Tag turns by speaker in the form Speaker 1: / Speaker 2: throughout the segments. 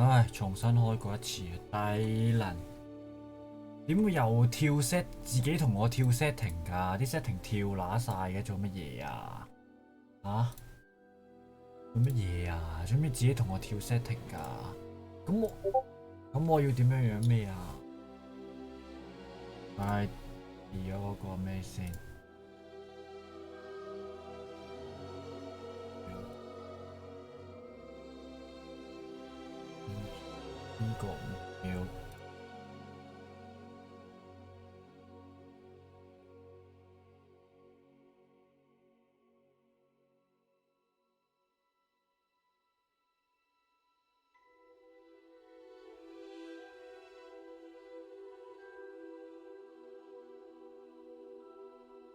Speaker 1: 唉，重新開過一次啊，低能。點會又跳 set？自己同我跳 setting 㗎，啲 setting 跳乸晒嘅，做乜嘢啊？啊？做乜嘢啊？做咩自己同我跳 setting 㗎？咁我要點樣咩啊？唉，移咗嗰個咩先？呢個唔要。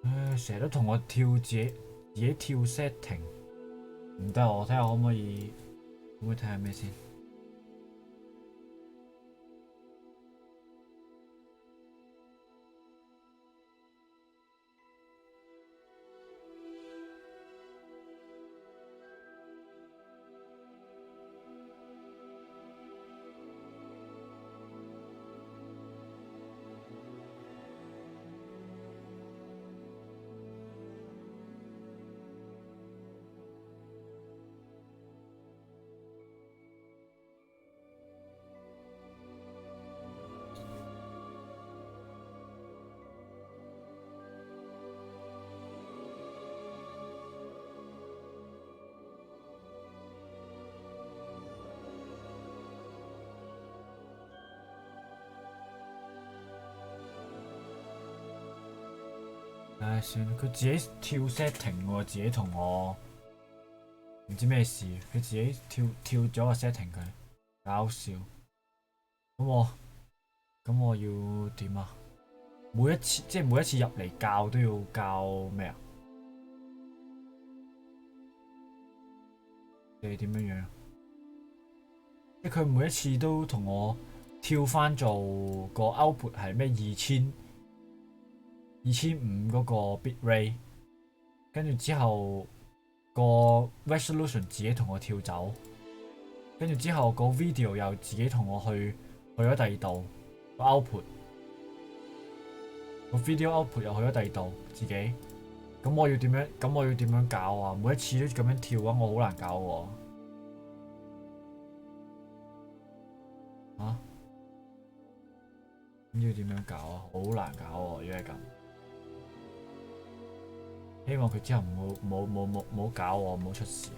Speaker 1: 唉，成日都同我跳自己跳 setting，唔得，我睇下可唔可以睇下咩先？唉，算啦，佢自己跳 setting 喎，自己同我唔知咩事，佢自己跳咗個 setting 佢，搞笑。咁我咁我要點啊？每一次入嚟教都要教咩啊？定係點樣樣？即係佢每一次都同我跳翻做個 output 係咩2500嗰個 bit rate，跟住之後個 resolution 自己同我跳走，跟住之後個 video 又自己同我去咗第二度個 output，個 video output 又去咗第二度自己。咁我要點樣搞啊？每一次都咁樣跳啊，我好難搞喎。啊？咁要點樣搞啊？好難搞喎，如果係咁。希望佢之後唔好搞我，唔好出事。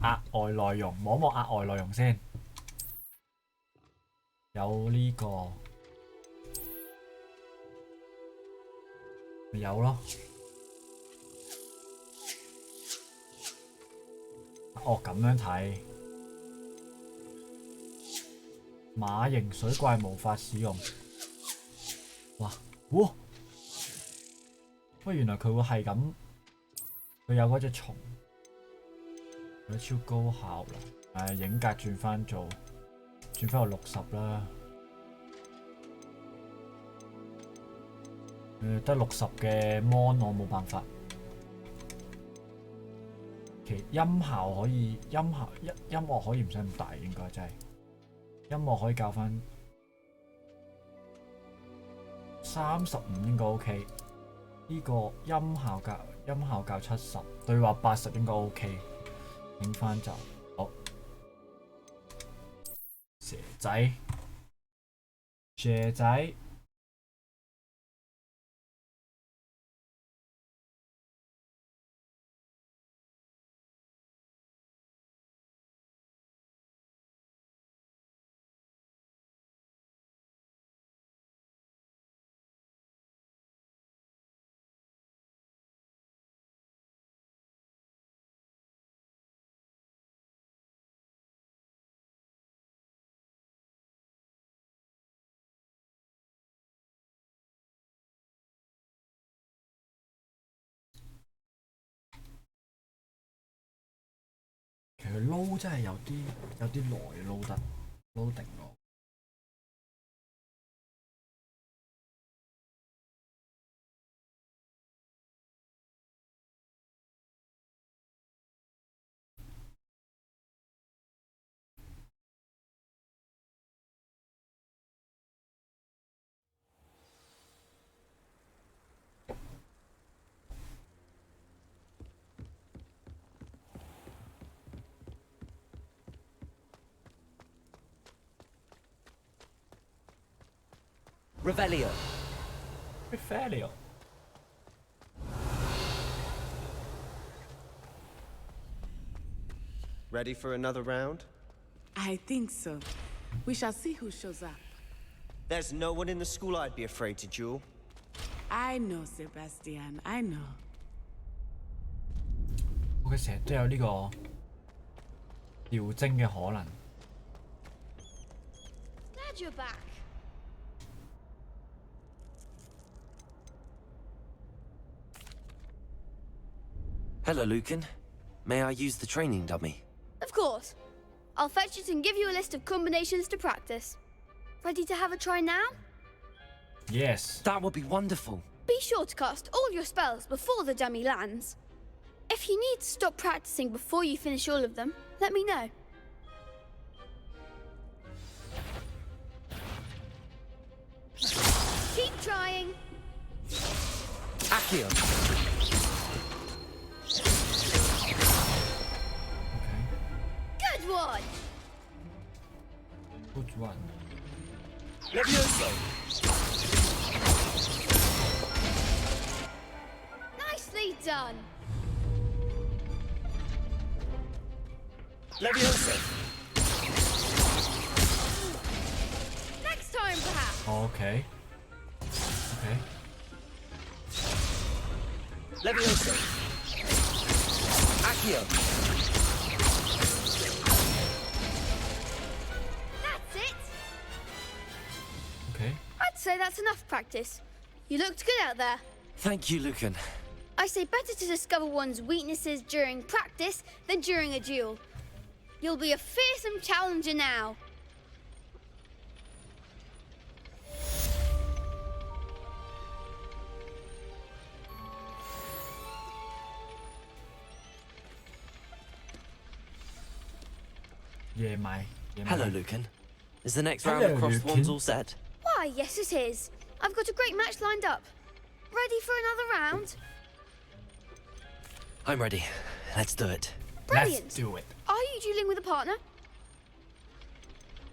Speaker 1: 額外內容，摸摸額外內容先。有呢個咪有咯。哦，咁樣睇，馬形水怪無法使用。哇！哇！喂，原來佢會係咁，佢有嗰隻蟲，有超高效能。影格轉翻個60啦。得60嘅 mon 我冇辦法。其音效可以，音樂可以唔使咁大，應該真係。音樂可以校翻35應該 OK。呢個音效校70，對話80應該 OK。影翻就好。蛇仔。佢撈真係有啲耐撈定我。
Speaker 2: Revelio.
Speaker 1: Revelio.
Speaker 2: Ready for another round?
Speaker 3: I think so. We shall see who shows up.
Speaker 2: There's no one in the school I'd be afraid to duel.
Speaker 3: I know, Sebastian. I know.
Speaker 1: 佢成日都有呢個調精嘅可能。
Speaker 4: Glad you're back.
Speaker 5: Hello, Lucan. May I use the training dummy?
Speaker 4: Of course. I'll fetch it and give you a list of combinations to practice. Ready to have a try now?
Speaker 1: Yes.
Speaker 5: That would be wonderful.
Speaker 4: Be sure to cast all your spells before the dummy lands. If you need to stop practicing before you finish all of them, let me know. Keep trying.
Speaker 5: Accio.
Speaker 1: Okay.
Speaker 4: Good one.
Speaker 1: Good one.
Speaker 2: Levioso.
Speaker 4: Nicely done.
Speaker 2: Levioso.
Speaker 4: Next time, perhaps.
Speaker 1: Okay. Okay.
Speaker 2: Levioso. Accio.
Speaker 4: That's it.
Speaker 1: Okay.
Speaker 4: I'd say that's enough practice. You looked good out there.
Speaker 5: Thank you, Lucan.
Speaker 4: I say better to discover one's weaknesses during practice than during a duel. You'll be a fearsome challenger now.
Speaker 5: Hello, Lucan. Is the next round
Speaker 1: Hello,
Speaker 5: of Cross
Speaker 1: Lucan.
Speaker 5: Wands all set?
Speaker 4: Why, yes it is. I've got a great match lined up. Ready for another round?
Speaker 5: I'm ready. Let's do it.
Speaker 4: Brilliant.
Speaker 1: Let's do it.
Speaker 4: Are you dueling with a partner?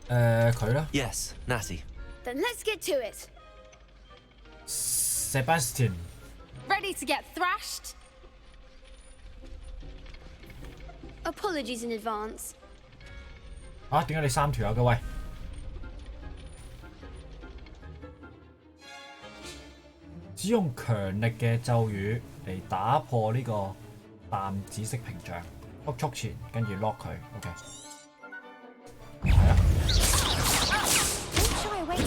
Speaker 1: 佢啦
Speaker 5: Yes, Natty.
Speaker 4: Then let's get to it.
Speaker 1: Sebastian。
Speaker 6: Ready to get thrashed?
Speaker 4: Apologies in advance.
Speaker 1: 啊，點解你3條友嘅喂？只用強力嘅咒語嚟打破呢個淡紫色屏障，速速前跟住 lock 佢。OK。係啊。
Speaker 4: Don't shy away.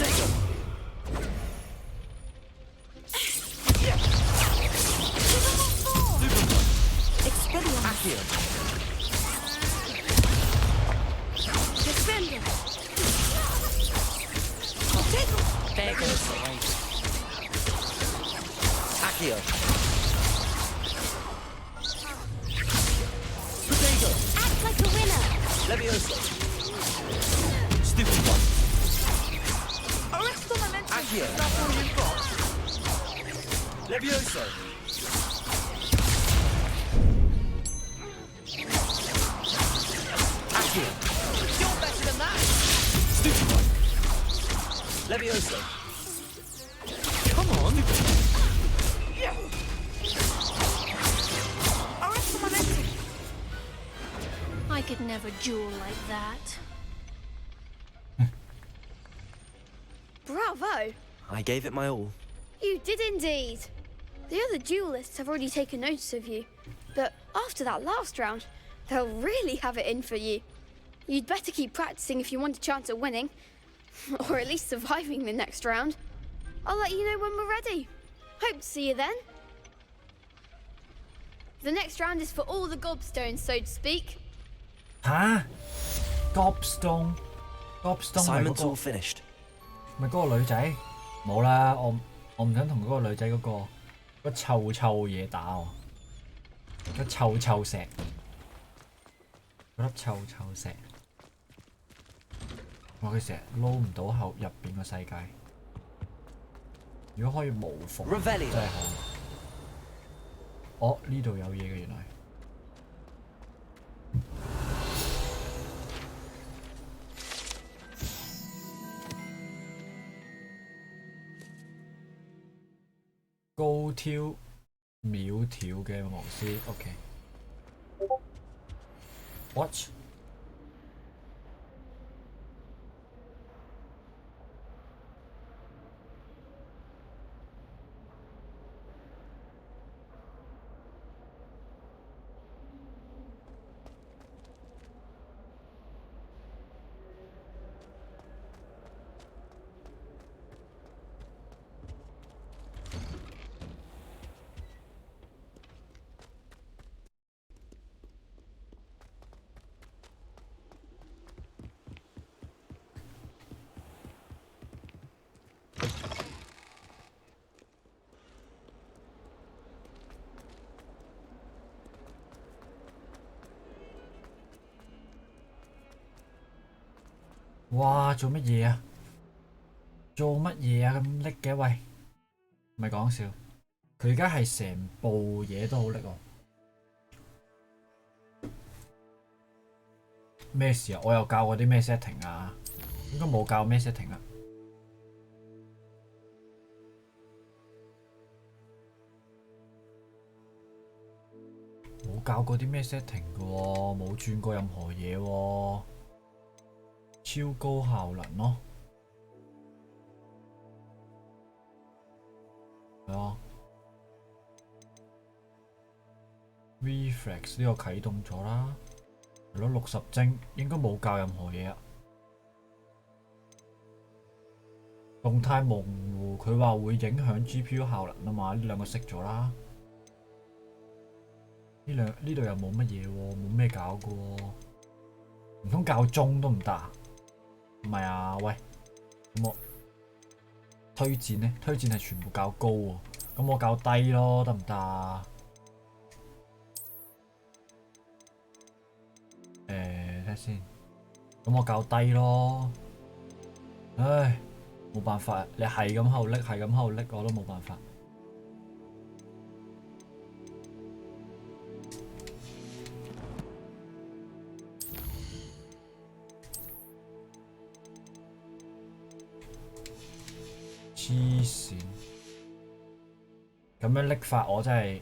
Speaker 2: Accio.
Speaker 4: Defender.
Speaker 2: Accio. Potato.
Speaker 4: Act like a winner.
Speaker 2: Levioso. Stupid one.
Speaker 6: Arresto momentum.
Speaker 2: Accio.
Speaker 6: Is that all you've got?
Speaker 2: Levioso. Accio.
Speaker 6: You're better than that.
Speaker 2: Stupid one. Levioso. Come on.
Speaker 6: Arresto momentum.
Speaker 4: I could never duel like that. Bravo!
Speaker 5: I gave it my all.
Speaker 4: You did indeed. The other duelists have already taken notice of you, but after that last round, they'll really have it in for you. You'd better keep practicing if you want a chance at winning, or at least surviving the next round. I'll let you know when we're ready. Hope to see you then. The next round is for all the gobstones, so to speak.
Speaker 1: 吓 ？Gobstone 咪
Speaker 5: Assignments
Speaker 1: 嗰
Speaker 5: all finished.
Speaker 1: 咪嗰個女仔？冇啦，我唔想同嗰個女仔嗰臭嘢打喎，嗰臭石，嗰粒臭石，哇！佢成日撈唔到後入邊個世界。如果可以無縫，
Speaker 5: Revelio
Speaker 1: 真係好。哦，呢度有嘢嘅原來。高挑苗條嘅巫師 ，OK。What？哇！做乜嘢啊？做乜嘢啊？咁叻嘅喂，唔係講笑，佢而家係成部嘢都好叻喎。咩事啊？我又教過啲咩 setting 啊？應該冇教咩 setting 啊？冇教過啲咩 setting 嘅喎，冇轉過任何嘢喎。超高效能咯，係啊 ，reflex 呢個啟動咗啦，係咯，60幀應該冇教任何嘢啊。動態模糊佢話會影響 GPU 效能啊嘛，呢兩個熄咗啦。呢度又冇乜嘢喎，冇咩搞嘅喎，唔通教鐘都唔得啊？唔係啊，喂，咁我推薦呢？推薦係全部較高喎，咁我較低咯，得唔得啊？睇下先，咁我較低咯。唉，冇辦法，你係咁喺度拎，係咁喺度拎，我都冇辦法。黐線，咁樣拎法我真係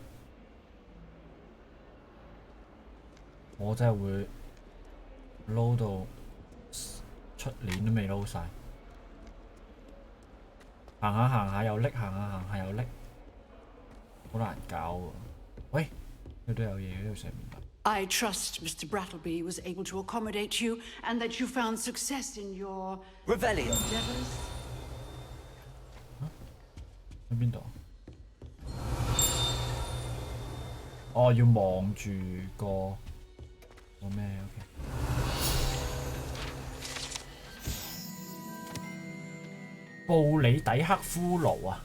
Speaker 1: 會撈到出年都未撈晒。行下行下又拎，行下行下又拎，好難搞喎。喂，呢度有嘢，呢度上面。
Speaker 7: I trust Mr. Brattleby was able to accommodate you and that you found success in your
Speaker 5: Revelio.
Speaker 7: endeavors.
Speaker 1: 喺邊度？哦，要望住個咩 ？OK。布里底克骷髏啊！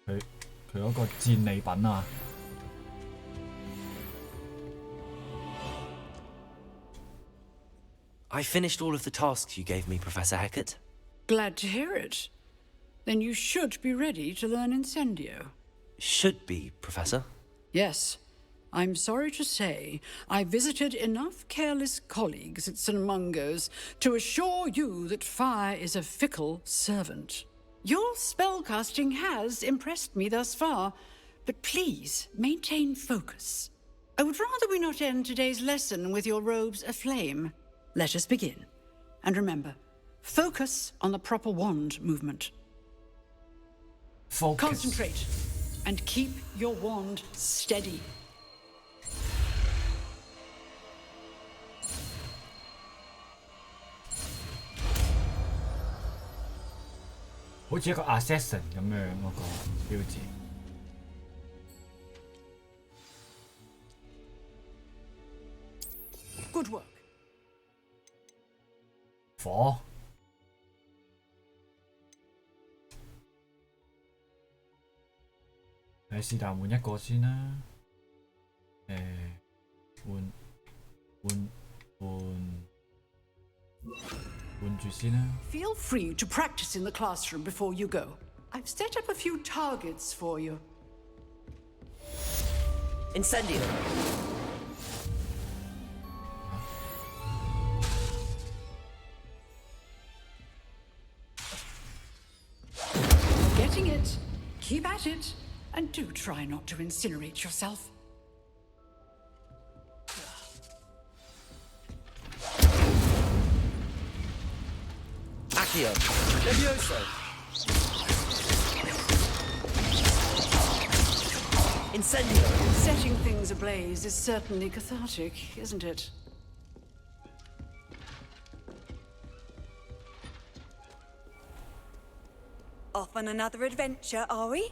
Speaker 1: 佢嗰個戰利品啊！I
Speaker 5: finished all of the tasks you gave me, Professor Hecat.
Speaker 7: Glad to hear it. Then you should be ready to learn Incendio.
Speaker 5: Should be, Professor.
Speaker 7: Yes. I'm sorry to say I visited enough careless colleagues at St. Mungo's to assure you that fire is a fickle servant. Your spellcasting has impressed me thus far, but please maintain focus. I would rather we not end today's lesson with your robes aflame. Let us begin. And remember, focus on the proper wand movement.
Speaker 1: Focus.
Speaker 7: Concentrate and keep your wand steady.
Speaker 1: 好似一個 assassin 咁樣嗰個標誌。火。是但換一個先啦。換住先啦。
Speaker 7: Feel free to practice in the classroom before you go. I've set up a few targets for you.
Speaker 5: Incendio!
Speaker 7: Getting it. Keep at it. And do try not to incinerate yourself.
Speaker 5: Accio! Levioso! Incendio!
Speaker 7: Setting things ablaze is certainly cathartic, isn't it?
Speaker 8: Off on another adventure, are we?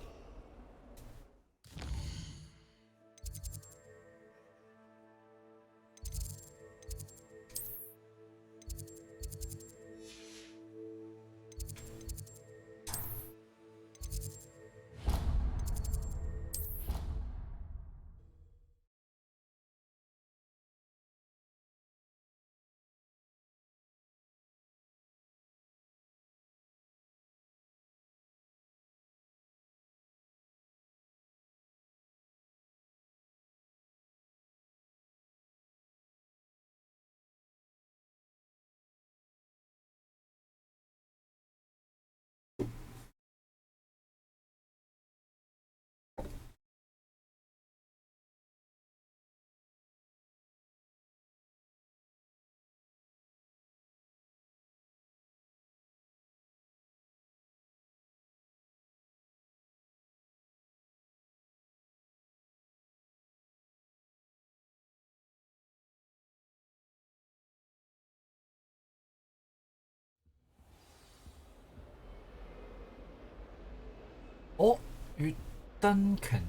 Speaker 1: Oh, 與 Duncan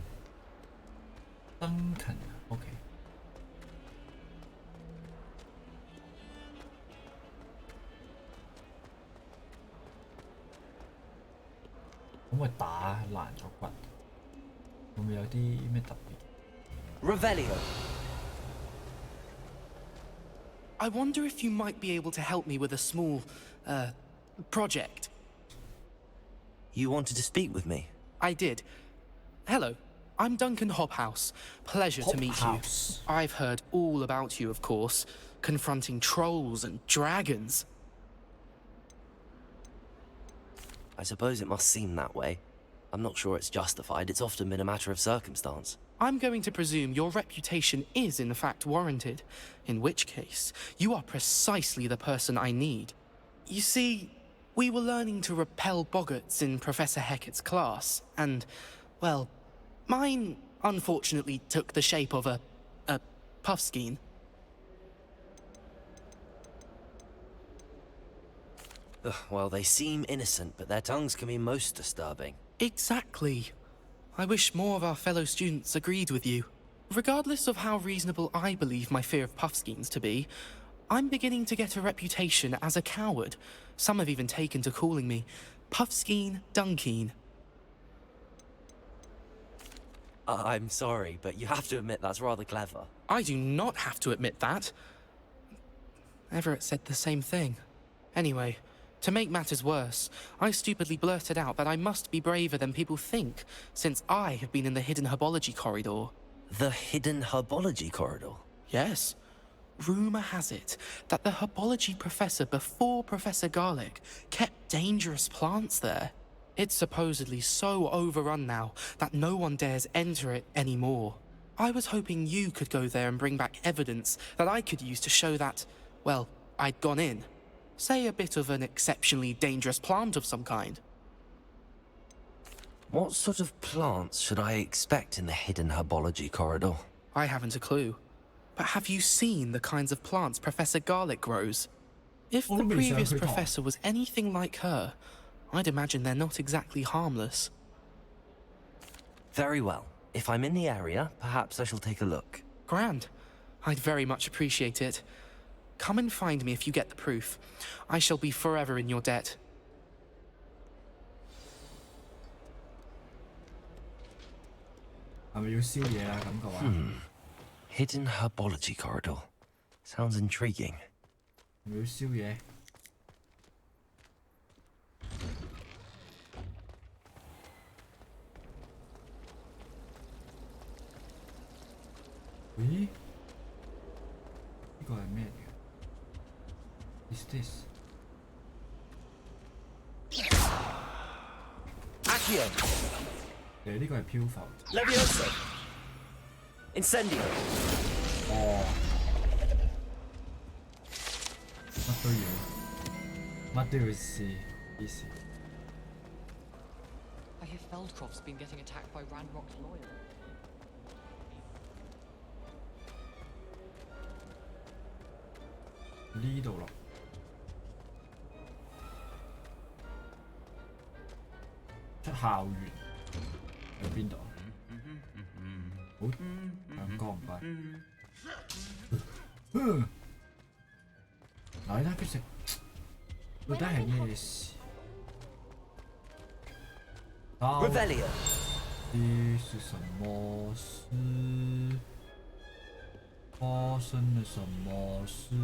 Speaker 1: 啊 ，OK。可唔可以打爛咗骨？會唔會有啲咩特別？
Speaker 5: Revelio!
Speaker 9: I wonder if you might be able to help me with a small, project.
Speaker 5: You wanted to speak with me?
Speaker 9: I did. Hello, I'm Duncan Hobhouse. Pleasure to meet you.
Speaker 1: Hobhouse.
Speaker 9: I've heard all about you, of course, confronting trolls and dragons.
Speaker 5: I suppose it must seem that way. I'm not sure it's justified. It's often been a matter of circumstance.
Speaker 9: I'm going to presume your reputation is in fact warranted, in which case, you are precisely the person I need. You see, we were learning to repel boggarts in Professor Hecat's class, and, well, mine unfortunately took the shape of a puffskein.
Speaker 5: Ugh, well, they seem innocent, but their tongues can be most disturbing.
Speaker 9: Exactly. I wish more of our fellow students agreed with you. Regardless of how reasonable I believe my fear of puffskeins to be, I'm beginning to get a reputation as a coward. Some have even taken to calling me Puffskein Dunkeen.
Speaker 5: I'm sorry, but you have to admit that's rather clever.
Speaker 9: I do not have to admit that. Everett said the same thing. Anyway, to make matters worse, I stupidly blurted out that I must be braver than people think, since I have been in the hidden herbology corridor.
Speaker 5: The hidden herbology corridor?
Speaker 9: Yes. Rumour has it that the herbology professor before Professor Garlic kept dangerous plants there. It's supposedly so overrun now that no one dares enter it anymore. I was hoping you could go there and bring back evidence that I could use to show that, well, I'd gone in. Say a bit of an exceptionally dangerous plant of some kind.
Speaker 5: What sort of plants should I expect in the hidden herbology corridor?
Speaker 9: I haven't a clue. But have you seen the kinds of plants Professor Garlic grows? If the previous professor was anything like her, I'd imagine they're not exactly harmless.
Speaker 5: Very well. If I'm in the area, perhaps I shall take a look.
Speaker 9: Grand. I'd very much appreciate it. Come and find me if you get the proof. I shall be forever in your debt.
Speaker 1: 係咪要燒嘢啊？感覺啊？
Speaker 5: Hidden herbology corridor. Sounds intriguing.
Speaker 1: 係咪要燒嘢？咦？呢個係咩嚟嘅 ？Is this？
Speaker 2: Accio.
Speaker 1: 呢個係漂浮。
Speaker 2: Levioso. Incendio.
Speaker 1: 哦，乜都要試，啲事。
Speaker 10: I hear Feldcroft's been getting attacked by Ranrock's lawyer.
Speaker 1: 呢度咯。出校園喺邊度啊？好陽光唔該。嗱，你睇佢食，到底係咩事
Speaker 2: Revelio.
Speaker 1: 這是什麼事？發生了什麼事？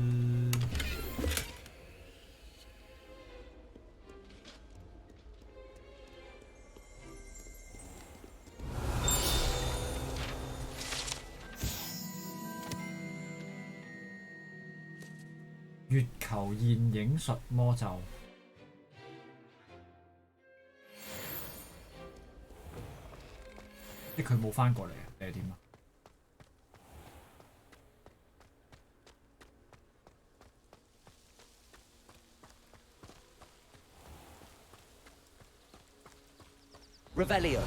Speaker 1: 月球現影術魔咒。即佢冇翻過嚟啊？定係點啊？
Speaker 2: Revelio.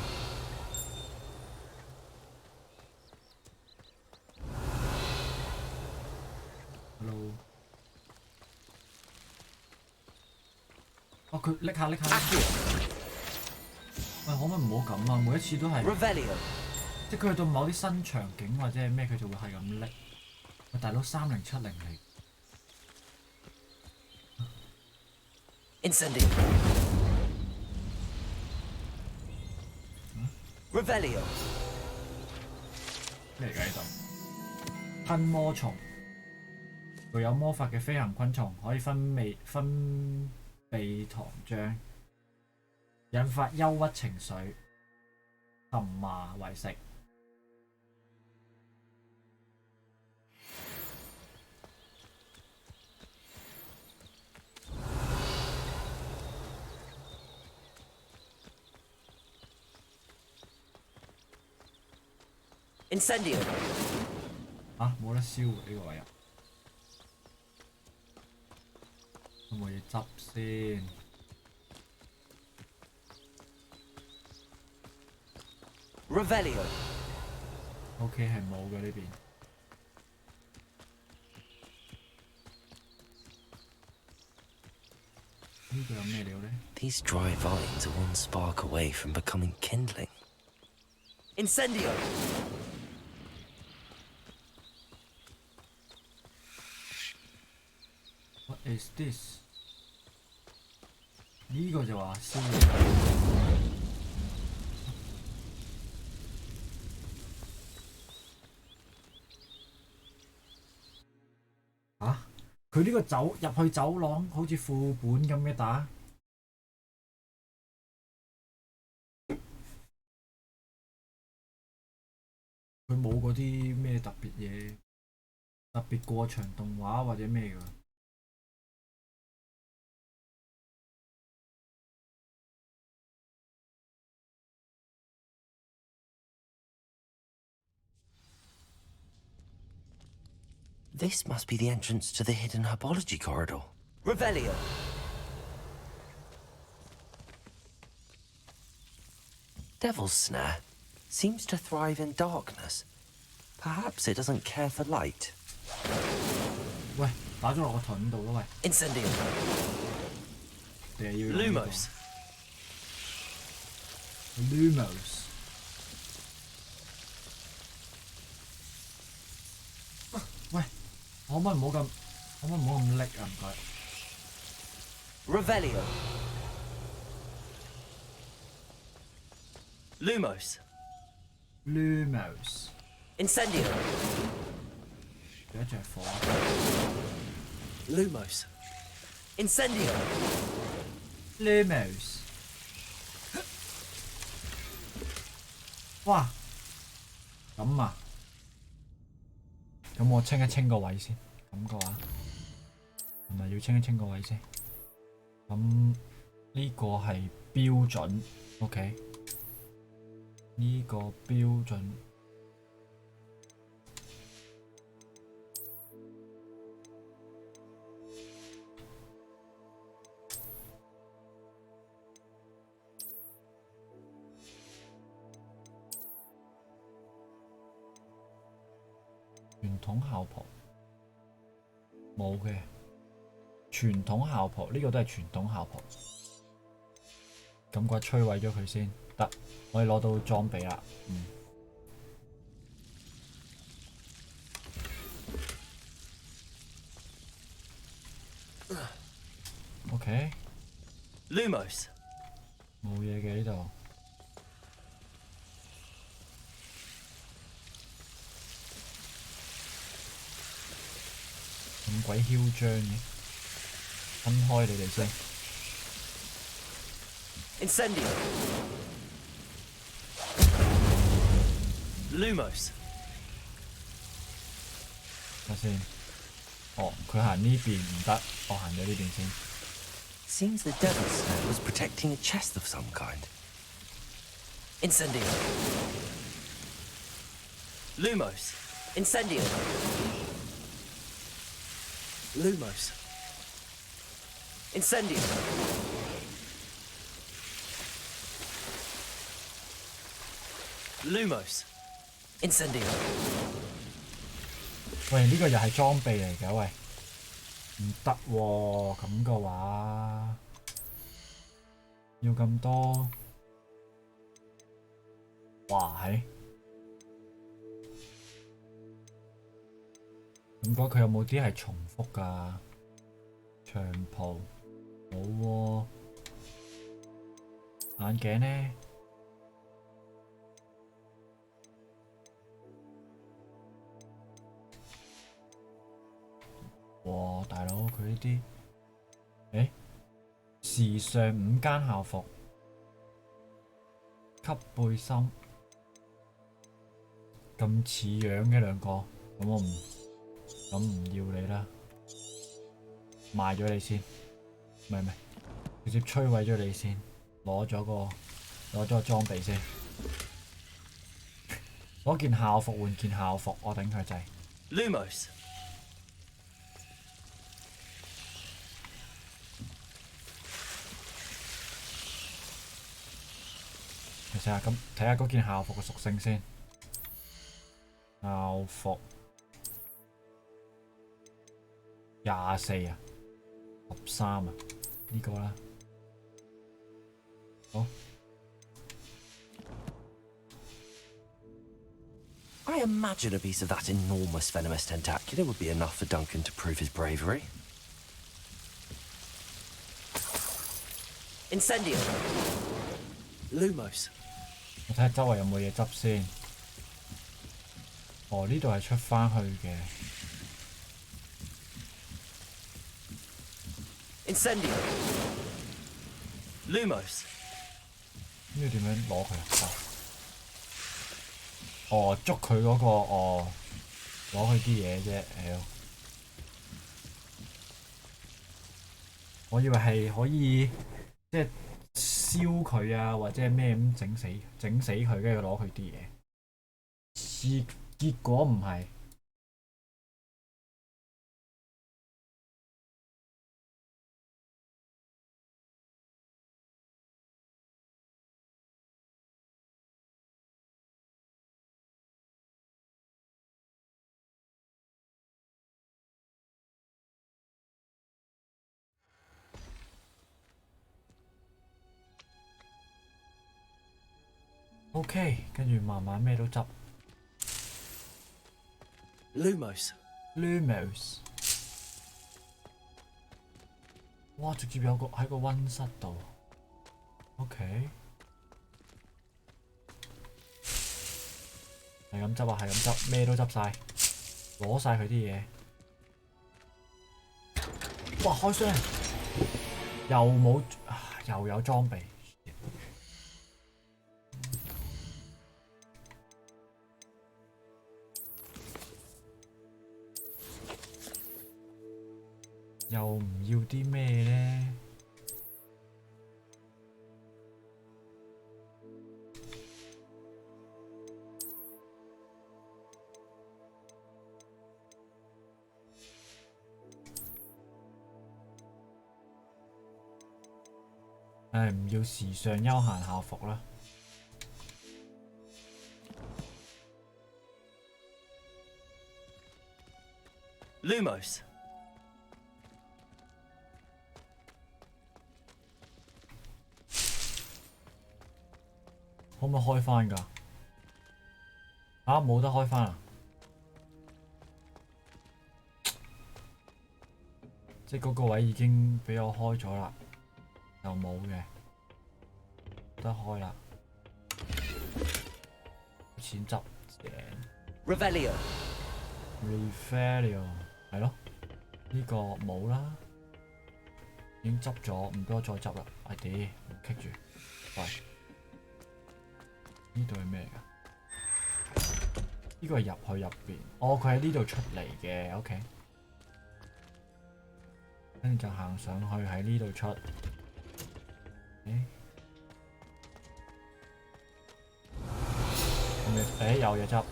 Speaker 1: Hello。哦，佢拎下。喂，可唔可以唔好咁啊？每一次都係。
Speaker 2: Revelio.
Speaker 1: 即佢去到某啲新場景或者係咩，佢就會係咁拎。喂，大佬3070嚟。
Speaker 2: Incendio. Revelio.
Speaker 1: 咩嚟㗎呢度？噴魔蟲，具有魔法嘅飛行昆蟲，可以分泌糖漿，引發憂鬱情緒，含麻為食。
Speaker 2: Incendio.
Speaker 1: 啊，冇得燒喎呢個位啊！有冇嘢執先
Speaker 2: Revelio.？OK
Speaker 1: 係冇嘅呢邊。呢個有咩料咧
Speaker 5: These dry vines are one spark away from becoming kindling.
Speaker 2: Incendio.
Speaker 1: What is this？ 呢個就話燒嘢。啊！佢呢個入去走廊好似副本咁嘅打。佢冇嗰啲咩特別嘢，特別過場動畫或者咩㗎。
Speaker 5: This must be the entrance to the hidden herbology corridor.
Speaker 2: Revelio.
Speaker 5: Devil's Snare seems to thrive in darkness. Perhaps it doesn't care for light.
Speaker 1: 喂，打咗落個盾度咯，喂。
Speaker 2: Incendio.
Speaker 1: 定係要用呢個
Speaker 2: Lumos.
Speaker 1: Lumos。喂，可唔可以唔好咁？可唔可唔可以唔好咁叻啊？唔該。
Speaker 5: Revelio. Lumos.
Speaker 1: Lumos。
Speaker 5: Incendio.
Speaker 1: 幾多隻火啊？
Speaker 5: Lumos. Incendio.
Speaker 1: Lumos。哇！咁啊？咁我清一清個位先。咁嘅話，係咪要清一清個位先？咁呢個係標準 ，OK？ 呢個標準。傳統校袍冇嘅，傳統校袍呢個都係傳統校袍。咁我摧毀咗佢先，得，可以攞到裝備啦。OK。
Speaker 5: Lumos.
Speaker 1: 冇嘢嘅呢度。咁鬼囂張嘅，分開你哋先。
Speaker 5: Incendio. Lumos.
Speaker 1: 睇先。哦，佢行呢邊唔得，我行咗呢邊先。
Speaker 5: Seems the devil's snare was protecting a chest of some kind. Incendio. Lumos. Incendio. Lumos. Incendio. Lumos. Incendio.
Speaker 1: 喂，呢個又係裝備嚟嘅，喂，唔得喎，咁嘅話要咁多，哇係，咁佢有冇啲係重複㗎？長袍冇喎，眼鏡呢？哇！大佬佢呢啲，時尚5間校服，級背心，咁似樣嘅兩個，咁唔要你啦，賣咗你先，唔係，直接摧毀咗你先，攞咗個裝備先，攞件校服換件校服，我頂佢掣。
Speaker 5: Lumos.
Speaker 1: 睇下咁，睇下嗰件校服嘅屬性先。校服24啊，13啊，呢個啦。好。
Speaker 5: I imagine a piece of that enormous venomous tentacular would be enough for Duncan to prove his bravery. Incendio. Lumos.
Speaker 1: 我睇下周圍有冇嘢執先。哦，呢度係出返去嘅。
Speaker 5: Incendio. Lumos.
Speaker 1: 呢個點樣攞佢啊？哦，捉佢嗰個，哦，攞佢啲嘢啫，我以為係可以即係燒佢啊，或者係咩咁整死佢，跟住攞佢啲嘢。結果唔係。OK， 跟住慢慢咩都執。
Speaker 5: Lumos.
Speaker 1: Lumos。哇！直接有個喺個溫室度。OK。係咁執啊，係咁執，咩都執晒，攞晒佢啲嘢。哇！開箱又冇，又有裝備。又唔要啲咩呢？唉，唔要時尚休閒校服啦。
Speaker 2: Lumos.
Speaker 1: 可唔可以開返㗎？冇得開返啊！即係嗰個位已經俾我開咗啦，又冇嘅，得開啦。錢執正。
Speaker 2: Revelio.
Speaker 1: Revelio 係咯，呢個冇啦，已經執咗，唔該再執啦。哎屌，唔棘住，喂，呢度係咩㗎？呢個係入去入邊，哦，佢喺呢度出嚟嘅 ，OK。跟住就行上去喺呢度出。有嘢執。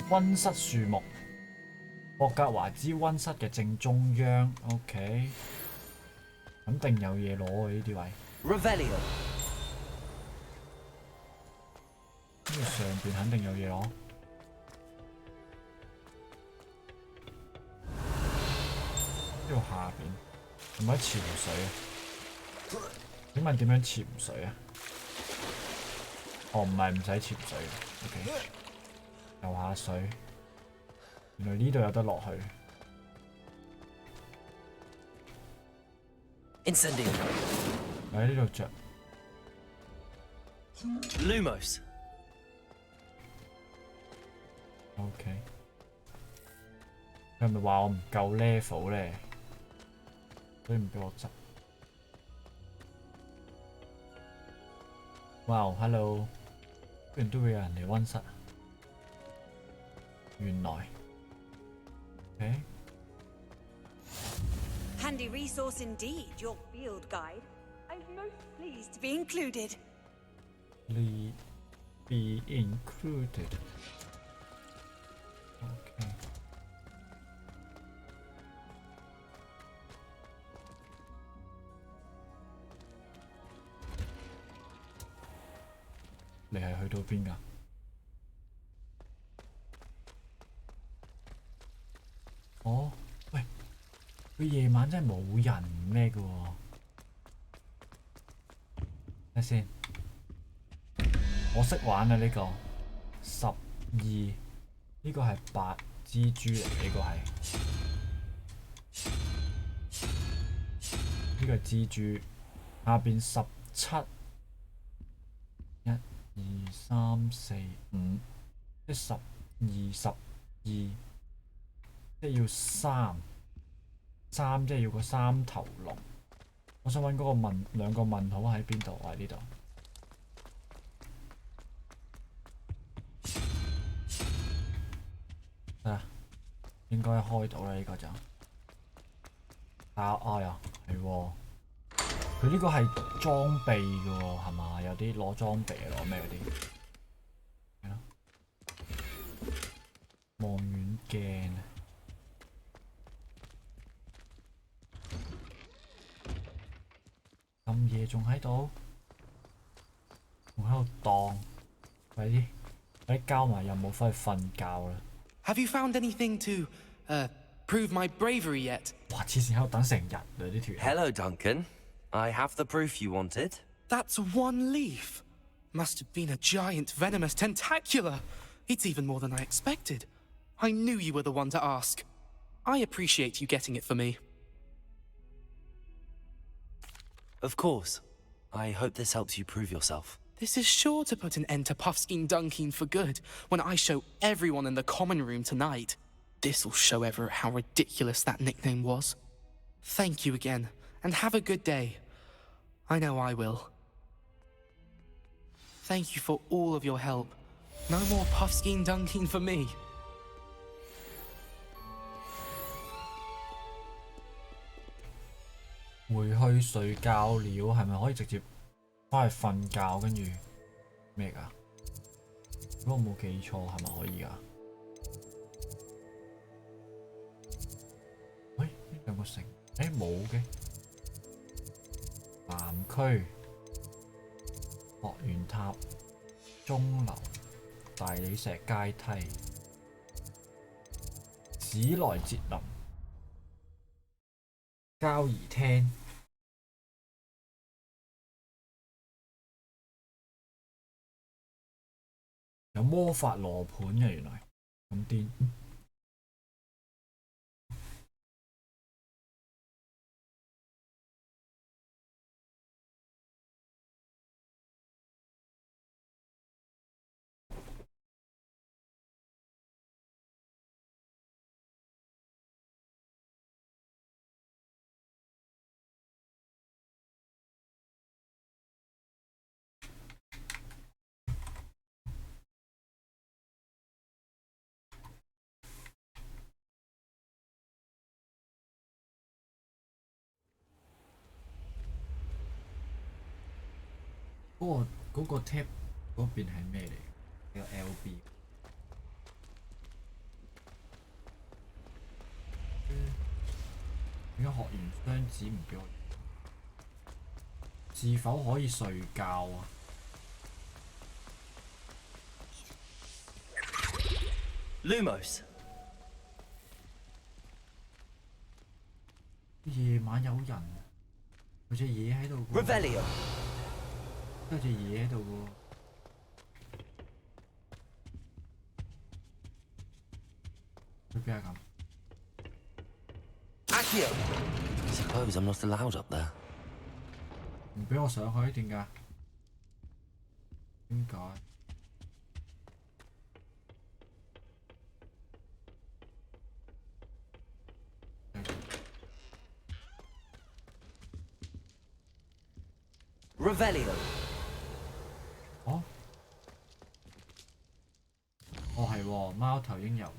Speaker 1: 溫室樹木，霍格華茲溫室嘅正中央 ，OK。肯定有嘢攞啊！呢啲位。
Speaker 2: Revelio.
Speaker 1: 呢個上邊肯定有嘢攞。呢度下邊係咪潛水啊？請問點樣潛水啊？哦，唔係唔使潛水嘅 ，OK。游下水，原來呢度有得落去。
Speaker 2: Incendio.
Speaker 1: 喺呢度着。
Speaker 2: Lumos.
Speaker 1: OK。佢係咪話我唔夠 level 咧？所以唔俾我執。哇 ，hello， 居然都會有人嚟溫室。原來 ，OK。
Speaker 8: Handy resource indeed, your field guide. I'm most pleased to be included.
Speaker 1: Be included. OK。你係去到邊㗎？哦，喂，佢夜晚真係冇人咩嘅喎？睇先，我識玩啊呢個12，呢個係8蜘蛛嚟，呢個係呢個係蜘蛛，下邊17，1、2、3、4、5，即係12，即係要3，即係要個3頭龍。我想揾嗰個兩個問號喺邊度？我喺呢度。得啦，應該開到啦呢個就。呀，係喎。佢呢個係裝備嘅喎，係嘛？有啲攞裝備攞咩嗰啲？係咯。望遠鏡。咁夜仲喺度，仲喺度蕩，快啲交埋任務返去瞓覺啦。
Speaker 9: Have you found anything to, prove my bravery yet?
Speaker 1: 哇！黐線喺度等成日啦呢條。
Speaker 5: Hello, Duncan. I have the proof you wanted.
Speaker 9: That's one leaf. Must have been a giant venomous tentacula. It's even more than I expected. I knew you were the one to ask. I appreciate you getting it for me.
Speaker 5: Of course. I hope this helps you prove yourself.
Speaker 9: This is sure to put an end to Puffskein Dunking for good when I show everyone in the common room tonight. This'll show Everett how ridiculous that nickname was. Thank you again, and have a good day. I know I will. Thank you for all of your help. No more Puffskein Dunking for me.
Speaker 1: 回去睡覺了，係咪可以直接翻去瞓覺跟住咩㗎？如果我冇記錯，係咪可以㗎？喂，呢兩個城，冇嘅。南區、學園塔、鐘樓、大理石階梯、史萊哲林、交誼廳。有魔法羅盤嘅原來咁癲。嗰個 tab 嗰邊係咩嚟？有 LB。點解學完雙子唔俾我？是否可以睡覺啊？
Speaker 2: Lumos.
Speaker 1: 夜晚有人，有隻嘢喺度喎。
Speaker 2: Revelio.
Speaker 1: 有隻嘢喺度喎。去邊啊咁
Speaker 2: Accio.
Speaker 5: Suppose I'm not allowed up there.
Speaker 1: 唔俾我上去，點解？點解？
Speaker 2: Revelio.
Speaker 1: 哦，係喎，貓頭鷹油。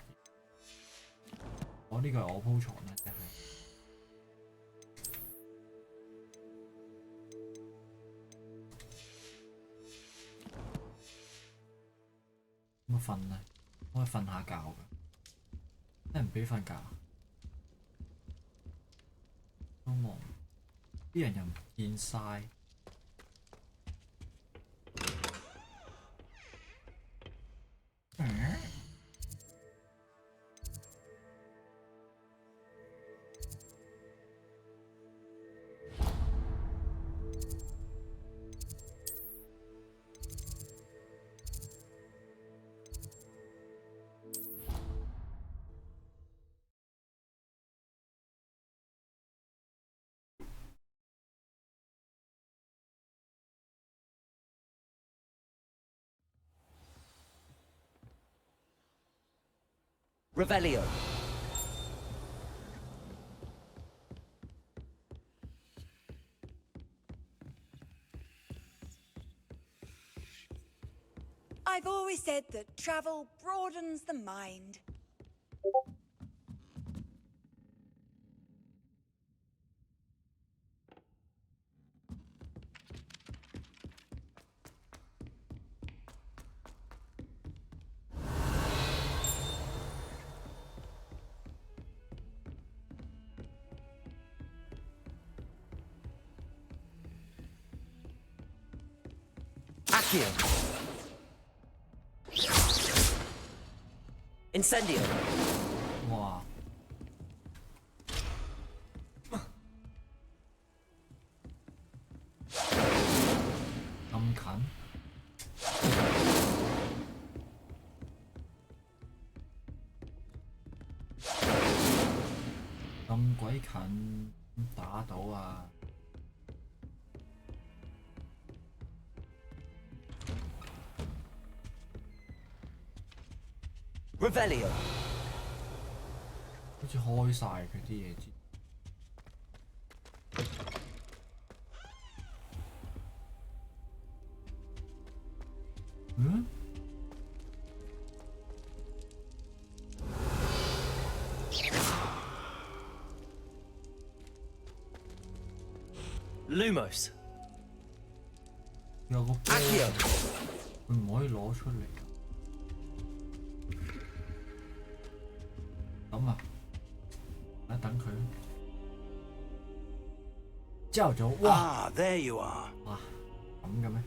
Speaker 1: 呢個係我鋪床啦，真係。咁啊瞓啦，可以瞓下覺㗎，真係唔俾瞓覺。都忙，啲人又唔見晒。
Speaker 2: Revelio.
Speaker 8: I've always said that travel broadens the mind.
Speaker 2: Accio. Incendio.
Speaker 1: 哇！咁近？咁鬼近打到啊！
Speaker 2: Revelio.
Speaker 1: 好似開晒佢啲嘢知。嗯？
Speaker 2: Lumos.
Speaker 1: 有個波，
Speaker 2: Accio.
Speaker 1: 佢唔可以攞出嚟。咁啊，等佢。朝頭早，哇！
Speaker 11: Ah, there you are.
Speaker 1: 哇，咁嘅咩？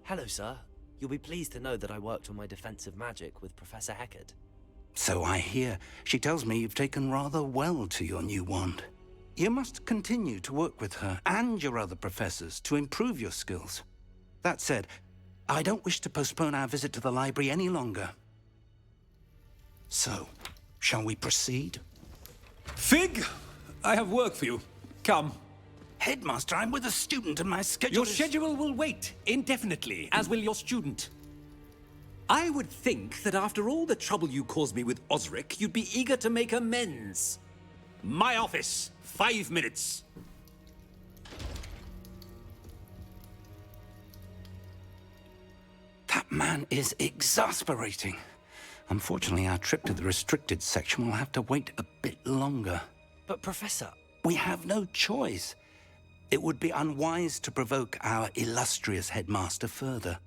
Speaker 5: Hello, sir. You'll be pleased to know that I worked on my defensive magic with Professor Heckard.
Speaker 11: So I hear. She tells me you've taken rather well to your new wand. You must continue to work with her and your other professors to improve your skills. That said, I don't wish to postpone our visit to the library any longer. So, shall we proceed?
Speaker 12: Fig, I have work for you. Come.
Speaker 11: Headmaster, I'm with a student and my schedule
Speaker 12: Your
Speaker 11: is...
Speaker 12: schedule will wait indefinitely, as will your student. I would think that after all the trouble you caused me with Osric, you'd be eager to make amends. My office, 5 minutes.
Speaker 11: That man is exasperating. Unfortunately, our trip to the restricted section will have to wait a bit longer.
Speaker 5: But, Professor...
Speaker 11: We have no choice. It would be unwise to provoke our illustrious headmaster further.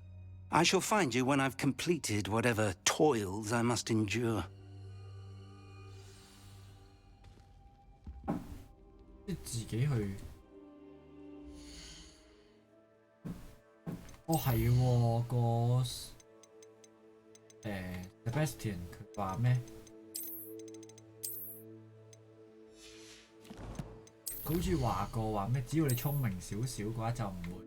Speaker 11: I shall find you when I've completed whatever toils I must endure.
Speaker 1: 即係自己去。哦係喎，個Sebastian 佢話咩？佢好似話過話咩？只要你聰明少少嘅話，就唔會。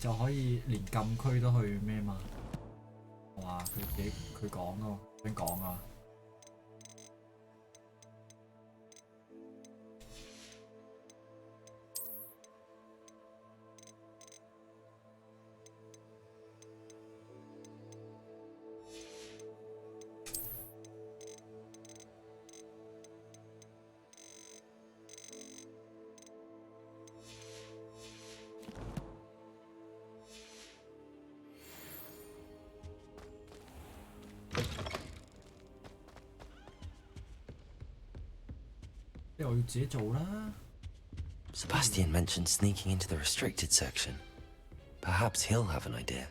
Speaker 1: 就可以連禁區都去咩嘛？哇！佢講咯，想講啊！我要自己做啦。
Speaker 5: Sebastian mentioned sneaking into the restricted section. Perhaps he'll have an idea.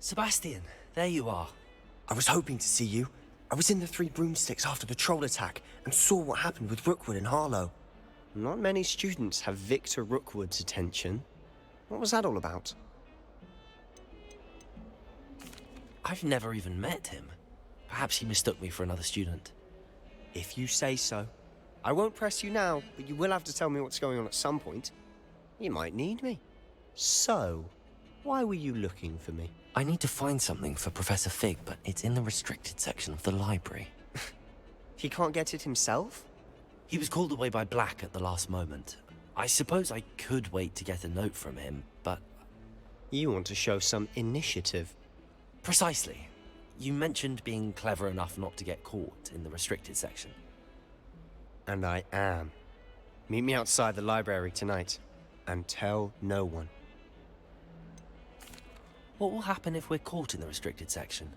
Speaker 5: Sebastian, there you are.
Speaker 2: I was hoping to see you. I was in the Three Broomsticks after the troll attack and saw what happened with Rookwood and Harlow. Not many students have Victor Rookwood's attention. What was that all about?
Speaker 5: I've never even met him. Perhaps he mistook me for another student.
Speaker 2: If you say so. I won't press you now, but you will have to tell me what's going on at some point. You might need me. So, why were you looking for me?
Speaker 5: I need to find something for Professor Fig, but it's in the restricted section of the library.
Speaker 2: He can't get it himself?
Speaker 5: He was called away by Black at the last moment. I suppose I could wait to get a note from him, but...
Speaker 2: You want to show some initiative.
Speaker 5: Precisely. You mentioned being clever enough not to get caught in the restricted section.
Speaker 2: And I am. Meet me outside the library tonight, and tell no one.
Speaker 5: What will happen if we're caught in the restricted section?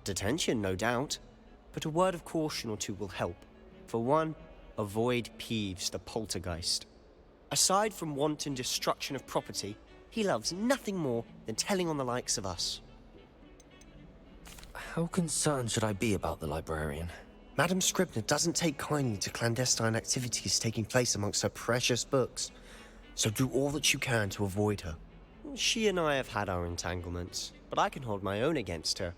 Speaker 2: Detention, no doubt. But a word of caution or two will help. For one, avoid Peeves, the poltergeist. Aside from wanton destruction of property, he loves nothing more than telling on the likes of us.
Speaker 5: How concerned should I be about the librarian?
Speaker 2: Madam Scribner doesn't take kindly to clandestine activities taking place amongst her precious books. So do all that you can to avoid her. She and I have had our entanglements, but I can hold my own against her.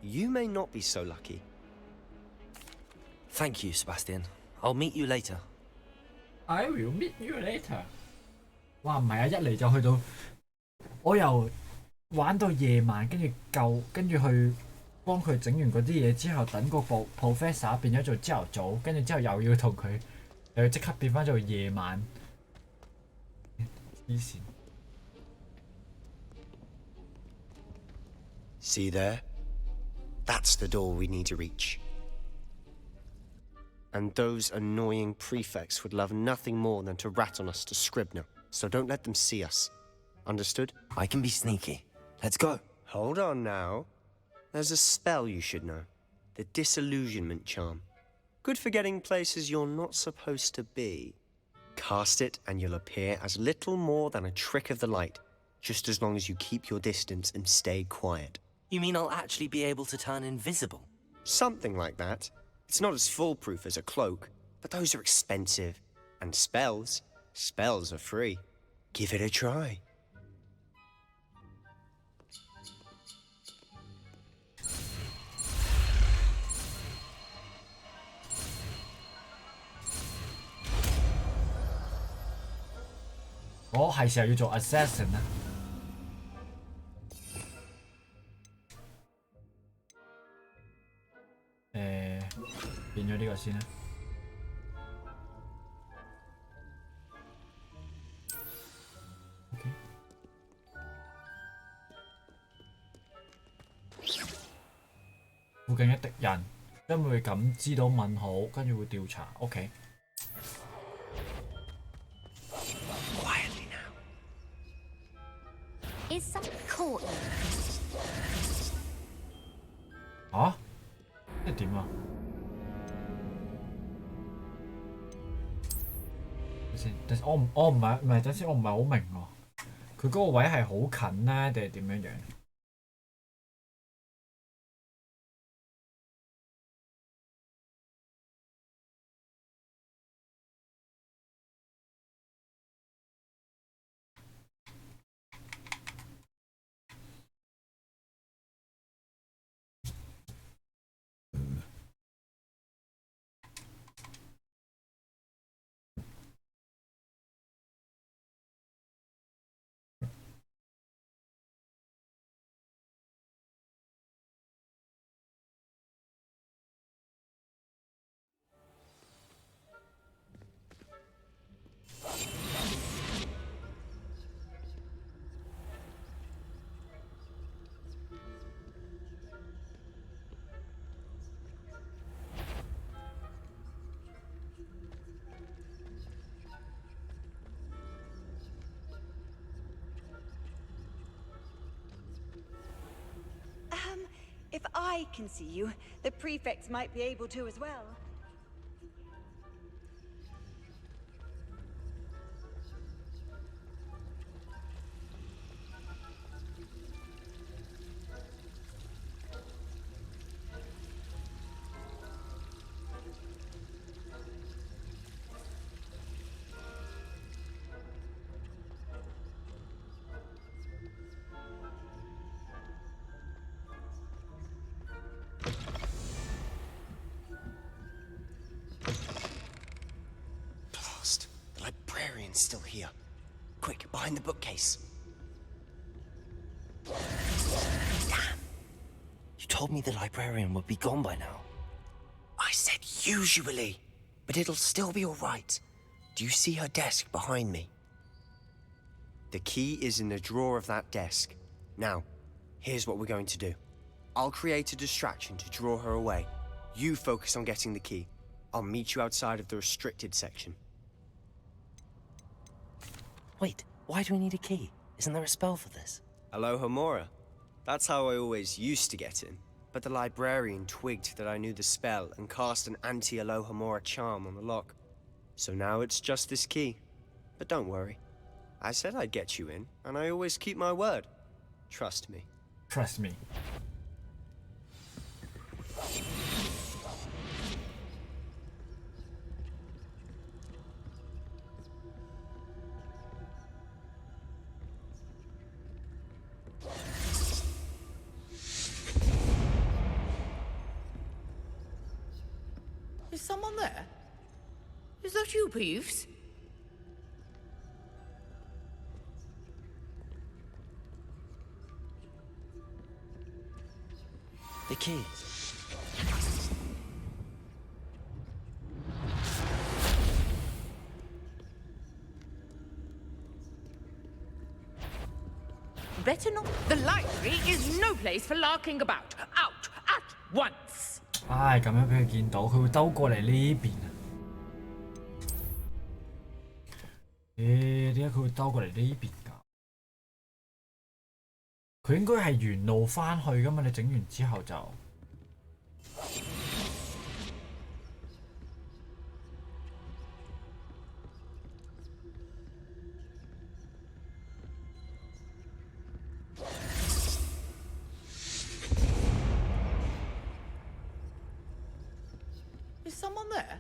Speaker 2: you may not be so lucky.
Speaker 5: Thank you, Sebastian. I'll meet you later.
Speaker 1: I will meet you later。哇，唔係啊！一嚟就去到，我由玩到夜晚，跟住去幫佢整完嗰啲嘢之後，等個professor 變咗做朝頭早，跟住之後又要同佢，又要即刻變翻做夜晚。黐線！
Speaker 2: See there? That's the door we need to reach. And those annoying prefects would love nothing more than to rat on us to Scribner, so don't let them see us. Understood?
Speaker 5: I can be sneaky. Let's go.
Speaker 2: Hold on now. There's a spell you should know. The Disillusionment Charm. Good for getting places you're not supposed to be. Cast it and you'll appear as little more than a trick of the light, just as long as you keep your distance and stay quiet.
Speaker 5: You mean I'll actually be able to turn invisible?
Speaker 2: Something like that. It's not as foolproof as a cloak, but those are expensive. And spells are free. Give it a try.
Speaker 1: Oh, 係時候要做 assassin 啦。變咗呢個先啦。OK。附近嘅敵人將會感知到問號，跟住會調查。OK。
Speaker 13: Is some court?
Speaker 1: 嚇？即係點啊？等先，我唔係，等先，我唔係好明喎。佢嗰個位係好近咧，定係點樣樣？If
Speaker 8: I can see you, the prefects might be able to as well.
Speaker 2: Still here. Quick, behind the bookcase.
Speaker 5: Damn. You told me the librarian would be gone by now.
Speaker 2: I said usually, but it'll still be all right. Do you see her desk behind me? The key is in the drawer of that desk. Now, here's what we're going to do. I'll create a distraction to draw her away. You focus on getting the key. I'll meet you outside of the restricted section.
Speaker 5: Wait, why do we need a key? Isn't there a spell for this?
Speaker 2: Alohomora. That's how I always used to get in. But the librarian twigged that I knew the spell and cast an anti-Alohomora charm on the lock. So now it's just this key. But don't worry. I said I'd get you in, and I always keep my word. Trust me.
Speaker 1: Trust me.
Speaker 6: someone there? Is that you, Peeves?
Speaker 5: The key.
Speaker 6: Better not. The library is no place for larking about. Out at once.
Speaker 1: 唉，咁樣俾佢見到，佢會兜過嚟呢邊啊？點解佢會兜過嚟呢邊㗎？佢應該係原路翻去㗎嘛？你整完之後就。
Speaker 6: Is someone there?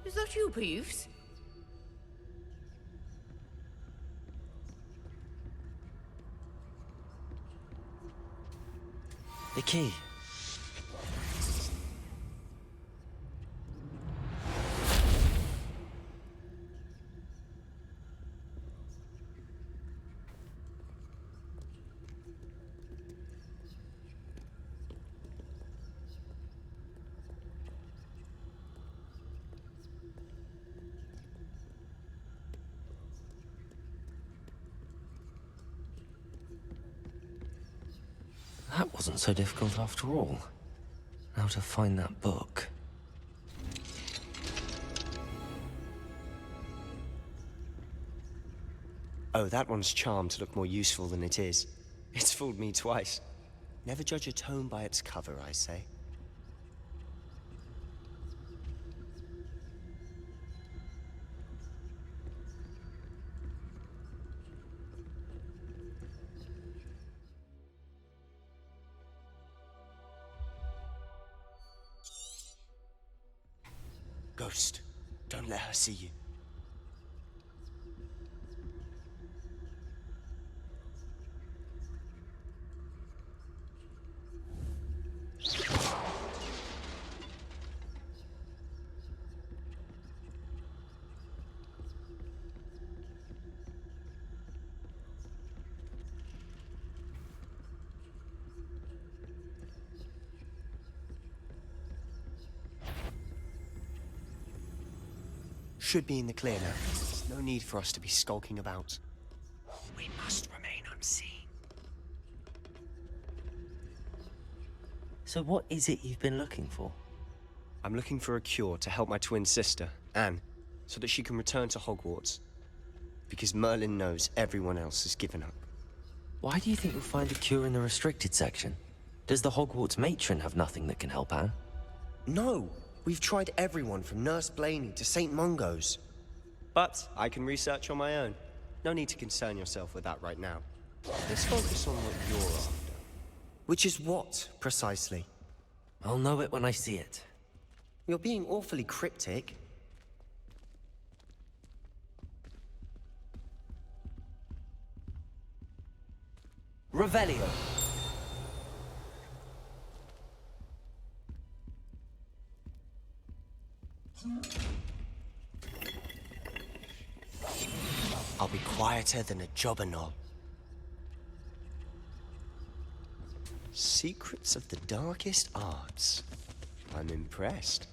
Speaker 6: Is that you, Peeves?
Speaker 5: The key. That wasn't so difficult after all. Now to find that book.
Speaker 2: Oh, that one's charmed to look more useful than it is. It's fooled me twice. Never judge a tome by its cover, I say. Ghost, don't let her see you. Should be in the clear now. No need for us to be skulking about. We must remain unseen.
Speaker 5: So what is it you've been looking for?
Speaker 2: I'm looking for a cure to help my twin sister, Anne, so that she can return to Hogwarts. Because Merlin knows everyone else has given up.
Speaker 5: Why do you think you'll find a cure in the restricted section? Does the Hogwarts matron have nothing that can help Anne?
Speaker 2: No! We've tried everyone from Nurse Blaney to St. Mungo's. But I can research on my own. No need to concern yourself with that right now. Let's focus on what you're after. Which is what, precisely?
Speaker 5: I'll know it when I see it.
Speaker 2: You're being awfully cryptic.
Speaker 5: Revelio.
Speaker 2: I'll be quieter than a jobberknoll. Secrets of the darkest arts. I'm impressed.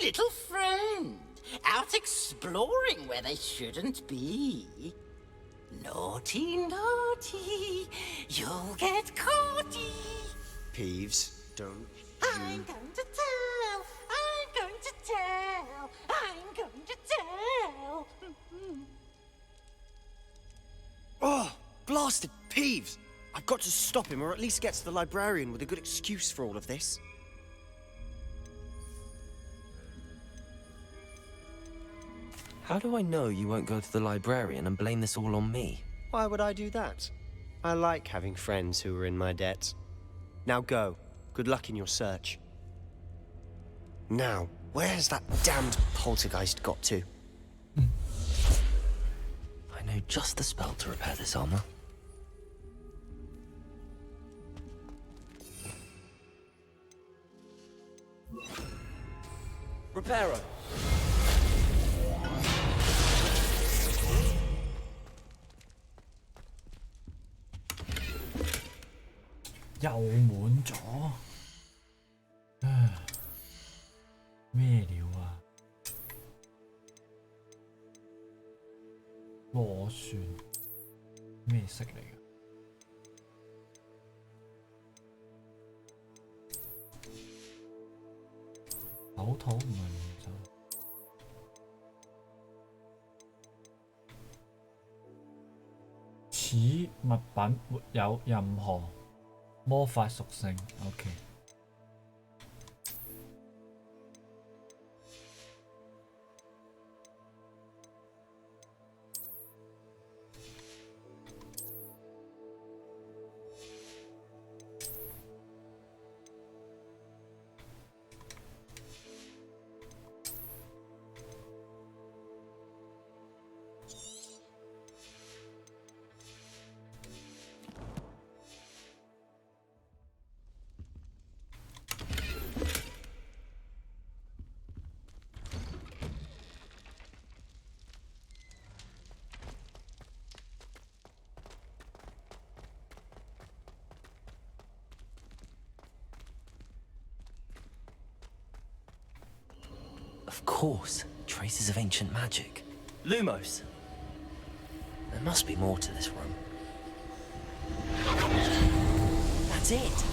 Speaker 13: Little friend, out exploring where they shouldn't be. Naughty, naughty, you'll get caughty.
Speaker 2: Peeves, don't
Speaker 13: I'm going to tell, I'm going to tell, I'm going to tell.
Speaker 2: Oh, blasted Peeves! I've got to stop him, or at least get to the librarian with a good excuse for all of this.
Speaker 5: How do I know you won't go to the librarian and blame this all on me?
Speaker 2: Why would I do that? I like having friends who are in my debt. Now go. Good luck in your search. Now, where has that damned poltergeist got to?
Speaker 5: I know just the spell to repair this armor. Reparo!
Speaker 1: 又滿咗，唉，咩料啊？螺旋咩色嚟㗎？手套唔係唔手。此物品沒有任何魔法屬性。OK。
Speaker 5: Of course, traces of ancient magic. Lumos! There must be more to this room. That's it!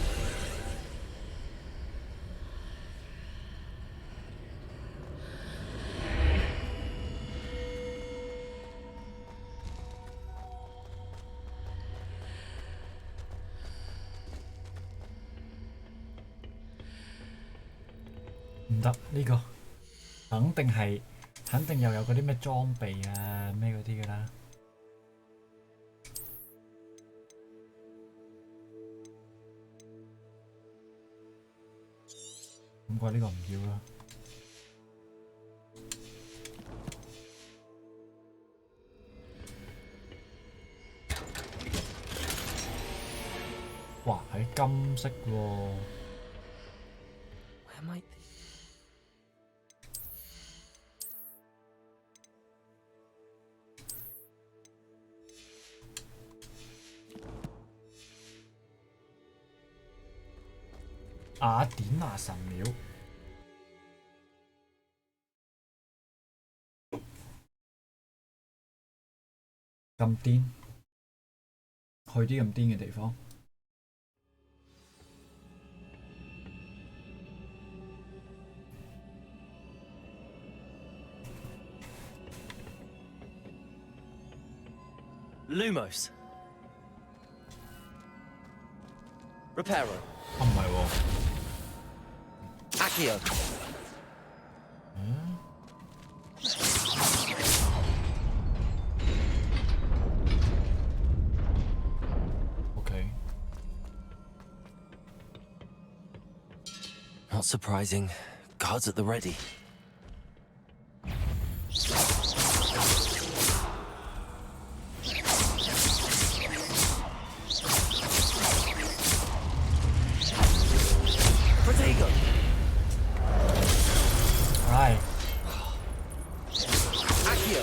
Speaker 1: 唔得，呢個肯定又有嗰啲咩裝備啊咩嗰啲㗎啦。咁怪呢個唔要啦。哇，係金色喎。
Speaker 5: Where might they?
Speaker 1: 雅典娜神廟，咁癲，去啲咁癲嘅地方。
Speaker 5: Lumos. Reparo.
Speaker 1: 啊唔係喎。
Speaker 5: Accio.
Speaker 1: Okay.
Speaker 5: Not surprising. Guards at the ready. Protego.
Speaker 1: Right.
Speaker 5: Accio.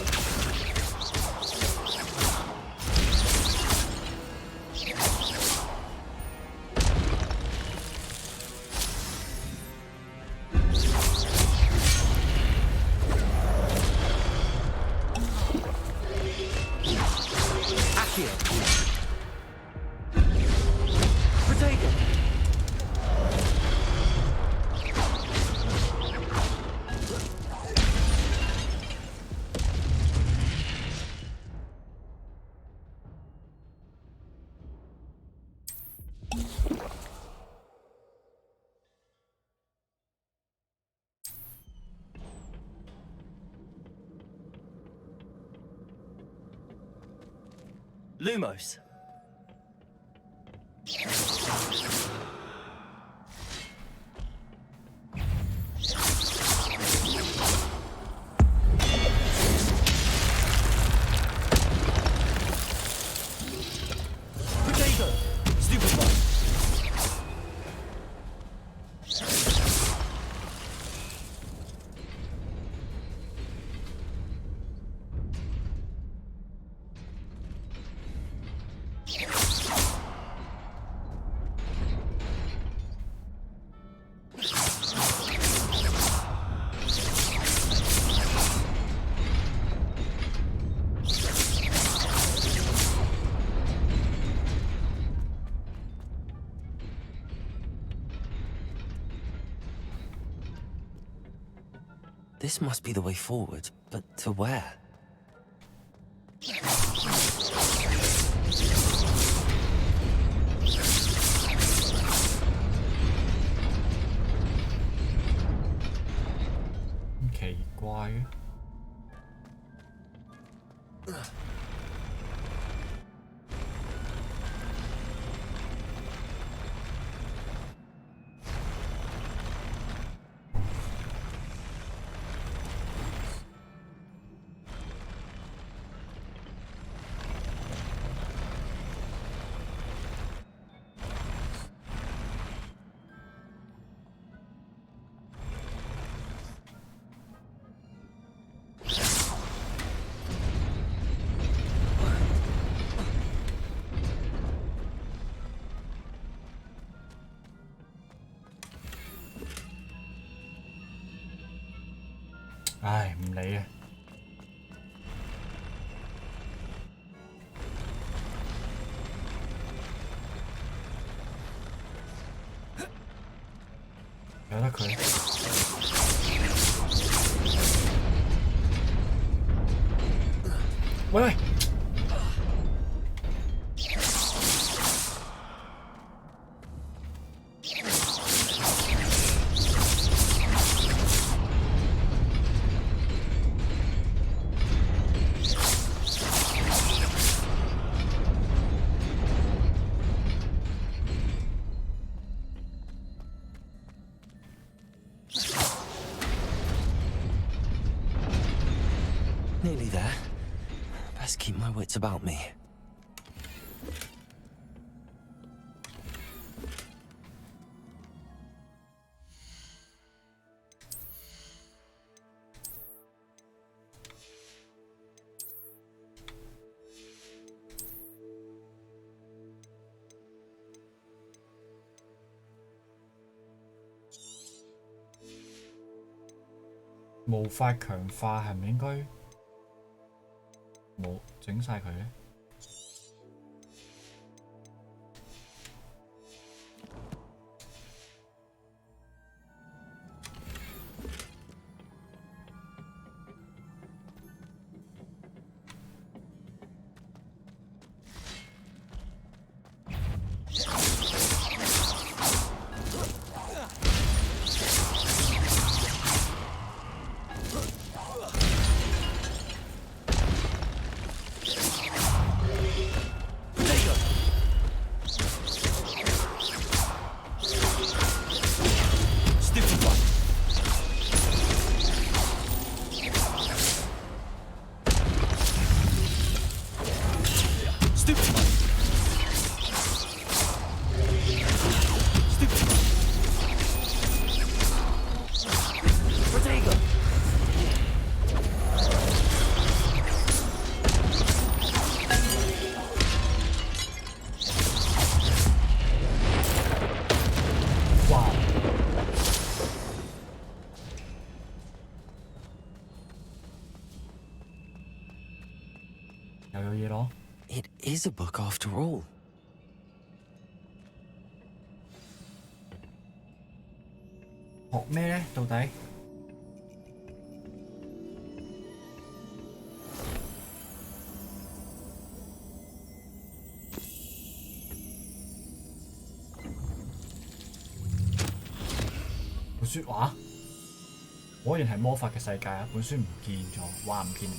Speaker 5: Lumos. Potato. Stupefy. This must be the way forward, but to where?
Speaker 1: Kỳ怪嘅。唉，唔理啊！由得佢。喂喂！Nearly
Speaker 5: there. Best keep my wits about me.
Speaker 1: 無法強化係咪應該冇整晒佢咧？It
Speaker 5: is a book after all.
Speaker 1: 學咩呢？到底？本書話果然係魔法嘅世界啊！本書唔見咗，話唔見。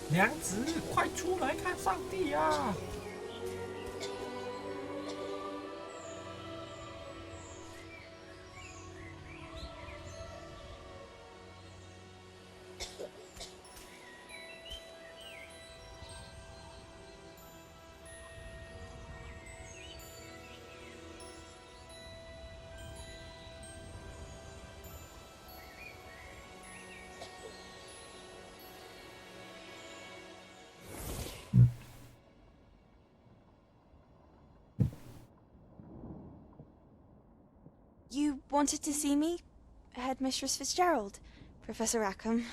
Speaker 1: 娘子，快出来看上帝啊！You
Speaker 8: wanted to see me? Headmistress Fitzgerald, Professor Rackham.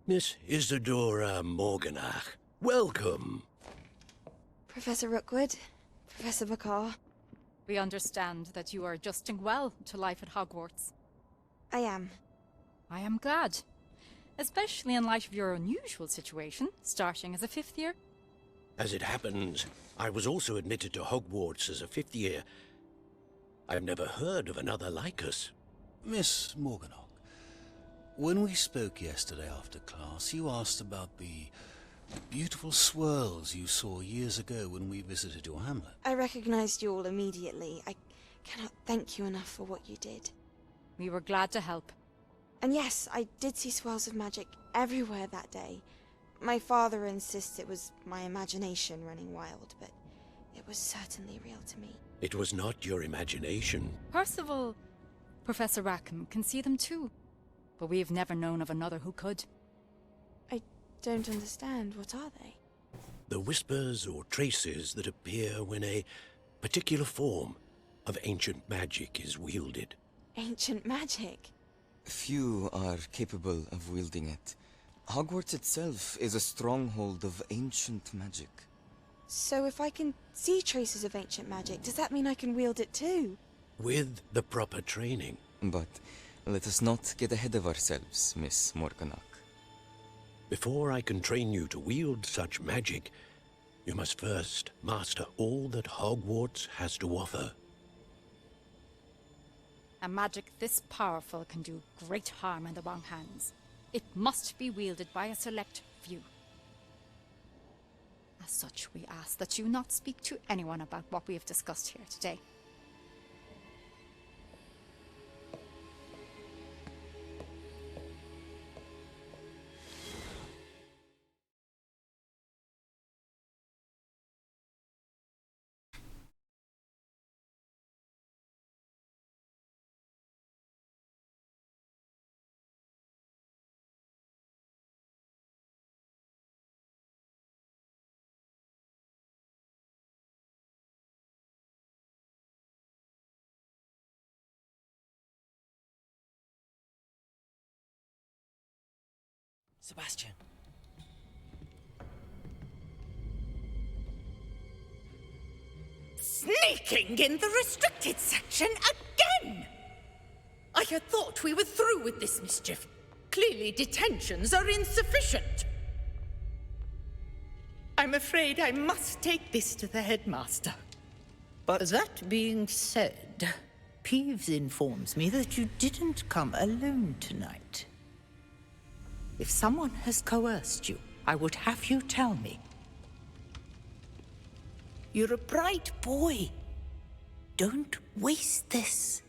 Speaker 14: Miss Isadora Morganach, welcome.
Speaker 8: Professor Rookwood, Professor Bakar.
Speaker 10: We understand that you are adjusting well to life at Hogwarts.
Speaker 8: I am.
Speaker 10: I am glad. Especially in light of your unusual situation, starting as a 5th year.
Speaker 14: As it happens, I was also admitted to Hogwarts as a 5th year. I've never heard of another like us.
Speaker 15: Miss Morganach, when we spoke yesterday after class, you asked about the beautiful swirls you saw years ago when we visited your hamlet.
Speaker 8: I recognized you all immediately. I cannot thank you enough for what you did.
Speaker 10: We were glad to help.
Speaker 8: And yes, I did see swirls of magic everywhere that day. My father insists it was my imagination running wild, but it was certainly real to me.
Speaker 14: It was not your imagination.
Speaker 10: Percival, Professor Rackham can see them too. But we've never known of another who could.
Speaker 8: I don't understand. What are they?
Speaker 14: The whispers or traces that appear when a particular form of ancient magic is wielded.
Speaker 8: Ancient magic?
Speaker 16: Few are capable of wielding it. Hogwarts itself is a stronghold of ancient magic.
Speaker 8: So if I can see traces of ancient magic, does that mean I can wield it too?
Speaker 14: With the proper training.
Speaker 16: But let us not get ahead of ourselves, Miss Morganach.
Speaker 14: Before I can train you to wield such magic, you must first master all that Hogwarts has to offer.
Speaker 10: A magic this powerful can do great harm in the wrong hands. It must be wielded by a select few. As such, we ask that you not speak to anyone about what we have discussed here today.
Speaker 5: Sebastian.
Speaker 6: Sneaking in the restricted section I had thought we were through with this mischief. Clearly detentions are insufficient. I'm afraid I must take this to the headmaster.
Speaker 17: But that being said, Peeves informs me that you didn't come alone tonight. If someone has coerced you, I would have you tell me. You're a bright boy. Don't waste this.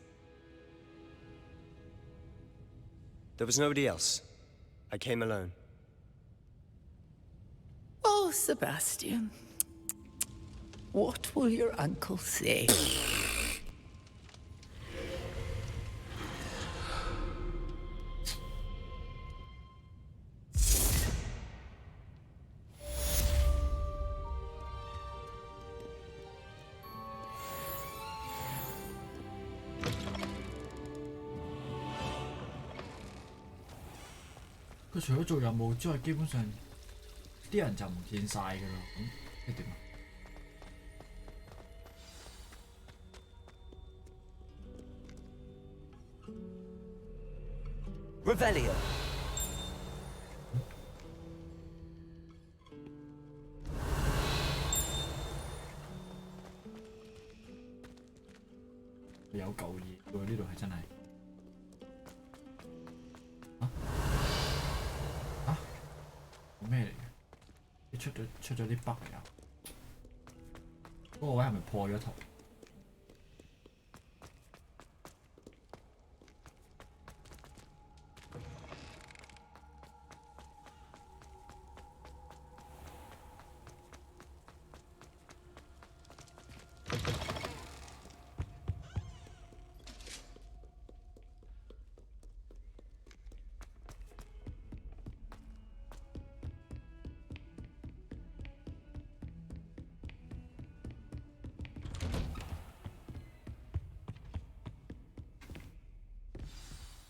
Speaker 2: There was nobody else. I came alone.
Speaker 17: Oh, Sebastian. What will your uncle say?
Speaker 1: 佢除咗做任務之外，基本上啲人就唔見晒㗎啦。咁即係點啊？
Speaker 5: Revelio.
Speaker 1: Có 舊嘢喎，呢度係真係。咩嚟嘅？你出咗啲 bug 啊？嗰個位係咪破咗圖？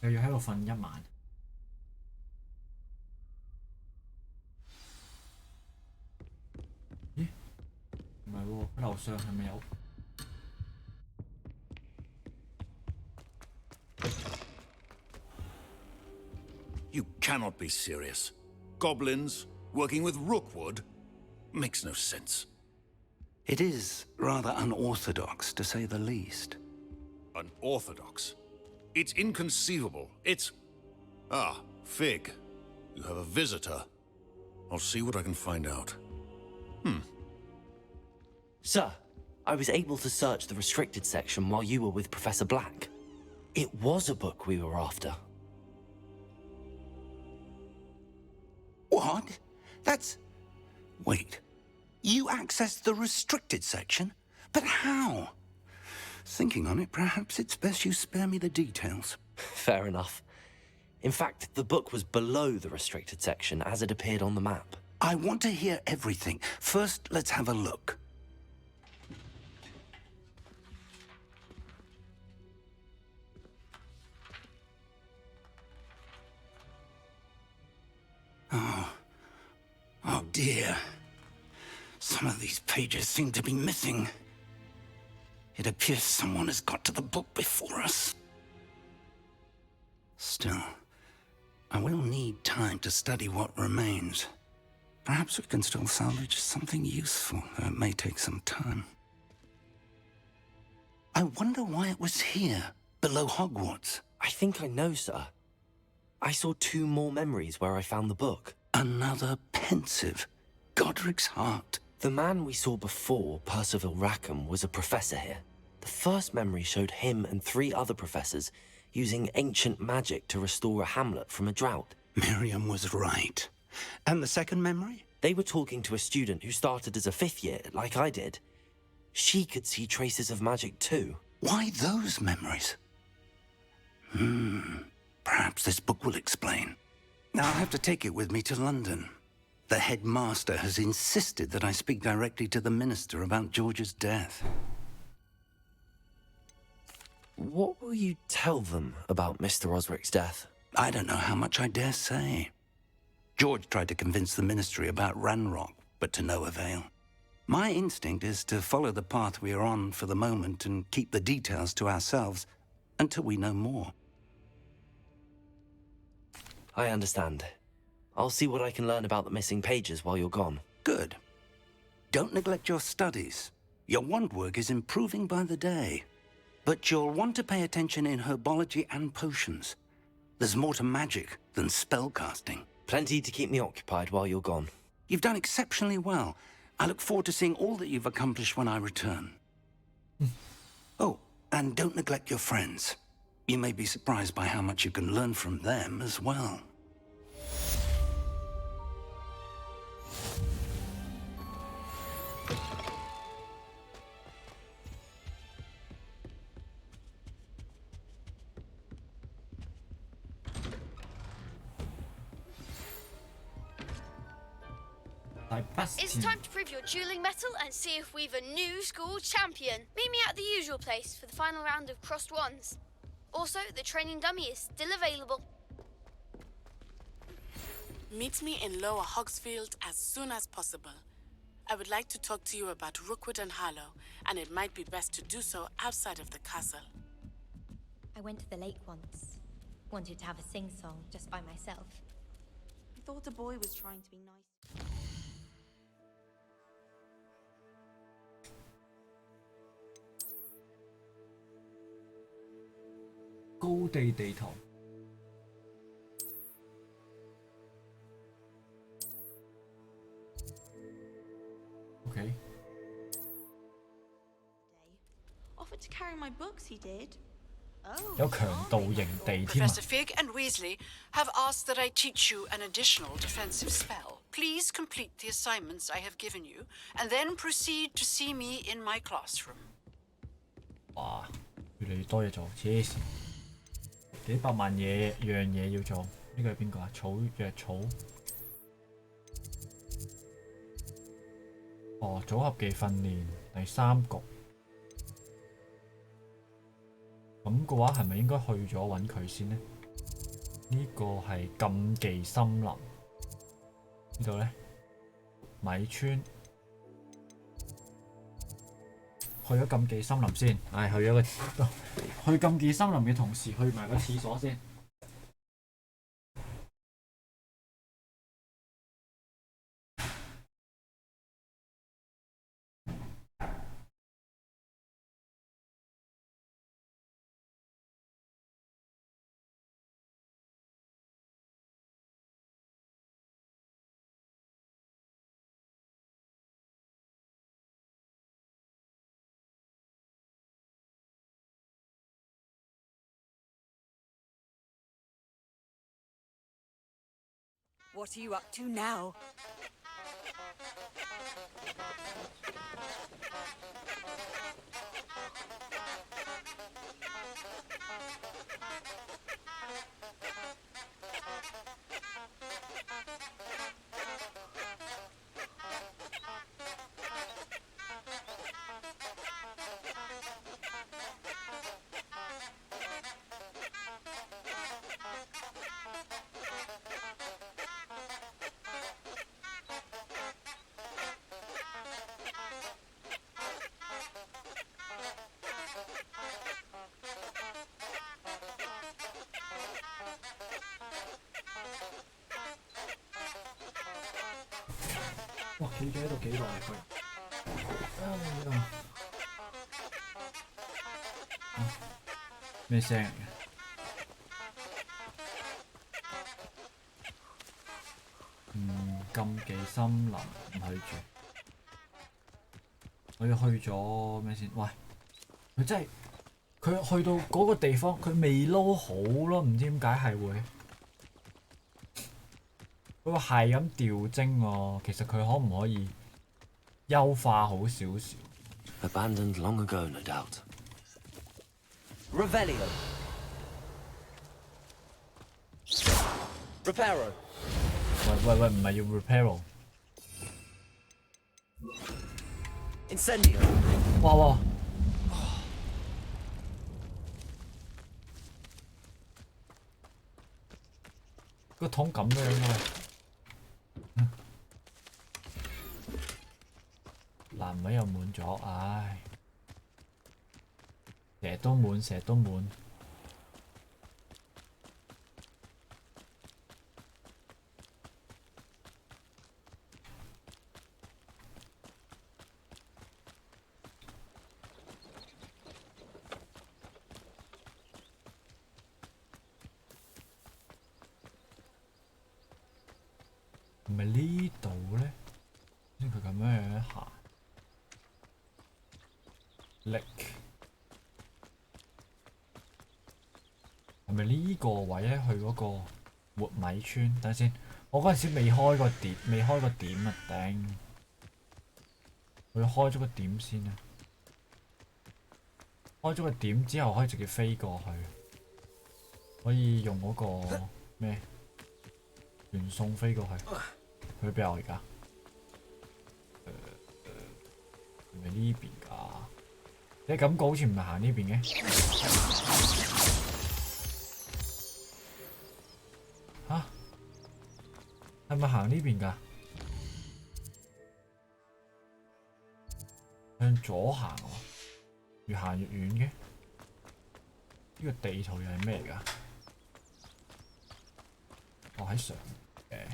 Speaker 1: 又要喺度瞓一晚。咦？唔係喎，佢樓上係咪有？
Speaker 15: You cannot be serious. Goblins working with Rookwood makes no sense.
Speaker 11: It is rather unorthodox, to say the least.
Speaker 15: Unorthodox? It's inconceivable. It's... Ah, Fig. You have a visitor. I'll see what I can find out.
Speaker 5: Sir, I was able to search the restricted section while you were with Professor Black. It was a book we were after.
Speaker 11: What? That's... Wait. You accessed the restricted section? But how? Thinking on it, perhaps it's best you spare me the details.
Speaker 5: Fair enough. In fact, the book was below the restricted section as it appeared on the map.
Speaker 11: I want to hear everything. First, let's have a look. Oh dear. Some of these pages seem to be missing. It appears someone has got to the book before us. Still, I will need time to study what remains. Perhaps we can still salvage something useful, though it may take some time. I wonder why it was here, below Hogwarts.
Speaker 5: I think I know, sir. I saw 2 more memories where I found the book.
Speaker 11: Another pensive. Godric's heart.
Speaker 5: The man we saw before, Percival Rackham, was a professor here. The first memory showed him and 3 other professors using ancient magic to restore a hamlet from a drought.
Speaker 11: Miriam was right. And the second memory?
Speaker 5: They were talking to a student who started as a 5th year, like I did. She could see traces of magic too.
Speaker 11: Why those memories? Perhaps this book will explain. Now I'll have to take it with me to London. The headmaster has insisted that I speak directly to the minister about George's death.
Speaker 5: What will you tell them about Mr. Osric's death?
Speaker 11: I don't know how much I dare say. George tried to convince the ministry about Ranrock, but to no avail. My instinct is to follow the path we are on for the moment and keep the details to ourselves until we know more.
Speaker 5: I understand. I'll see what I can learn about the missing pages while you're gone.
Speaker 11: Good. Don't neglect your studies. Your wand work is improving by the day. But you'll want to pay attention in herbology and potions. There's more to magic than spellcasting.
Speaker 5: Plenty to keep me occupied while you're gone.
Speaker 11: You've done exceptionally well. I look forward to seeing all that you've accomplished when I return. Oh, and don't neglect your friends. You may be surprised by how much you can learn from them as well.
Speaker 4: It's time to prove your dueling mettle and see if we've a new school champion. Meet me at the usual place for the final round of crossed wands. Also, the training dummy is still available.
Speaker 3: Meet me in Lower Hogsfield as soon as possible. I would like to talk to you about Rookwood and Harlow, and it might be best to do so outside of the castle.
Speaker 18: I went to the lake once. Wanted to have a sing-song just by myself.
Speaker 8: I thought the boy was trying to be nice.
Speaker 1: Go 地地圖。Okay.
Speaker 8: Offered to carry my books, he did. Oh.
Speaker 1: 有強度營地添啊！
Speaker 7: Professor Fig and Weasley have asked that I teach you an additional defensive spell. Please complete the assignments I have given you, and then proceed to see me in my classroom.
Speaker 1: 哇，越嚟越多嘢做，黐線！幾百萬樣嘢要做，呢個係邊個啊？藥草。哦，組合技訓練第3局。咁嘅話係咪應該去咗揾佢先呢？呢個係禁忌森林。呢度呢，米村。去咗禁忌森林先，唉，去咗個去禁忌森林嘅同時，去埋個廁所先。
Speaker 19: What are you up to now?
Speaker 1: 哇！企咗喺度幾耐佢？哎呀！咩聲嚟嘅？禁忌森林唔去住，我要去咗咩先？喂，佢真係佢去到嗰個地方，佢未撈好咯，唔知點解係會。佢話係咁調精喎，其實佢可唔可以優化好少少
Speaker 5: ？Abandoned long ago, no doubt. Revelio. Reparo.
Speaker 1: 喂，唔係要 reparo。Incendio. 哇！個桶咁樣啊！欄位又滿咗，唉，成日都滿。咪呢度咧？點解佢咁樣行？力係咪呢個位咧？去嗰個活米村？等先，我嗰陣時未開個點啊！頂，我要開咗個點先啊！開咗個點之後，可以直接飛過去，可以用嗰個咩傳送飛過去。去邊啊？我而家係咪呢邊㗎？你感覺好似唔係行呢邊嘅。嚇？係咪行呢邊㗎？向左行喎，越行越遠嘅。呢個地圖又係咩嚟㗎？我喺上嘅。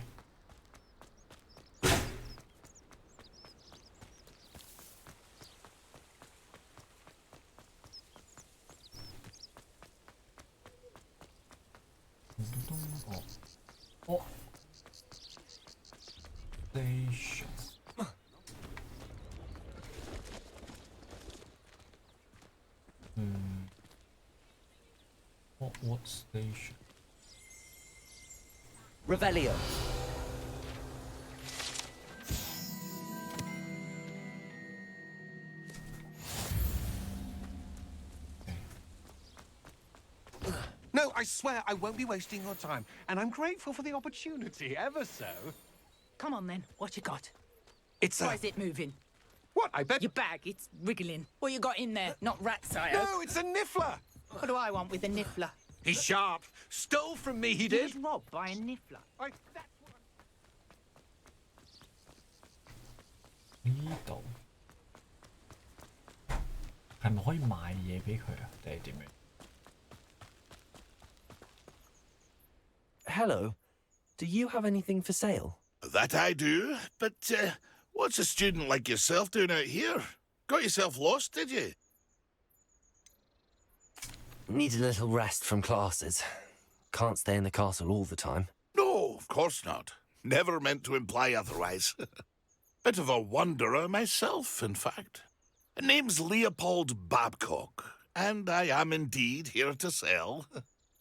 Speaker 1: 哦，station。What station?
Speaker 5: Revelio.
Speaker 20: No, I swear I won't be wasting your time, and I'm grateful for the opportunity, ever so.
Speaker 6: Come on then, what you got?
Speaker 20: It's
Speaker 6: Why is it moving?
Speaker 20: What, I bet—
Speaker 6: Your bag, it's wriggling. What you got in there? Not rats, I hope.
Speaker 20: No, it's a niffler!
Speaker 6: What do I want with a niffler?
Speaker 20: He's sharp. Stole from me, he
Speaker 6: He
Speaker 20: did.
Speaker 6: was robbed by a niffler.
Speaker 20: That's what
Speaker 1: 呢度係咪可以賣嘢俾佢啊？定係點樣？
Speaker 5: Hello. Do you have anything for sale?
Speaker 21: That I do, but what's a student like yourself doing out here? Got yourself lost, did you?
Speaker 5: Need a little rest from classes. Can't stay in the castle all the time.
Speaker 21: No, of course not. Never meant to imply otherwise. Bit of a wanderer myself, in fact. Name's Leopold Babcock, and I am indeed here to sell.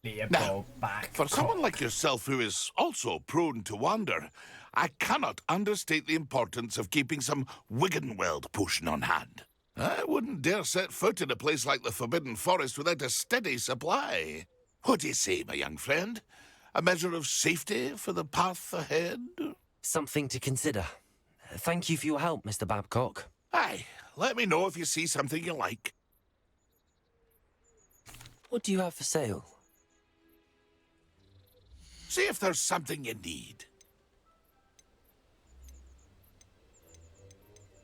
Speaker 1: Leopold
Speaker 21: Babcock. For someone like yourself who is also prone to wander, I cannot understate the importance of keeping some Wiggenweld potion on hand. I wouldn't dare set foot in a place like the Forbidden Forest without a steady supply. What do you say, my young friend? A measure of safety for the path ahead?
Speaker 5: Something to consider. Thank you for your help, Mr. Babcock.
Speaker 21: Aye, let me know if you see something you like.
Speaker 5: What do you have for sale?
Speaker 21: See if there's something you need.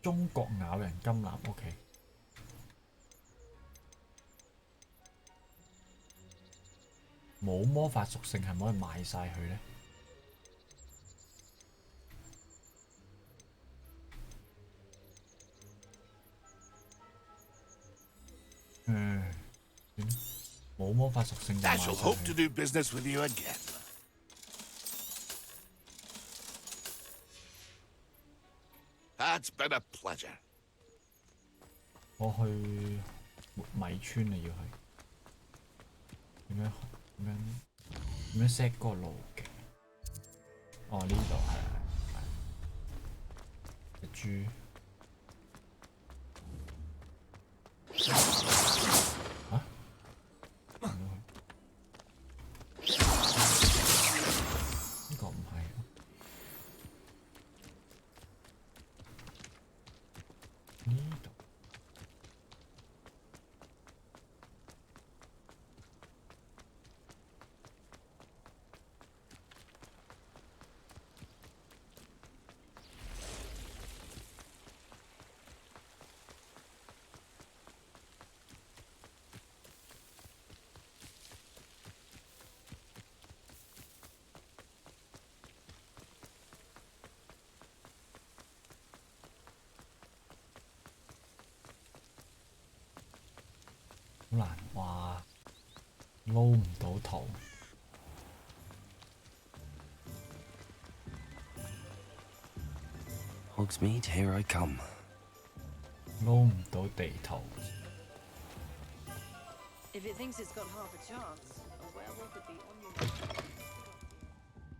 Speaker 1: 中國咬人金籃 OK。冇魔法屬性係咪可以賣晒佢咧？冇魔法屬性就賣
Speaker 21: I
Speaker 1: 晒
Speaker 21: shall hope
Speaker 1: 佢
Speaker 21: to do business with you again. That's been a pleasure.
Speaker 1: 我去米村啊，要去點樣 set 嗰個路徑？哦，呢度係隻豬。啊？呢個唔係。呢度。好難話，撈唔到圖。
Speaker 5: Hogsmeade, here I come.
Speaker 1: 撈唔到地圖。
Speaker 19: If it thinks it's got half a chance, a werewolf would be on your...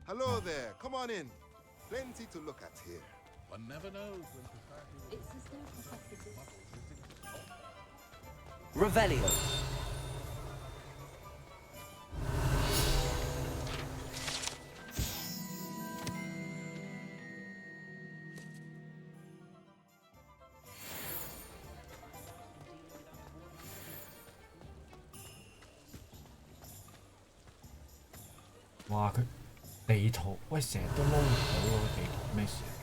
Speaker 9: Hello there. Come on in. Plenty to look at here.
Speaker 20: One never knows when society will...
Speaker 19: It's as though Professor
Speaker 5: Revelio.
Speaker 1: Dist 哇！佢地圖，喂，成日都撈唔到喎，地圖咩事啊？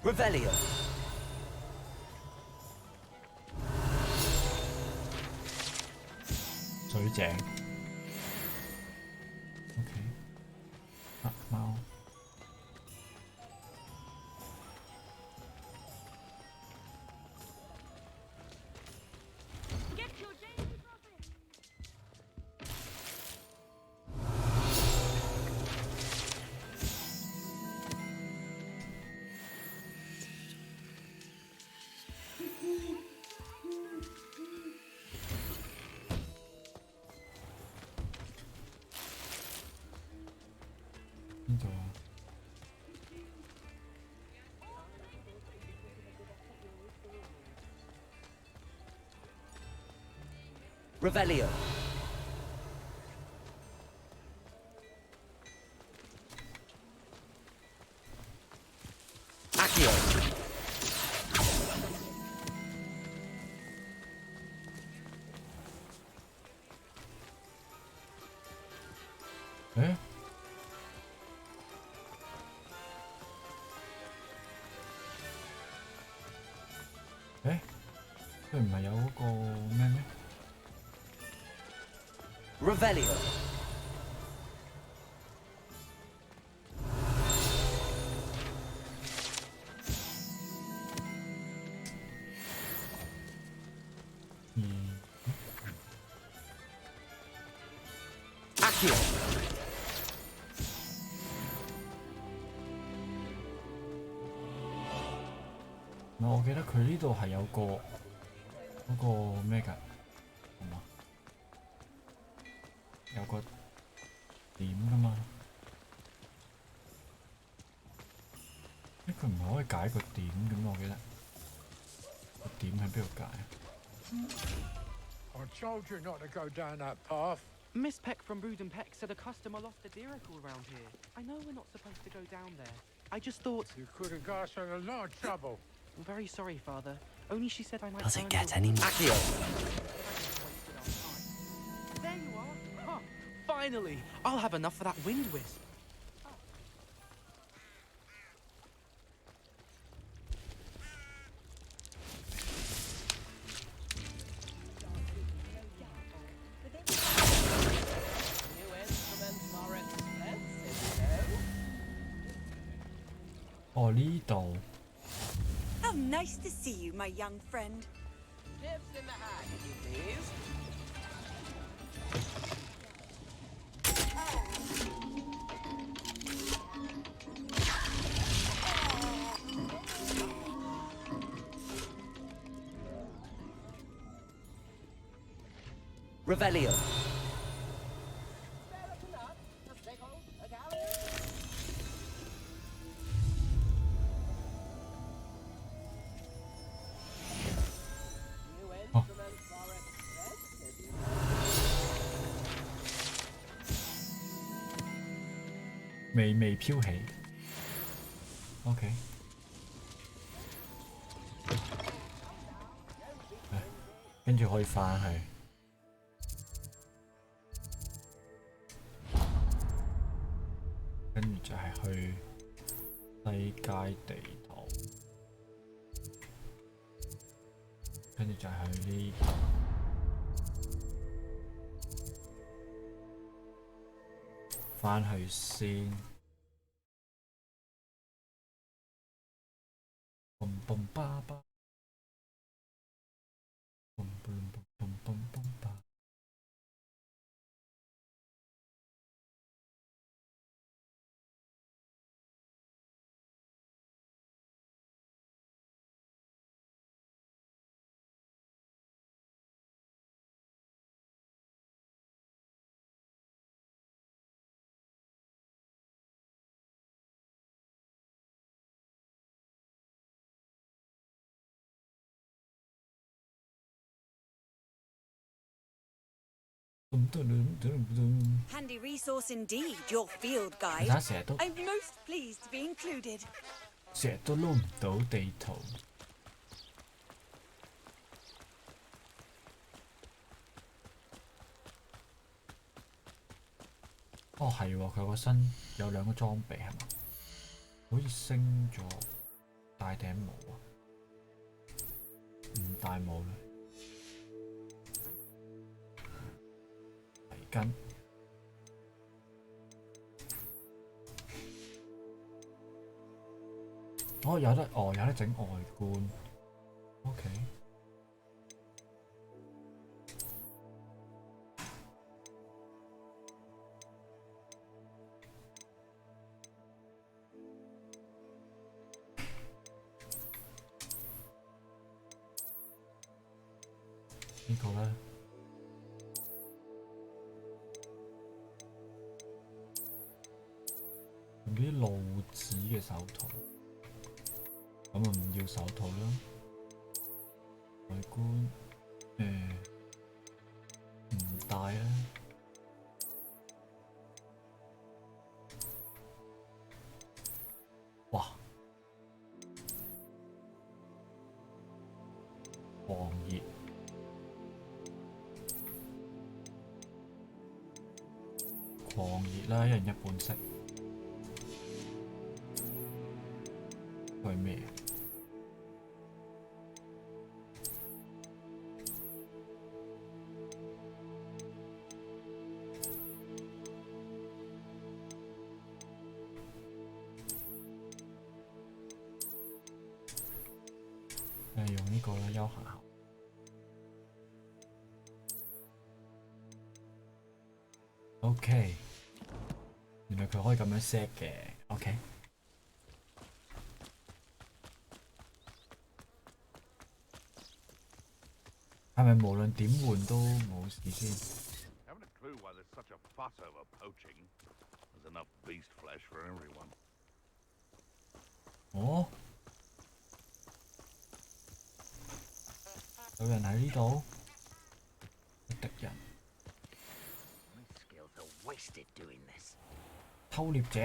Speaker 5: Revelio.
Speaker 1: 水井。OK。黑貓。邊度啊？
Speaker 5: Revelio. Accio.
Speaker 1: Eh? 誒，佢唔係有嗰個咩咩？
Speaker 5: Revelio. Accio.
Speaker 1: 我記得佢呢度係有個嗰個咩㗎，係嘛？有個點㗎嘛？佢唔係可以解個點嘅咩？我記得個點喺邊度解啊？
Speaker 22: I told you not to go down that path.
Speaker 23: Miss Peck from Brood and Peck said a customer lost a deeracle around here. I know we're not supposed to go down there. I just thought...
Speaker 22: You could have got us in a lot of trouble.
Speaker 23: I'm very sorry, Father. Only she said I might...
Speaker 5: Does it get any Accio?
Speaker 23: There you are. Huh. Finally! I'll have enough for that wind wisp.
Speaker 1: Oh, 呢度。
Speaker 19: How nice to see you, my young friend.
Speaker 6: Tips in the hat, if you please.
Speaker 5: Revelio.
Speaker 1: Oh. 微微飄起。OK。跟住可以翻去。跟住就係去世界地圖，跟住就係去呢度。翻去先。咁爸爸。
Speaker 12: Handy resource indeed, your field guide.
Speaker 1: 睇成日都
Speaker 12: I'm most pleased to be included.
Speaker 1: 成日都撈唔到地圖。哦，係喎，佢個身有兩個裝備係嘛？好似升咗，戴頂帽啊！唔戴帽啦。圍巾。哦，有得整外觀。OK。呢個咧，用啲露指嘅手套，咁啊唔要手套啦。外觀唔戴啦。哇！狂熱。狂熱啦，一人一半色。佢係咩？用呢個啦，休閒校。OK。原來佢可以咁樣 set 嘅 ，OK。係咪無論點換都冇事先
Speaker 21: Haven't a clue why there's such a fuss over poaching. There's enough beast flesh for everyone.
Speaker 1: 哦，有人喺呢度，敵人。偷獵者。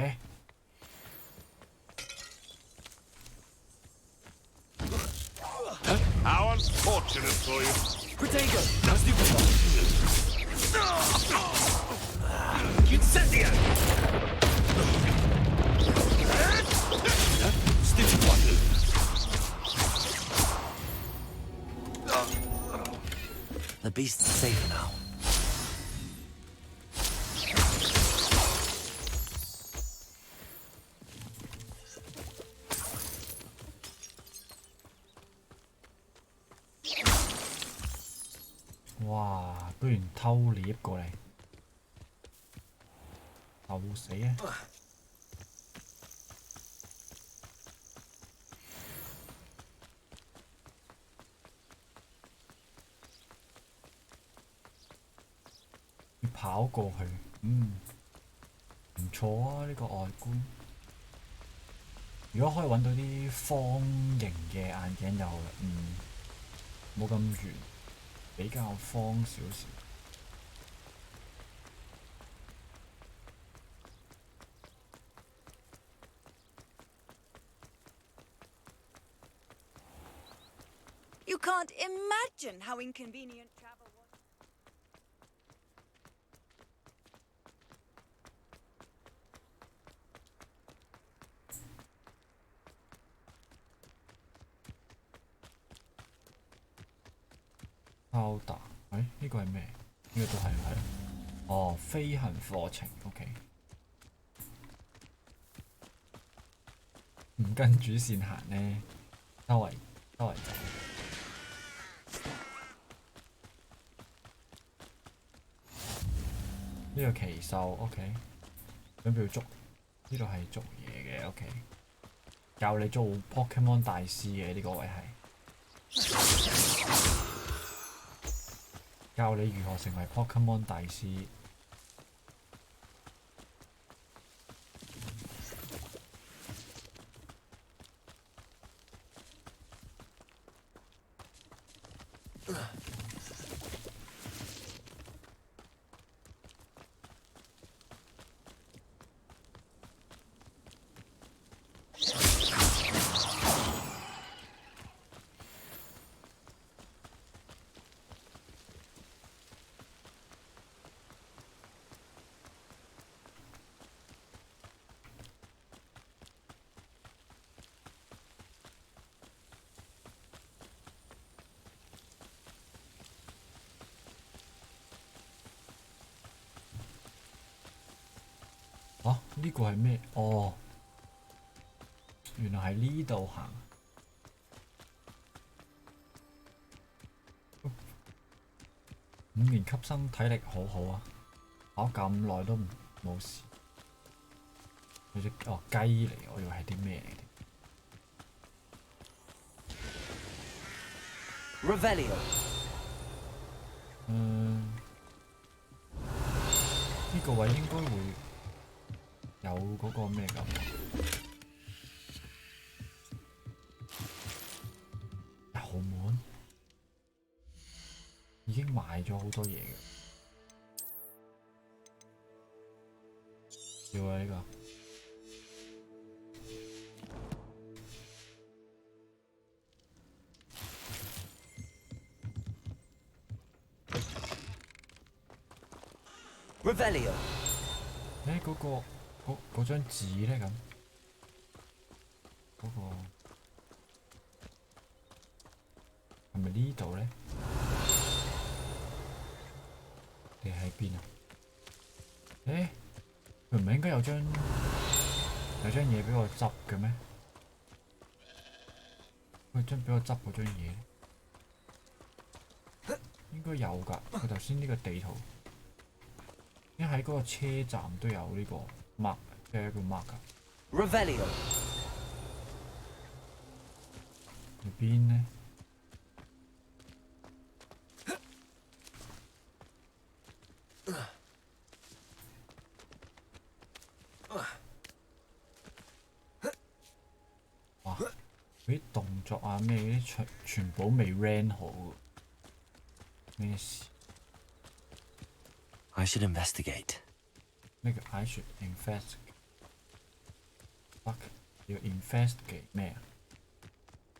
Speaker 21: How unfortunate for you.
Speaker 13: Protego, now's the Incendio! Stupid one.
Speaker 5: The beast's safe now.
Speaker 1: 哇！居然偷獵過嚟，鬥死啊！要跑過去，唔錯啊！呢個外觀，如果可以揾到啲方形嘅眼鏡就冇咁圓。比較方少少。
Speaker 12: You can't imagine how inconvenient travel was.
Speaker 1: 敲打，呢個係咩？呢個都係。哦，飛行課程 ，OK。唔跟主線行呢，周圍周圍走。呢個奇獸 ，OK。準備要捉，呢度係捉嘢嘅 ，OK。教你做 Pokemon 大師嘅呢個位係。教你如何成為 Pokemon 大師。呢個係咩？哦，原來係呢度行。5年級生體力好好啊，跑咁耐都冇事。有隻雞嚟，我以為係啲咩嚟嘅。
Speaker 5: Revelio。
Speaker 1: 呢個位應該會有嗰個咩咁。後門已經買咗好多嘢嘅。要啊呢個。
Speaker 5: Revelio。
Speaker 1: 嗰張紙咧咁，嗰個係咪呢度咧？定喺邊啊？佢唔係應該有張嘢俾我執嘅咩？佢俾我執嗰張嘢，應該有㗎。佢頭先呢個地圖。因為喺嗰個車站都有呢個 mark， 即係一個 mark 啊。
Speaker 5: Revelio。
Speaker 1: 喺邊呢？哇！嗰啲動作啊咩嗰啲全部未 ran 好，咩事？
Speaker 5: I should investigate.
Speaker 1: 咩叫 I should investigate？ fuck， 要 investigate 咩啊？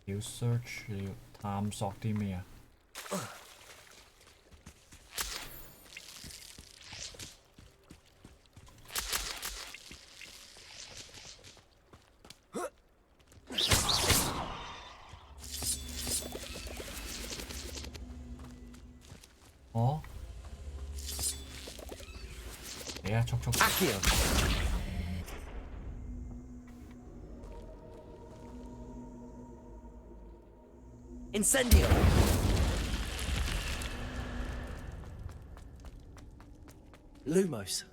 Speaker 1: 要 search， 你要探索啲咩啊？哦。嚟啊，速！
Speaker 5: Incendio。Lumos。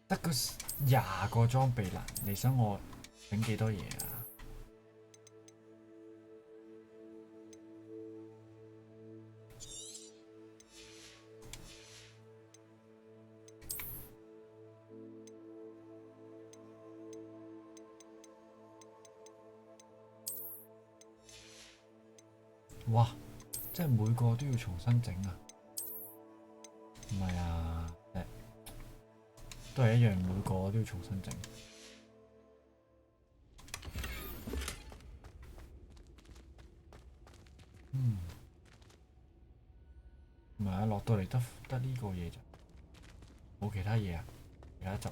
Speaker 1: 得個20個裝備欄，你想我整幾多嘢啊？哇！即係每個都要重新整啊？唔係啊，都係一樣，每個都要重新整。唔係啊，落到嚟得呢個嘢咋，冇其他嘢啊，其他執㗎。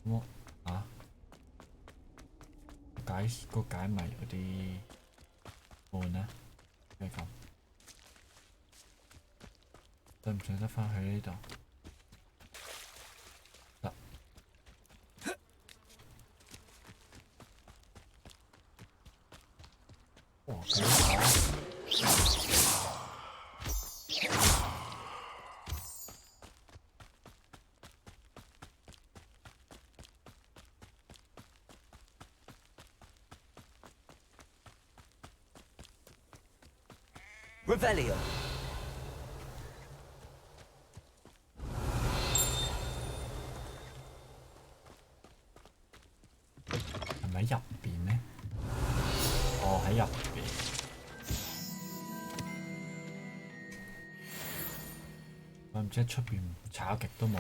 Speaker 1: 咁啊？解謎嗰啲悶啊，咩咁？使唔使得翻去呢度？得。哇！幾好。
Speaker 5: Revelio.
Speaker 1: 係咪喺入邊呢？哦，喺入邊。我唔知喺出邊炒極都冇。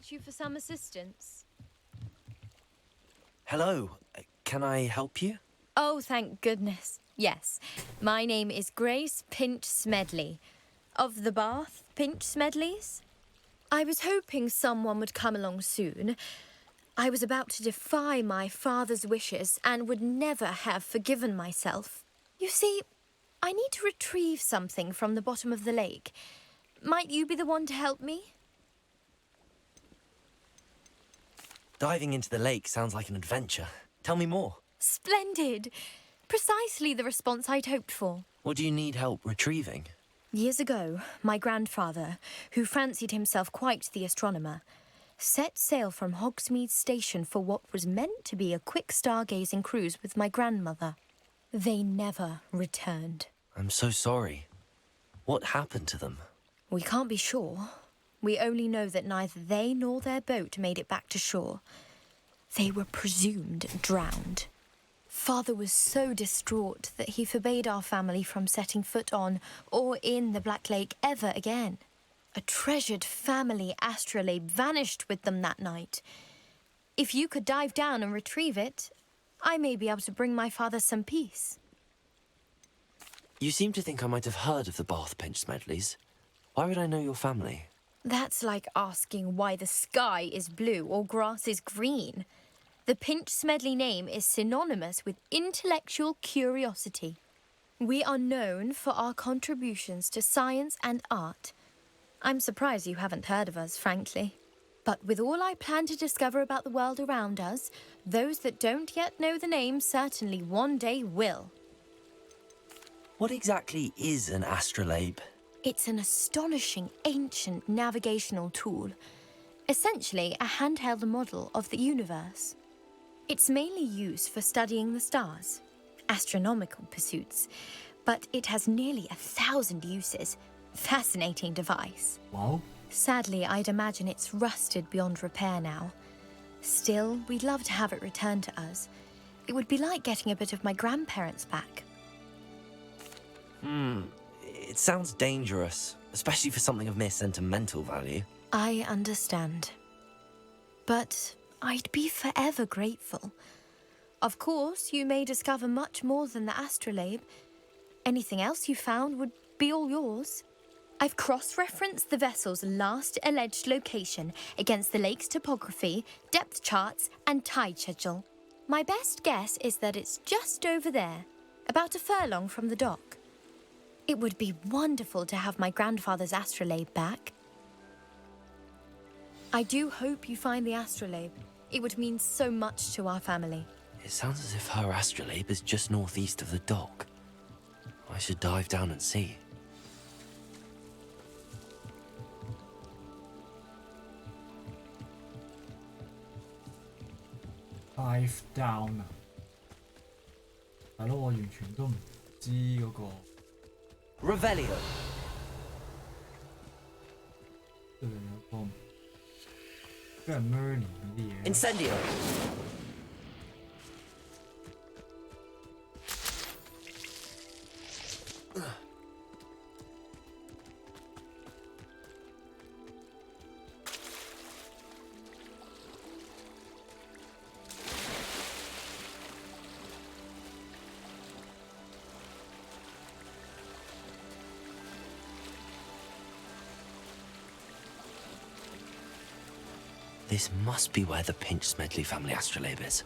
Speaker 10: You for some assistance?
Speaker 5: Hello. Can I help you?
Speaker 10: Oh, thank goodness. Yes. My name is Grace Pinch Smedley. Of the Bath Pinch Smedleys? I was hoping someone would come along soon. I was about to defy my father's wishes and would never have forgiven myself. You see, I need to retrieve something from the bottom of the lake. Might you be the one to help me?
Speaker 5: Diving into the lake sounds like an adventure. Tell me more.
Speaker 10: Splendid! Precisely the response I'd hoped for.
Speaker 5: What do you need help retrieving?
Speaker 10: Years ago, my grandfather, who fancied himself quite the astronomer, set sail from Hogsmeade Station for what was meant to be a quick stargazing cruise with my grandmother. They never returned.
Speaker 5: I'm so sorry. What happened to them?
Speaker 10: We can't be sure. We only know that neither they nor their boat made it back to shore. They were presumed drowned. Father was so distraught that he forbade our family from setting foot on or in the Black Lake ever again. A treasured family astrolabe vanished with them that night. If you could dive down and retrieve it, I may be able to bring my father some peace.
Speaker 5: You seem to think I might have heard of the Bath Pinch Smedleys. Why would I know your family?
Speaker 10: That's like asking why the sky is blue or grass is green. The Pinch Smedley name is synonymous with intellectual curiosity. We are known for our contributions to science and art. I'm surprised you haven't heard of us, frankly. But with all I plan to discover about the world around us, those that don't yet know the name certainly one day will.
Speaker 5: What exactly is an astrolabe?
Speaker 10: It's an astonishing ancient navigational tool, essentially a handheld model of the universe. It's mainly used for studying the stars, astronomical pursuits, but it has nearly 1,000 uses. Fascinating device.
Speaker 1: Wow.
Speaker 10: Sadly, I'd imagine it's rusted beyond repair now. Still, we'd love to have it returned to us. It would be like getting a bit of my grandparents back.
Speaker 5: It sounds dangerous, especially for something of mere sentimental value.
Speaker 10: I understand. But I'd be forever grateful. Of course, you may discover much more than the astrolabe. Anything else you found would be all yours. I've cross-referenced the vessel's last alleged location against the lake's topography, depth charts, and tide schedule. My best guess is that it's just over there, about a furlong from the dock. It would be wonderful to have my grandfather's astrolabe back. I do hope you find the astrolabe. It would mean so much to our family.
Speaker 5: It sounds as if her astrolabe is just northeast of the dock. I should dive down and see.
Speaker 1: Dive down 大佬，我完全都唔知嗰個。
Speaker 5: Revelio。
Speaker 1: 有個跟住 Merlin 嗰啲嘢。
Speaker 5: Incendio。This must be where the Pinch Smedley family astrolabe is.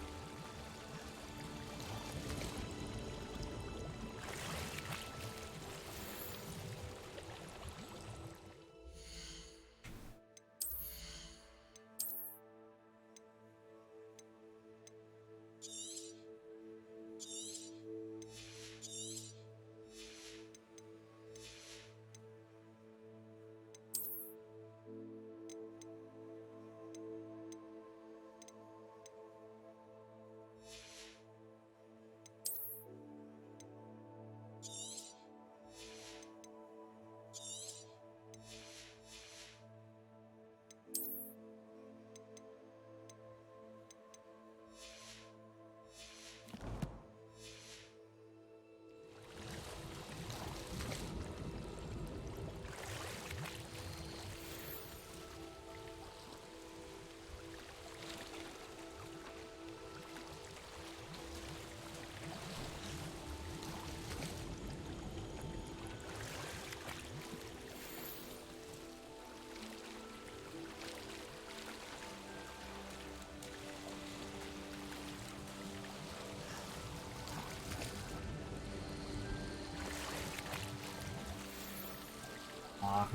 Speaker 1: 哇佢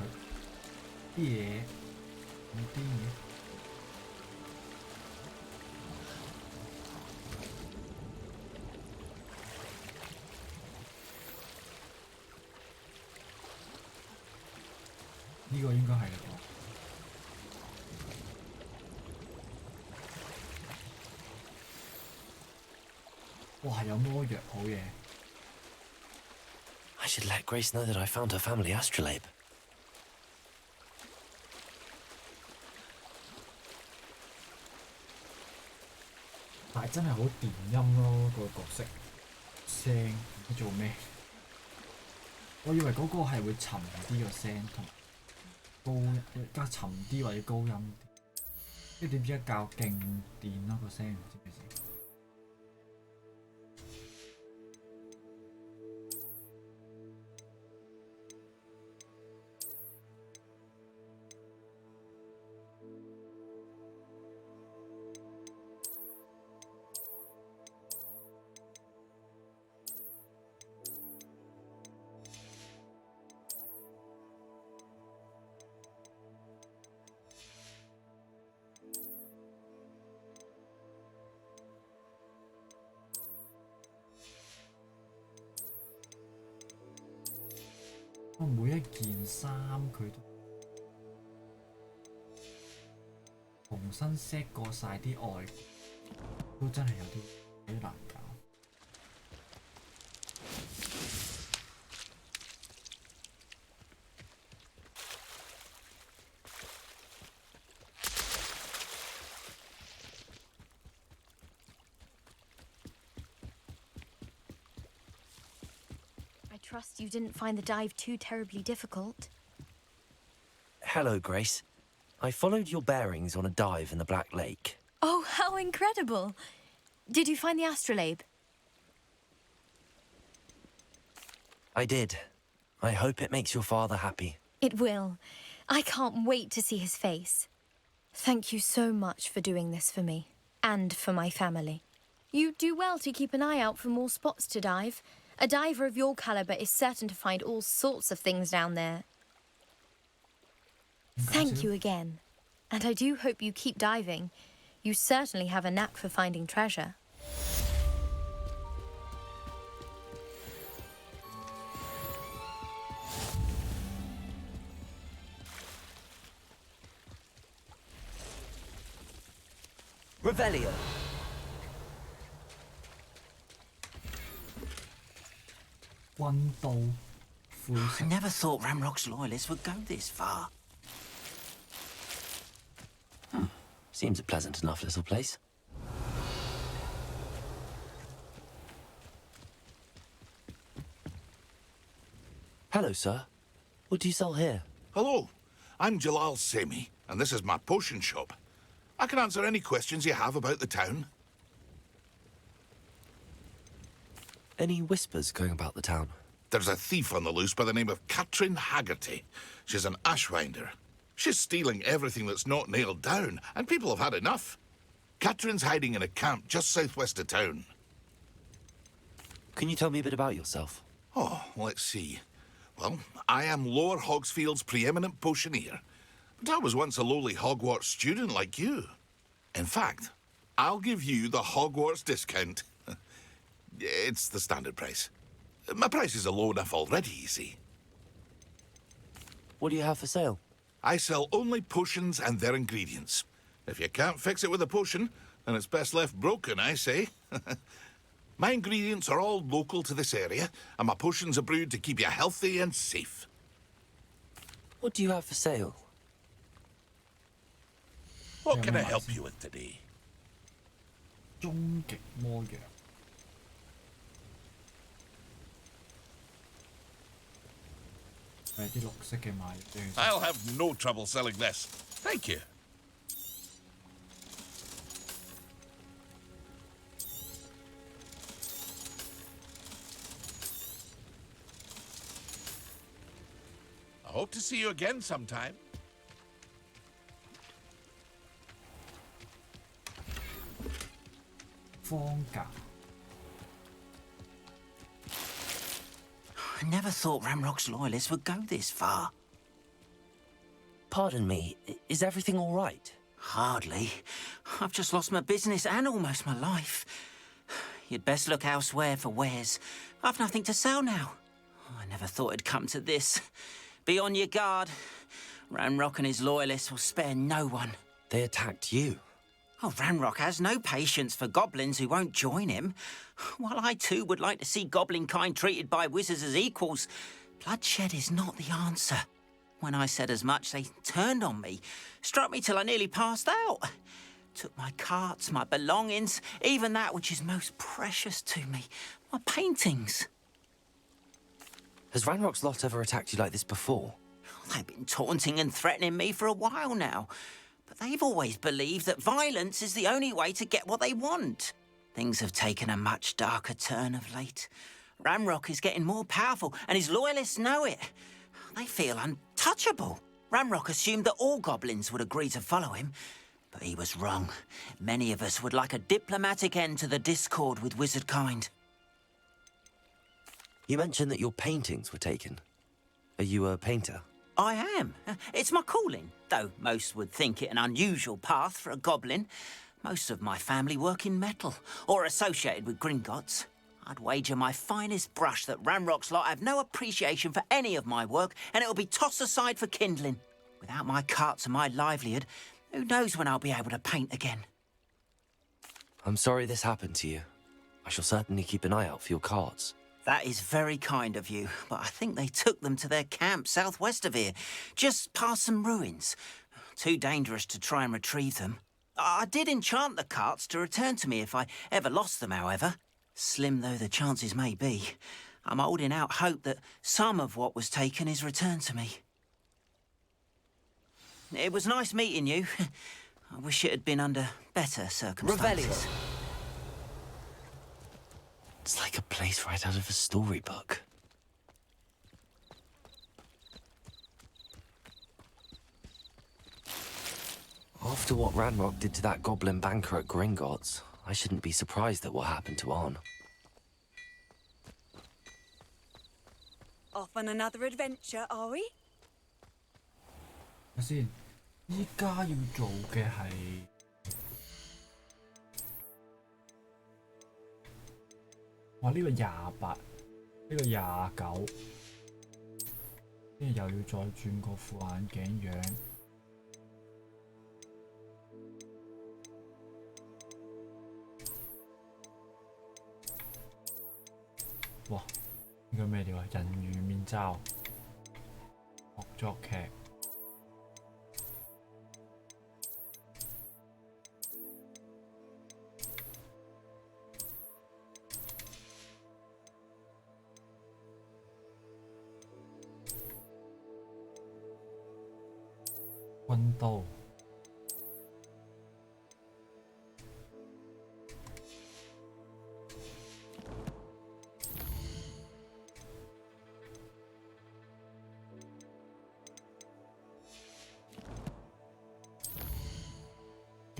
Speaker 1: 啲嘢咁癲嘅，呢個應該係啦噃。哇！有魔藥好嘢。
Speaker 5: I should let Grace know that I found her family astrolabe.
Speaker 1: 但係真係好電音咯，個角色聲唔知做咩。我以為嗰個係會沉啲個聲，同高加沉啲或者高音啲，跟住點知一較勁電咯個聲，唔知咩事。每一件衫佢都重新 set 過晒啲外，都真係有啲難搞。
Speaker 10: Trust you didn't find the dive too terribly difficult.
Speaker 5: Hello, Grace. I followed your bearings on a dive in the Black Lake.
Speaker 10: Oh, how incredible! Did you find the astrolabe?
Speaker 5: I did. I hope it makes your father happy.
Speaker 10: It will. I can't wait to see his face. Thank you so much for doing this for me, and for my family. You do well to keep an eye out for more spots to dive. A diver of your caliber is certain to find all sorts of things down there. Thank you again. And I do hope you keep diving. You certainly have a knack for finding treasure.
Speaker 5: Revelio.
Speaker 15: I never thought Ramrock's loyalists would go this far.
Speaker 5: Seems a pleasant enough little place. Hello, sir. What do you sell here?
Speaker 21: Hello, I'm Jalal Semi, and this is my potion shop. I can answer any questions you have about the town.
Speaker 5: Any whispers going about the town?
Speaker 21: There's a thief on the loose by the name of Katrin Haggerty. She's an ashwinder. She's stealing everything that's not nailed down, and people have had enough. Catherine's hiding in a camp just southwest of town.
Speaker 5: Can you tell me a bit about yourself?
Speaker 21: Oh, let's see. Well, I am Lower Hogsfield's preeminent potioneer. But I was once a lowly Hogwarts student like you. In fact, I'll give you the Hogwarts discount. It's the standard price. My prices are low enough already, you see.
Speaker 5: What do you have for sale?
Speaker 21: I sell only potions and their ingredients. If you can't fix it with a potion, then it's best left broken, I say. My ingredients are all local to this area, and my potions are brewed to keep you healthy and safe.
Speaker 5: What do you have for sale?
Speaker 21: What can I help you with today?
Speaker 1: 終極魔藥。係啲綠色嘅賣藥。
Speaker 21: I'll have no trouble selling this. Thank you. I hope to see you again sometime.
Speaker 17: I never thought Ramrock's loyalists would go this far.
Speaker 5: Pardon me, is everything all right?
Speaker 17: Hardly. I've just lost my business and almost my life. You'd best look elsewhere for wares. I've nothing to sell now. I never thought it'd come to this. Be on your guard. Ramrock and his loyalists will spare no one.
Speaker 5: They attacked you.
Speaker 17: Oh, Ramrock has no patience for goblins who won't join him. While I too would like to see goblin kind treated by wizards as equals, bloodshed is not the answer. When I said as much, they turned on me, struck me till I nearly passed out. Took my carts, my belongings, even that which is most precious to me, my paintings.
Speaker 5: Has Ranrock's lot ever attacked you like this before?
Speaker 17: They've been taunting and threatening me for a while now. But they've always believed that violence is the only way to get what they want. Things have taken a much darker turn of late. Ramrock is getting more powerful, and his loyalists know it. They feel untouchable. Ramrock assumed that all goblins would agree to follow him, but he was wrong. Many of us would like a diplomatic end to the discord with wizard kind.
Speaker 5: You mentioned that your paintings were taken. Are you a painter?
Speaker 17: I am. It's my calling, though most would think it an unusual path for a goblin. Most of my family work in metal, or associated with Gringotts. I'd wager my finest brush that Ramrock's lot have no appreciation for any of my work, and it'll be tossed aside for kindling. Without my carts and my livelihood, who knows when I'll be able to paint again?
Speaker 5: I'm sorry this happened to you. I shall certainly keep an eye out for your carts.
Speaker 17: That is very kind of you, but I think they took them to their camp southwest of here, just past some ruins. Too dangerous to try and retrieve them. I did enchant the carts to return to me if I ever lost them, however. Slim though the chances may be, I'm holding out hope that some of what was taken is returned to me. It was nice meeting you. I wish it had been under better circumstances.
Speaker 5: It's like a place right out of a storybook. After what Ranrock did to that goblin banker at Gringotts, I shouldn't be surprised at what happened to Arn.
Speaker 12: Off on another adventure, are we?
Speaker 1: 睇先，依家要做嘅係哇呢個28，呢個29，跟住又要再轉個副眼鏡樣。哇！呢個咩料啊？人魚面罩，惡作劇。軍刀。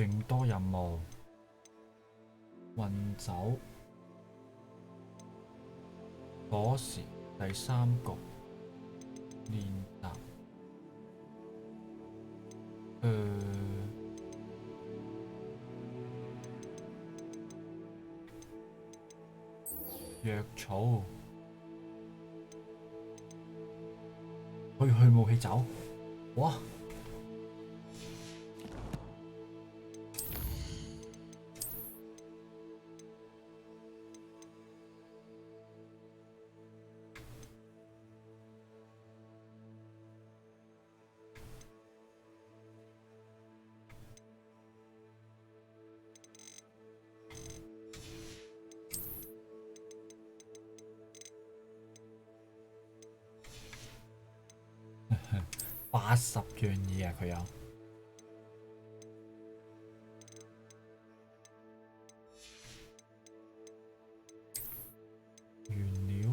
Speaker 1: 勁多任務，運走嗰時第3局練習，藥草，去武器走，哇！80樣嘢啊！佢有原料，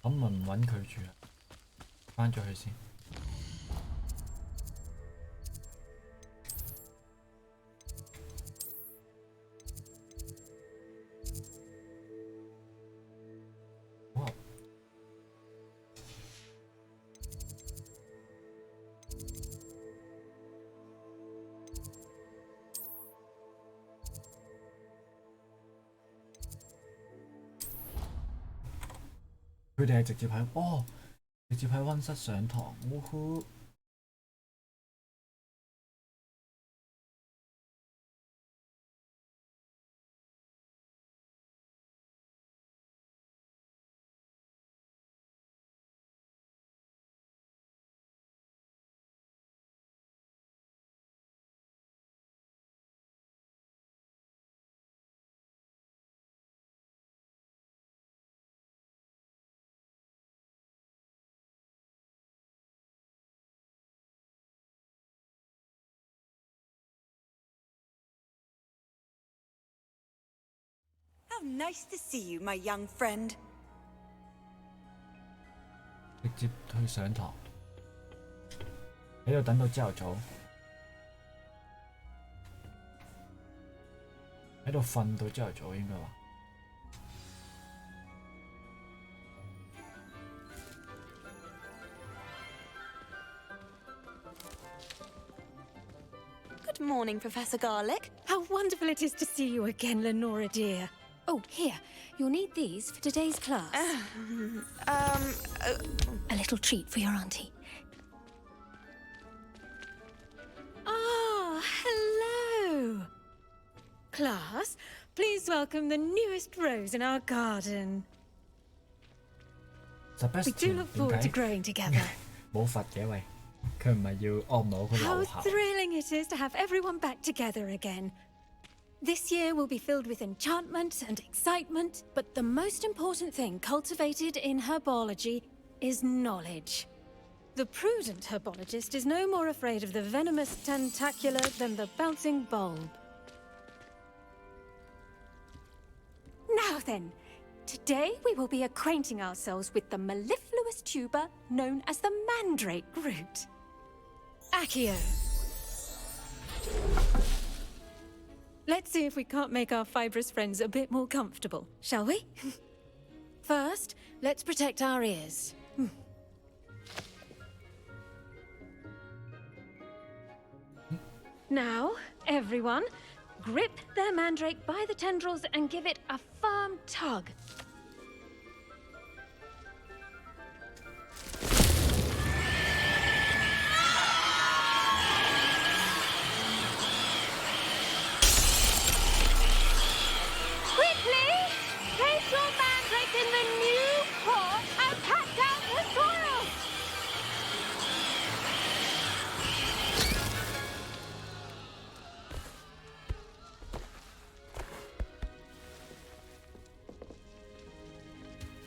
Speaker 1: 咁咪唔揾佢住啦，返咗去先。哇！佢哋係直接喺溫室上堂，嗚呼！How
Speaker 12: nice to see you, my young friend.
Speaker 1: 直接去上堂，喺度等到朝頭早，喺度瞓到朝頭早應該話。
Speaker 12: Good morning, Professor Garlick.
Speaker 2: How wonderful it is to see you again, Lenora dear. Oh, here. You'll need these for today's class. A little treat for your auntie. Ah, hello. Class, please welcome the newest rose in our garden. We do look forward to growing together.
Speaker 1: 冇罰嘅喂，佢唔係要按摩佢留
Speaker 2: How
Speaker 1: 校。
Speaker 2: thrilling it is to have everyone back together again. This year will be filled with enchantment and excitement, but the most important thing cultivated in herbology is knowledge. The prudent herbologist is no more afraid of the venomous tentacula than the bouncing bulb. Now then, today we will be acquainting ourselves with the mellifluous tuber known as the mandrake root. Accio. Let's see if we can't make our fibrous friends a bit more comfortable, shall we? First, let's protect our ears. Now, everyone, grip their mandrake by the tendrils and give it a firm tug. Quickly! Place your mandrake in the new pot and pat down the soil!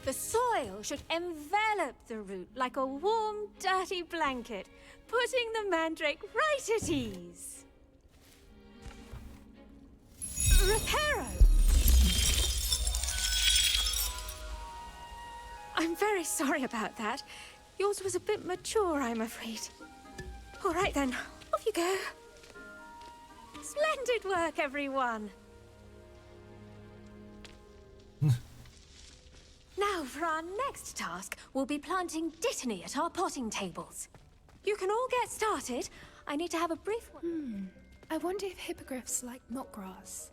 Speaker 2: The soil should envelop the root like a warm, dirty blanket, putting the mandrake right at ease. Reparo! I'm very sorry about that. Yours was a bit mature, I'm afraid. All right then, off you go. Splendid work, everyone. Now, for our next task, we'll be planting Dittany at our potting tables. You can all get started. I need to have a brief...
Speaker 11: I wonder if hippogriffs like knotgrass.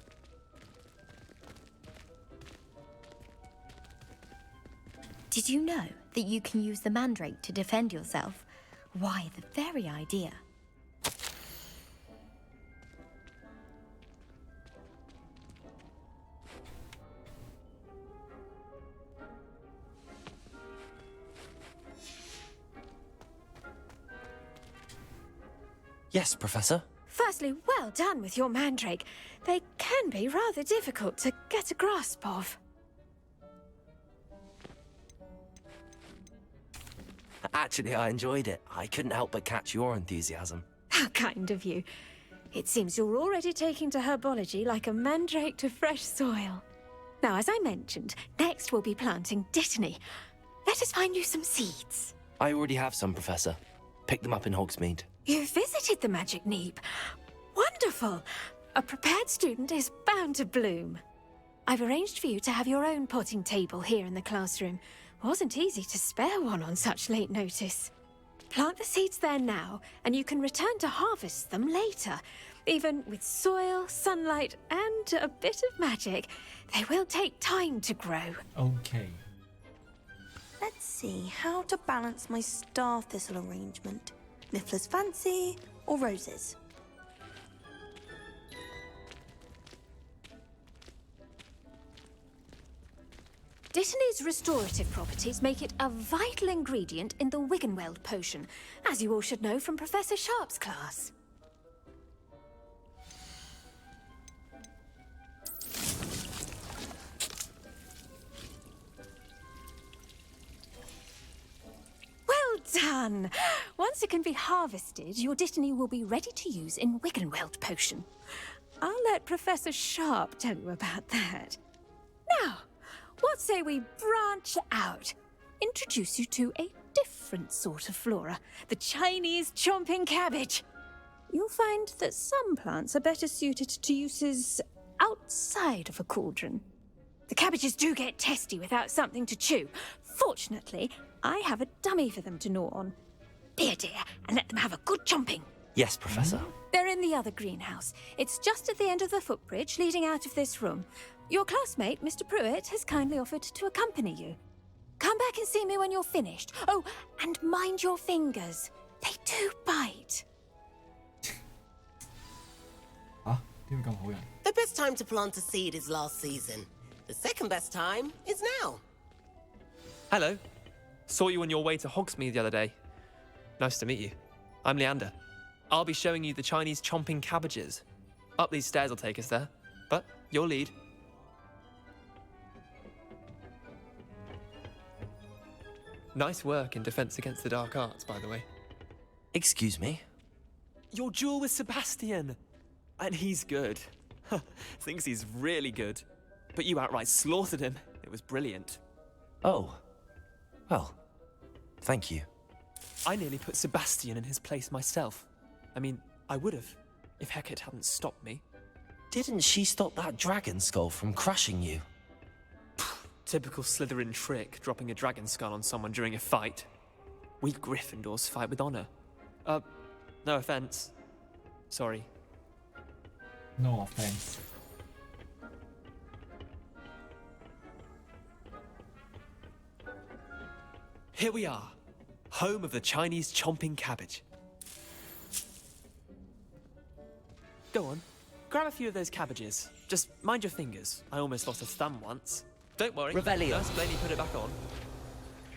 Speaker 10: Did you know that you can use the mandrake to defend yourself? Why, the very idea.
Speaker 5: Yes, Professor.
Speaker 2: Firstly, well done with your mandrake. They can be rather difficult to get a grasp of.
Speaker 5: Actually, I enjoyed it. I couldn't help but catch your enthusiasm.
Speaker 2: How kind of you. It seems you're already taking to herbology like a mandrake to fresh soil. Now, as I mentioned, next we'll be planting Dittany. Let us find you some seeds.
Speaker 5: I already have some, Professor. Picked them up in Hogsmeade.
Speaker 2: You visited the Magic Neep. Wonderful! A prepared student is bound to bloom. I've arranged for you to have your own potting table here in the classroom. Wasn't easy to spare one on such late notice. Plant the seeds there now, and you can return to harvest them later. Even with soil, sunlight, and a bit of magic, they will take time to grow.
Speaker 1: Okay.
Speaker 14: Let's see how to balance my star thistle arrangement. Niffler's Fancy or roses?
Speaker 2: Dittany's restorative properties make it a vital ingredient in the Wiggenweld potion, as you all should know from Professor Sharp's class. Well done! Once it can be harvested, your Dittany will be ready to use in Wiggenweld potion. I'll let Professor Sharp tell you about that. Now, what say we branch out? Introduce you to a different sort of flora, the Chinese chomping cabbage. You'll find that some plants are better suited to uses outside of a cauldron. The cabbages do get testy without something to chew. Fortunately, I have a dummy for them to gnaw on. Be a dear and let them have a good chomping.
Speaker 5: Yes, Professor.
Speaker 2: They're in the other greenhouse. It's just at the end of the footbridge leading out of this room. Your classmate, Mr. Pruitt, has kindly offered to accompany you. Come back and see me when you're finished. Oh, and mind your fingers. They do bite.
Speaker 16: The best time to plant a seed is last season. The second best time is now.
Speaker 24: Hello. Saw you on your way to Hogsmeade the other day. Nice to meet you. I'm Leander. I'll be showing you the Chinese chomping cabbages. Up these stairs will take us there, but your lead. Nice work in Defense Against the Dark Arts, by the way.
Speaker 5: Excuse me?
Speaker 24: Your duel with Sebastian! And he's good. Thinks he's really good. But you outright slaughtered him. It was brilliant.
Speaker 5: Oh. Well, thank you.
Speaker 24: I nearly put Sebastian in his place myself. I mean, I would have, if Hecate hadn't stopped me.
Speaker 5: Didn't she stop that dragon skull from crushing you?
Speaker 24: Typical Slytherin trick, dropping a dragon skull on someone during a fight. We Gryffindors fight with honor. No offense. Sorry.
Speaker 1: No offense.
Speaker 24: Here we are, home of the Chinese chomping cabbage. Go on, grab a few of those cabbages. Just mind your fingers. I almost lost a thumb once. Don't worry.
Speaker 5: Revelio.
Speaker 24: Nurse Blaney put it back on.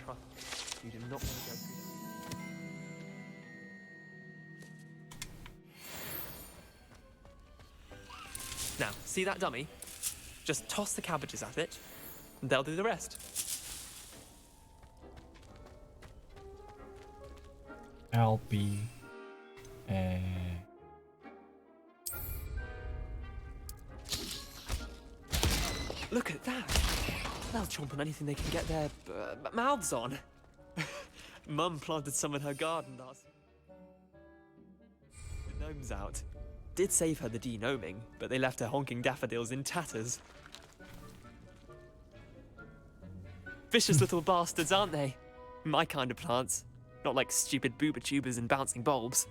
Speaker 24: Trust. You do not want to go through. Now, see that dummy? Just toss the cabbages at it, and they'll do the rest.
Speaker 1: LB
Speaker 24: Look at that! They'll chomp on anything they can get their mouths on. Mum planted some in her garden last. The gnomes out. Did save her the denoming, but they left her honking daffodils in tatters. Vicious little bastards, aren't they? My kind of plants. Not like stupid booba tubers and bouncing bulbs.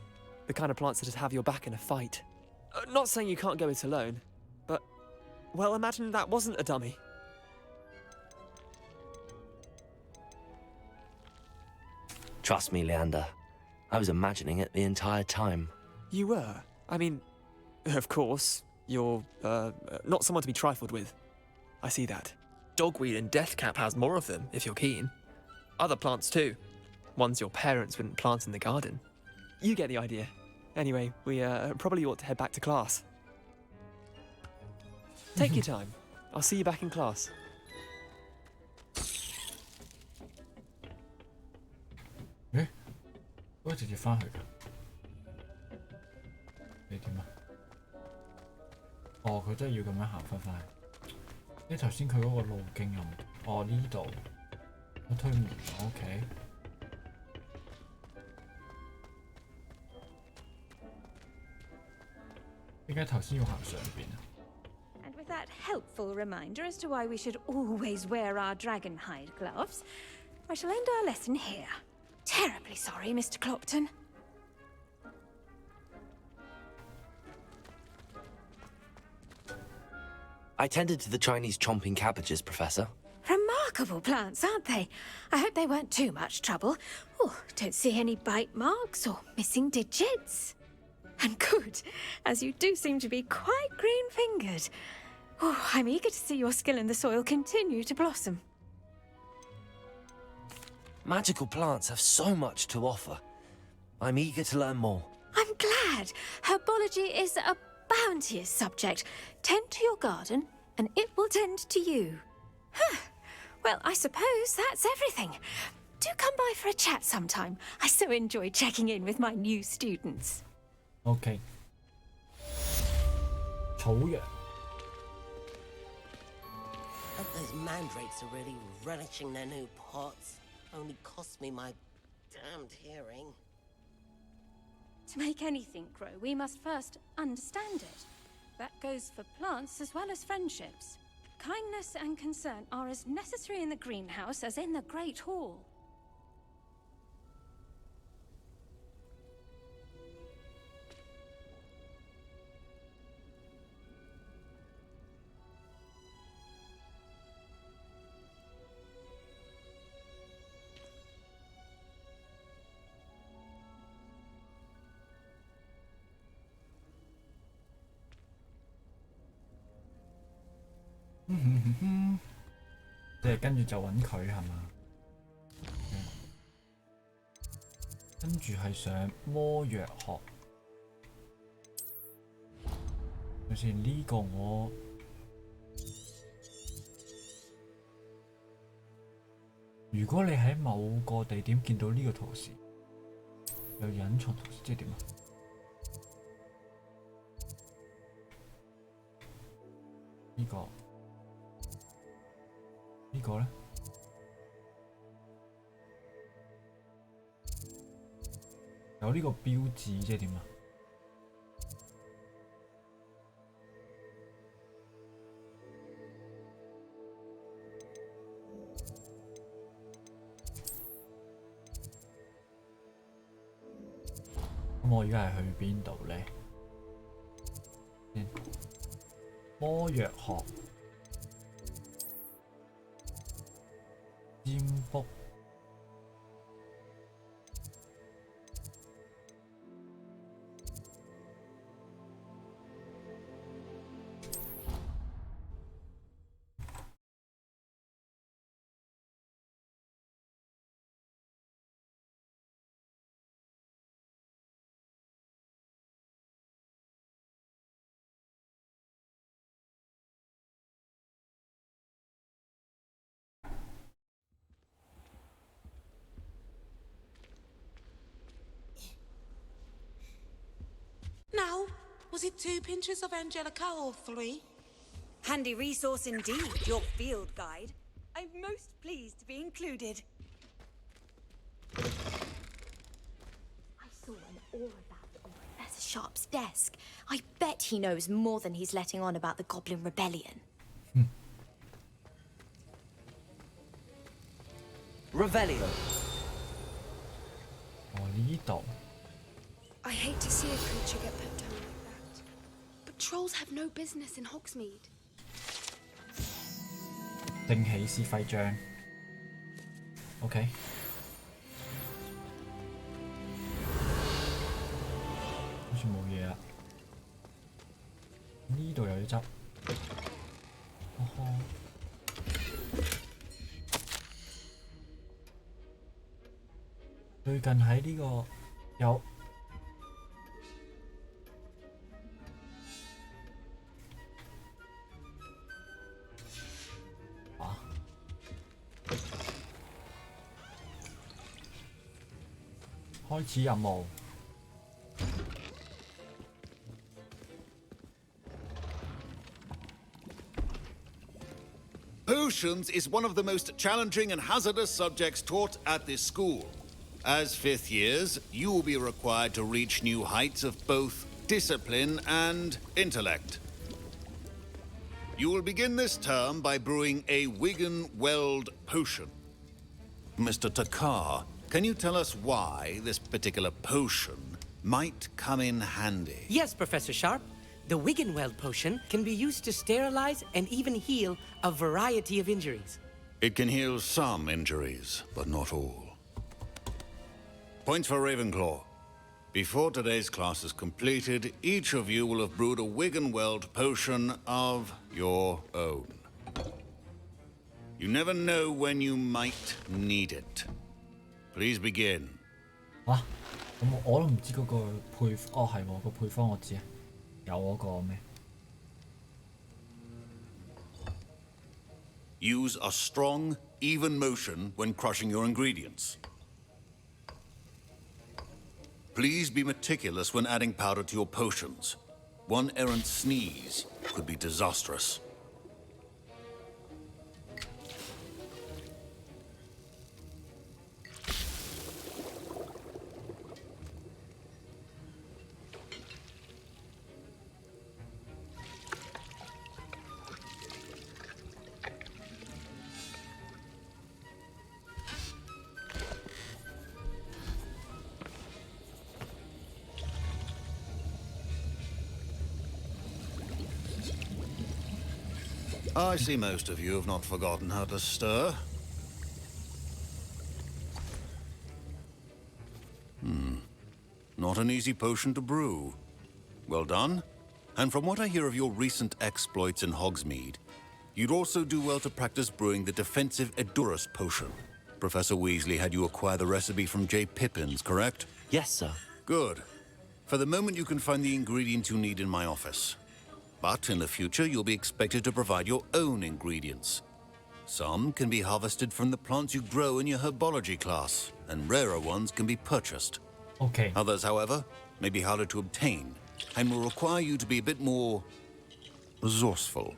Speaker 24: The kind of plants that'd have your back in a fight. Not saying you can't go it alone, but, well, imagine that wasn't a dummy.
Speaker 5: Trust me, Leander. I was imagining it the entire time.
Speaker 24: You were? I mean, of course, you're, not someone to be trifled with. I see that. Dogweed and deathcap has more of them, if you're keen. Other plants too. Ones your parents wouldn't plant in the garden. You get the idea. Anyway, we probably ought to head back to class. Take your time. I'll see you back in class.
Speaker 1: Eh? 嗰個直接返去㗎？你點啊？哦，佢真係要咁樣行返返去。你頭先佢嗰個路徑又唔同。哦，呢度我推唔到 ，OK。點解頭先要行上邊啊？
Speaker 2: And with that helpful reminder as to why we should always wear our dragon hide gloves, I shall end our lesson here. Terribly sorry, Mr. Clopton.
Speaker 5: I tended to the Chinese chomping cabbages, Professor.
Speaker 2: Remarkable plants, aren't they? I hope they weren't too much trouble. Oh, don't see any bite marks or missing digits. And good, as you do seem to be quite green-fingered. Oh, I'm eager to see your skill in the soil continue to blossom.
Speaker 5: Magical plants have so much to offer. I'm eager to learn more.
Speaker 2: I'm glad. Herbology is a bounteous subject. Tend to your garden, and it will tend to you. Huh. Well, I suppose that's everything. Do come by for a chat sometime. I so enjoy checking in with my new students.
Speaker 1: OK。草藥。
Speaker 16: Hope those mandrakes are really relishing their new pots. Only cost me my damned hearing.
Speaker 2: To make anything grow, we must first understand it. That goes for plants as well as friendships. Kindness and concern are as necessary in the greenhouse as in the Great Hall.
Speaker 1: 即係跟住就揾佢係嘛？跟住係上魔藥學。睇先呢個我如果你喺某個地點見到呢個圖示，有隱藏圖示，即係點啊？呢個。 呢個呢？有呢個標誌即係點啊？咁我而家係去邊度呢？先魔藥學。 占卜
Speaker 16: Was it 2 pinches of Angelica or 3?
Speaker 12: Handy resource indeed, your field guide. I'm most pleased to be included.
Speaker 10: I saw an aura about on Professor Sharp's desk. I bet he knows more than he's letting on about the Goblin Rebellion.
Speaker 5: Revelio.
Speaker 11: I hate to see a creature get put down like that. But trolls have no business in Hogsmeade.
Speaker 1: 定起司徽章。OK。好似冇嘢啦。呢度有啲汁。哦呵。最近喺呢個有。開始任務。
Speaker 15: Potions is one of the most challenging and hazardous subjects taught at this school. As 5th years, you will be required to reach new heights of both discipline and intellect. You will begin this term by brewing a Wigan Weld potion. Mr. Takar, can you tell us why this particular potion might come in handy?
Speaker 3: Yes, Professor Sharp. The Wiggenweld potion can be used to sterilize and even heal a variety of injuries.
Speaker 15: It can heal some injuries, but not all. Points for Ravenclaw. Before today's class is completed, each of you will have brewed a Wiggenweld potion of your own. You never know when you might need it. Please begin.
Speaker 1: 啊，咁我都唔知嗰個配哦係喎，個配方我知啊，有嗰個咩？
Speaker 15: Use a strong, even motion when crushing your ingredients. Please be meticulous when adding powder to your potions. One errant sneeze could be disastrous. I see most of you have not forgotten how to stir. Not an easy potion to brew. Well done. And from what I hear of your recent exploits in Hogsmeade, you'd also do well to practice brewing the defensive Edurus potion. Professor Weasley had you acquire the recipe from J. Pippins, correct?
Speaker 5: Yes, sir.
Speaker 15: Good. For the moment, you can find the ingredients you need in my office. But in the future, you'll be expected to provide your own ingredients. Some can be harvested from the plants you grow in your herbology class, and rarer ones can be purchased.
Speaker 1: Okay.
Speaker 15: Others, however, may be harder to obtain, and will require you to be a bit more resourceful.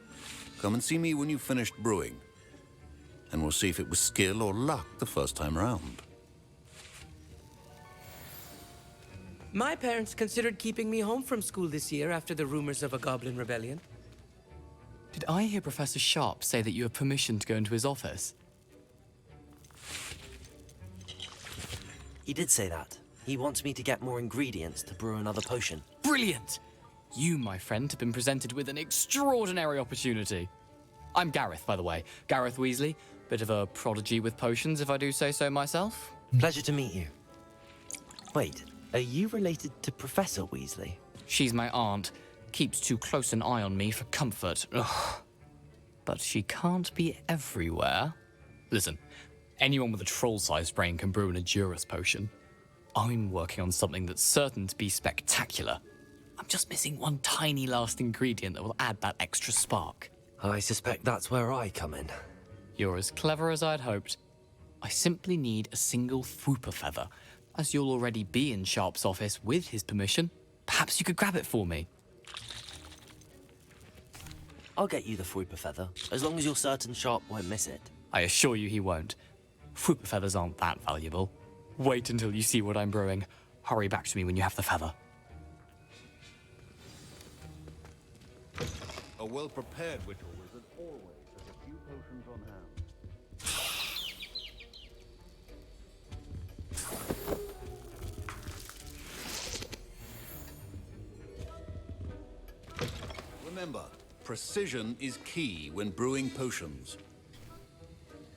Speaker 15: Come and see me when you've finished brewing, and we'll see if it was skill or luck the first time round.
Speaker 3: My parents considered keeping me home from school this year after the rumors of a Goblin Rebellion.
Speaker 4: Did I hear Professor Sharp say that you have permission to go into his office?
Speaker 5: He did say that. He wants me to get more ingredients to brew another potion.
Speaker 4: Brilliant! You, my friend, have been presented with an extraordinary opportunity. I'm Gareth, by the way. Gareth Weasley. Bit of a prodigy with potions, if I do say so myself.
Speaker 5: Pleasure to meet you. Wait, are you related to Professor Weasley?
Speaker 4: She's my aunt. Keeps too close an eye on me for comfort. Ugh. But she can't be everywhere. Listen, anyone with a troll-sized brain can brew an Edurus potion. I'm working on something that's certain to be spectacular. I'm just missing one tiny last ingredient that will add that extra spark.
Speaker 5: I suspect that's where I come in.
Speaker 4: You're as clever as I'd hoped. I simply need a single Fwooper feather. As you'll already be in Sharp's office with his permission, perhaps you could grab it for me.
Speaker 5: I'll get you the Fruiper feather, as long as you're certain Sharp won't miss it.
Speaker 4: I assure you he won't. Fruit feathers aren't that valuable. Wait until you see what I'm brewing. Hurry back to me when you have the feather.
Speaker 15: A well-prepared Whittle wizard always has a few potions on hand. Remember, precision is key when brewing potions.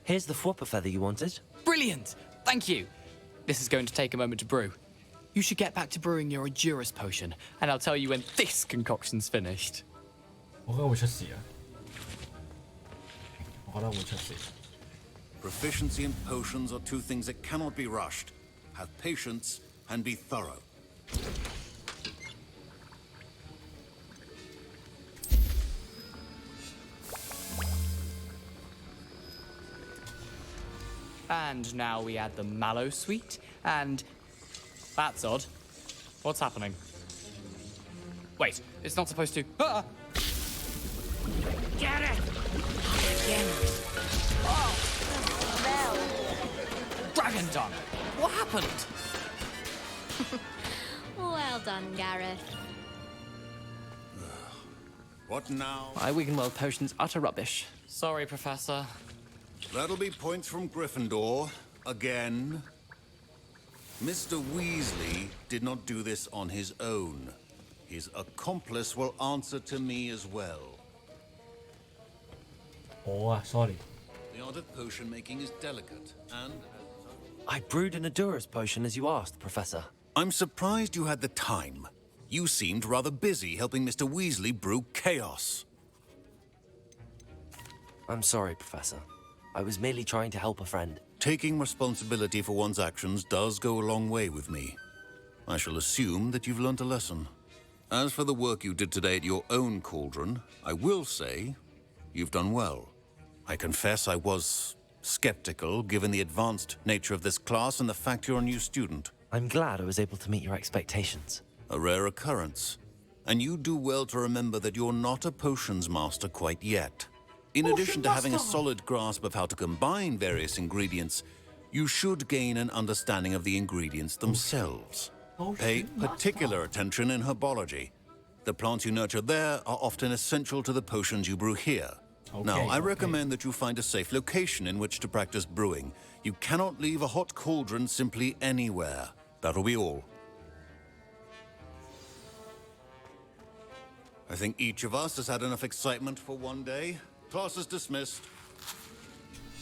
Speaker 5: Here's the Fruiper feather you wanted.
Speaker 4: Brilliant! Thank you! This is going to take a moment to brew. You should get back to brewing your Edurus potion, and I'll tell you when this concoction's finished.
Speaker 1: 我覺得會出事啊！我覺得會出事。
Speaker 15: Proficiency and potions are two things that cannot be rushed. Have patience and be thorough.
Speaker 4: And now we add the mallow sweet, and... That's odd. What's happening? Wait, it's not supposed to... Ah!
Speaker 6: Get it!
Speaker 4: Dragon dung! What happened?
Speaker 10: Well done, Gareth.
Speaker 15: What now?
Speaker 24: My Wiggenweld potion's utter rubbish.
Speaker 4: Sorry, Professor.
Speaker 15: That'll be points from Gryffindor. Again. Mr. Weasley did not do this on his own. His accomplice will answer to me as well.
Speaker 1: Oh, sorry.
Speaker 15: The art of potion making is delicate, and...
Speaker 5: I brewed an Edurus potion as you asked, Professor.
Speaker 15: I'm surprised you had the time. You seemed rather busy helping Mr. Weasley brew chaos.
Speaker 5: I'm sorry, Professor. I was merely trying to help a friend.
Speaker 15: Taking responsibility for one's actions does go a long way with me. I shall assume that you've learnt a lesson. As for the work you did today at your own cauldron, I will say you've done well. I confess I was skeptical, given the advanced nature of this class and the fact you're a new student.
Speaker 5: I'm glad I was able to meet your expectations.
Speaker 15: A rare occurrence. And you do well to remember that you're not a potions master quite yet. In addition to having a solid grasp of how to combine various ingredients, you should gain an understanding of the ingredients themselves. Pay particular attention in herbology. The plants you nurture there are often essential to the potions you brew here. Now, I recommend that you find a safe location in which to practice brewing. You cannot leave a hot cauldron simply anywhere. That'll be all. I think each of us has had enough excitement for one day. Class is dismissed.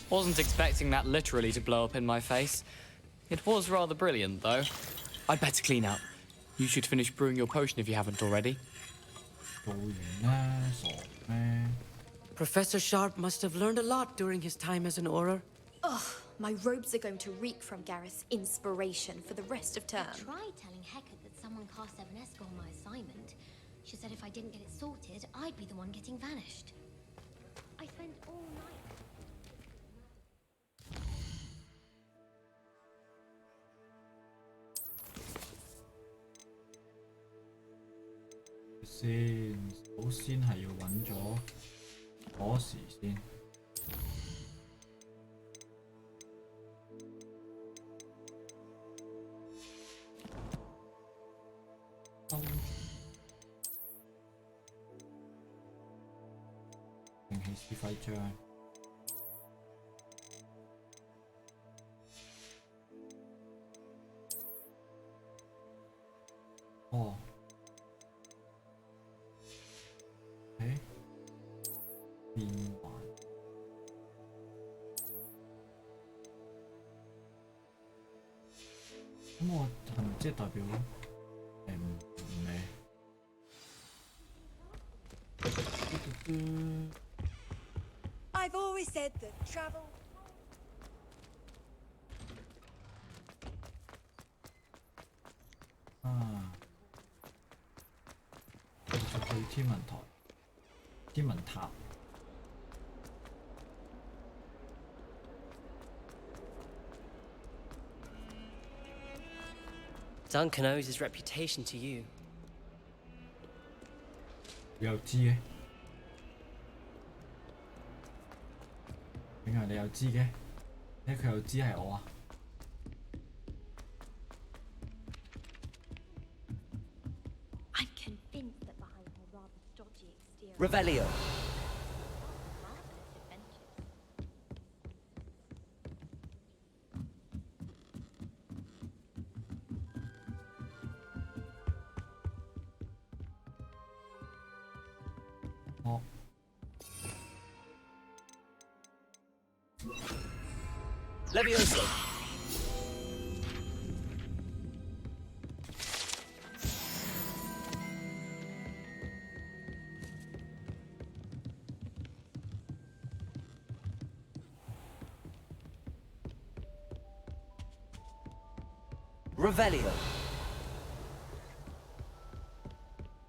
Speaker 4: Wasn't expecting that literally to blow up in my face. It was rather brilliant, though. I'd better clean up. You should finish brewing your potion if you haven't already.
Speaker 3: Professor Sharp must have learned a lot during his time as an Auror.
Speaker 10: Ugh, my robes are going to reek from Gareth's inspiration for the rest of term.
Speaker 7: I tried telling Hecate that someone cast Evanesco on my assignment. She said if I didn't get it sorted, I'd be the one getting vanished. I spent all night...
Speaker 1: 首先係要揾咗鎖匙先。定起司徽章。哦。變環。咁我係咪即係代表唔咩？
Speaker 12: I've always said that travel.
Speaker 1: 啊，繼續去天文台、天文塔。
Speaker 8: Duncan owes his reputation to you.
Speaker 1: 又知嘅？點解你又知嘅？點解佢又知係我啊？
Speaker 7: I'm convinced that behind her rather dodgy exterior.
Speaker 3: Revelio.
Speaker 7: Marvelous adventures.
Speaker 1: 哦。
Speaker 3: Levioso. Revelio.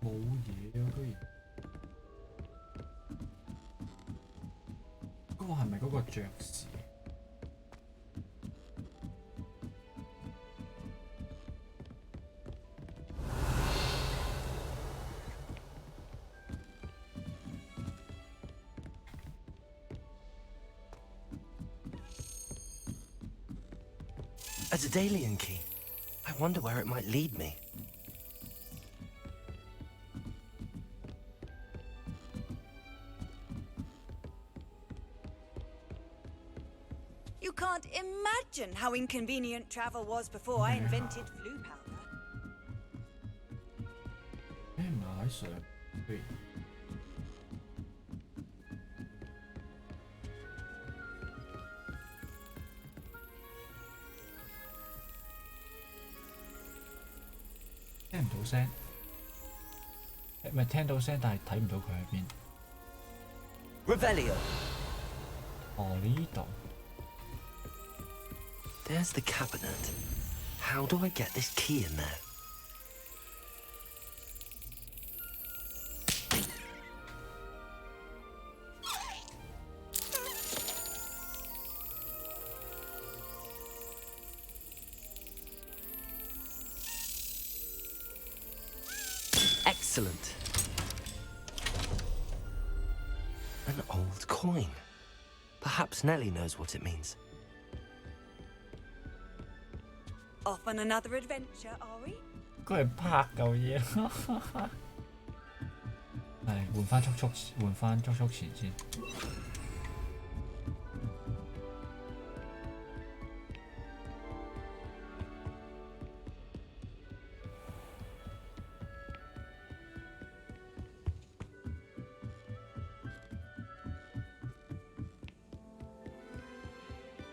Speaker 1: 冇嘢啊，居然。嗰個係咪嗰個爵士？
Speaker 5: A Daedalian key. I wonder where it might lead me.
Speaker 12: You can't imagine how inconvenient travel was before I invented flu powder.
Speaker 1: 誒唔係喺上邊。 聽唔到聲，唔係聽到聲，但係睇唔到佢喺邊。
Speaker 3: Revelio.
Speaker 1: 哦，呢度。
Speaker 5: There's the cabinet. How do I get this key in there? Excellent. An old coin. Perhaps Nellie knows what it means.
Speaker 12: Off on another adventure, are we?
Speaker 1: 佢係拍嚿嘢。係換翻速速前先。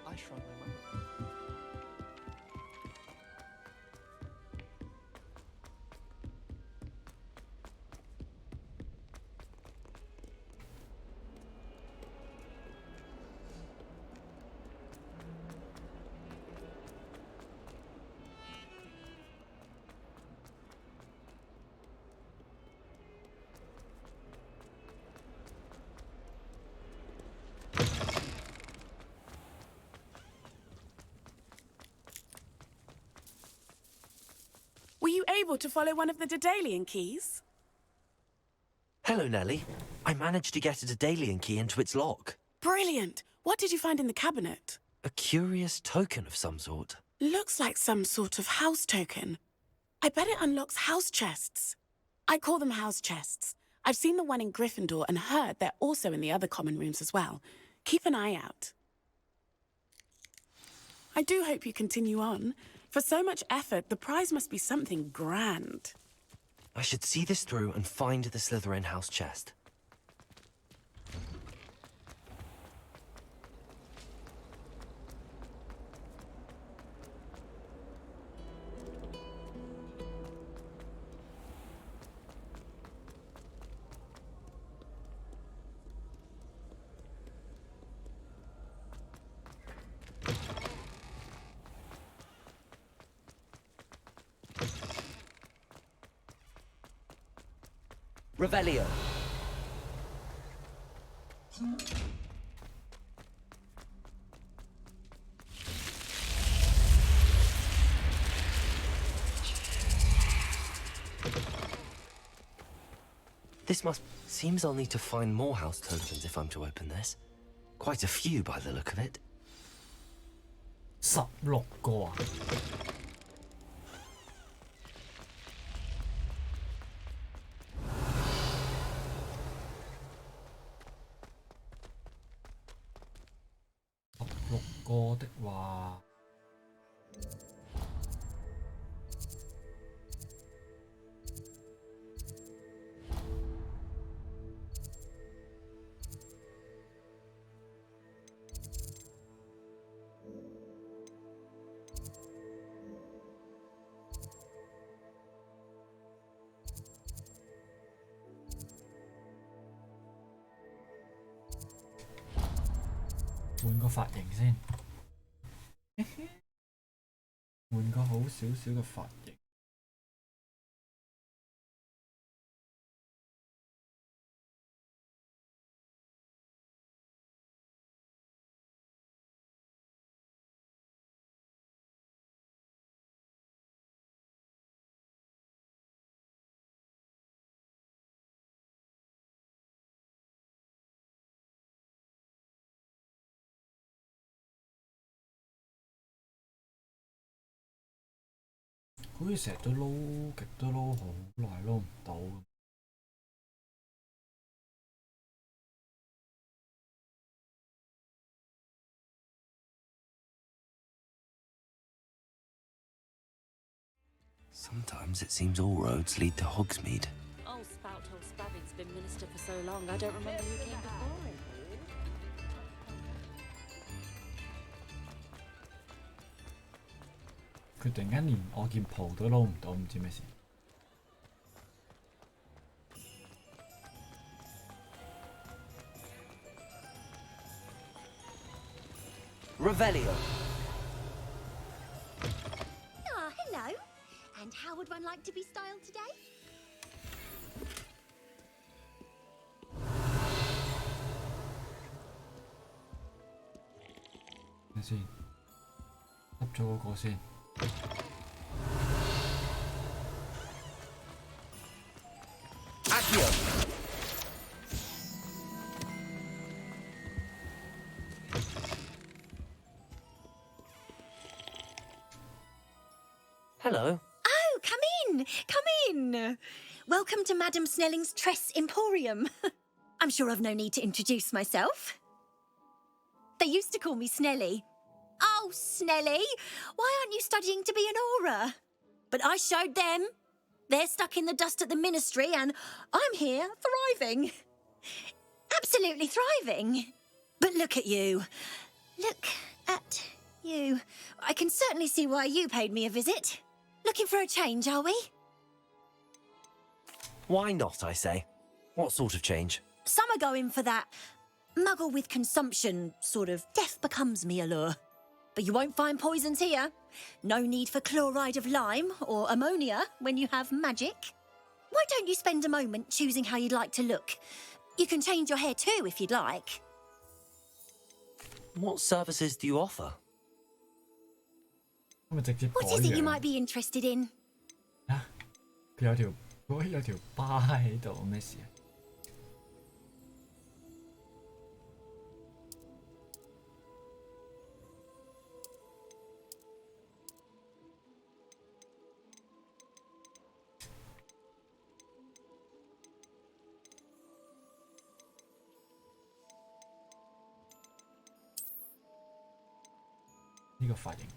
Speaker 24: I shrunk my mind.
Speaker 6: Were you able to follow one of the Daedalian keys?
Speaker 5: Hello, Nellie. I managed to get a Daedalian key into its lock.
Speaker 6: Brilliant! What did you find in the cabinet?
Speaker 5: A curious token of some sort.
Speaker 6: Looks like some sort of house token. I bet it unlocks house chests. I call them house chests. I've seen the one in Gryffindor and heard they're also in the other common rooms as well. Keep an eye out. I do hope you continue on. For so much effort, the prize must be something grand.
Speaker 5: I should see this through and find the Slytherin house chest.
Speaker 3: Revelio.
Speaker 5: Seems I'll need to find more house tokens if I'm to open this. Quite a few by the look of it.
Speaker 1: 16個啊！16個的話，換個髮型先，換個好少少嘅髮型。好似成日都撈極都撈好耐，撈唔到。
Speaker 5: Sometimes it seems all roads lead to Hogsmeade.
Speaker 11: Oh, Spout told Spavin's been minister for so long, I don't remember who came before him.
Speaker 1: 佢突然間連我件袍都撈唔到，唔知咩事。
Speaker 3: Revelio.
Speaker 7: Ah, hello. And how would one like to be styled today?
Speaker 1: 睇先，執咗嗰個先。
Speaker 3: Accio.
Speaker 16: Hello.
Speaker 9: Oh, come in! Come in! Welcome to Madame Snelling's Tress Emporium. I'm sure I've no need to introduce myself. They used to call me Snelly. Oh, Snelly, why aren't you studying to be an aura? But I showed them. They're stuck in the dust at the ministry and I'm here thriving. Absolutely thriving. But look at you. Look at you. I can certainly see why you paid me a visit. Looking for a change, are we?
Speaker 5: Why not, I say? What sort of change?
Speaker 9: Some are going for that muggle with consumption, sort of death becomes me allure. But you won't find poisons here. No need for chloride of lime or ammonia when you have magic. Why don't you spend a moment choosing how you'd like to look? You can change your hair too if you'd like.
Speaker 5: What services do you offer?
Speaker 9: What is it you might be interested in?
Speaker 1: 佢有條疤喺度，咩事啊？呢個髮型。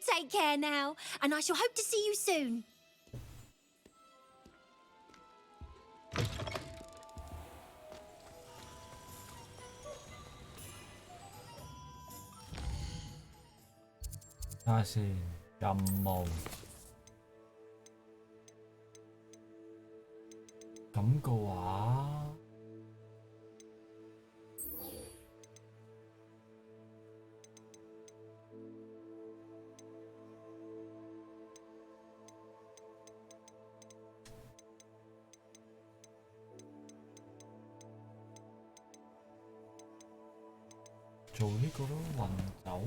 Speaker 9: take care now, and I shall hope to see you soon.
Speaker 1: 睇下先，任務咁嘅話，做呢個咯，運走。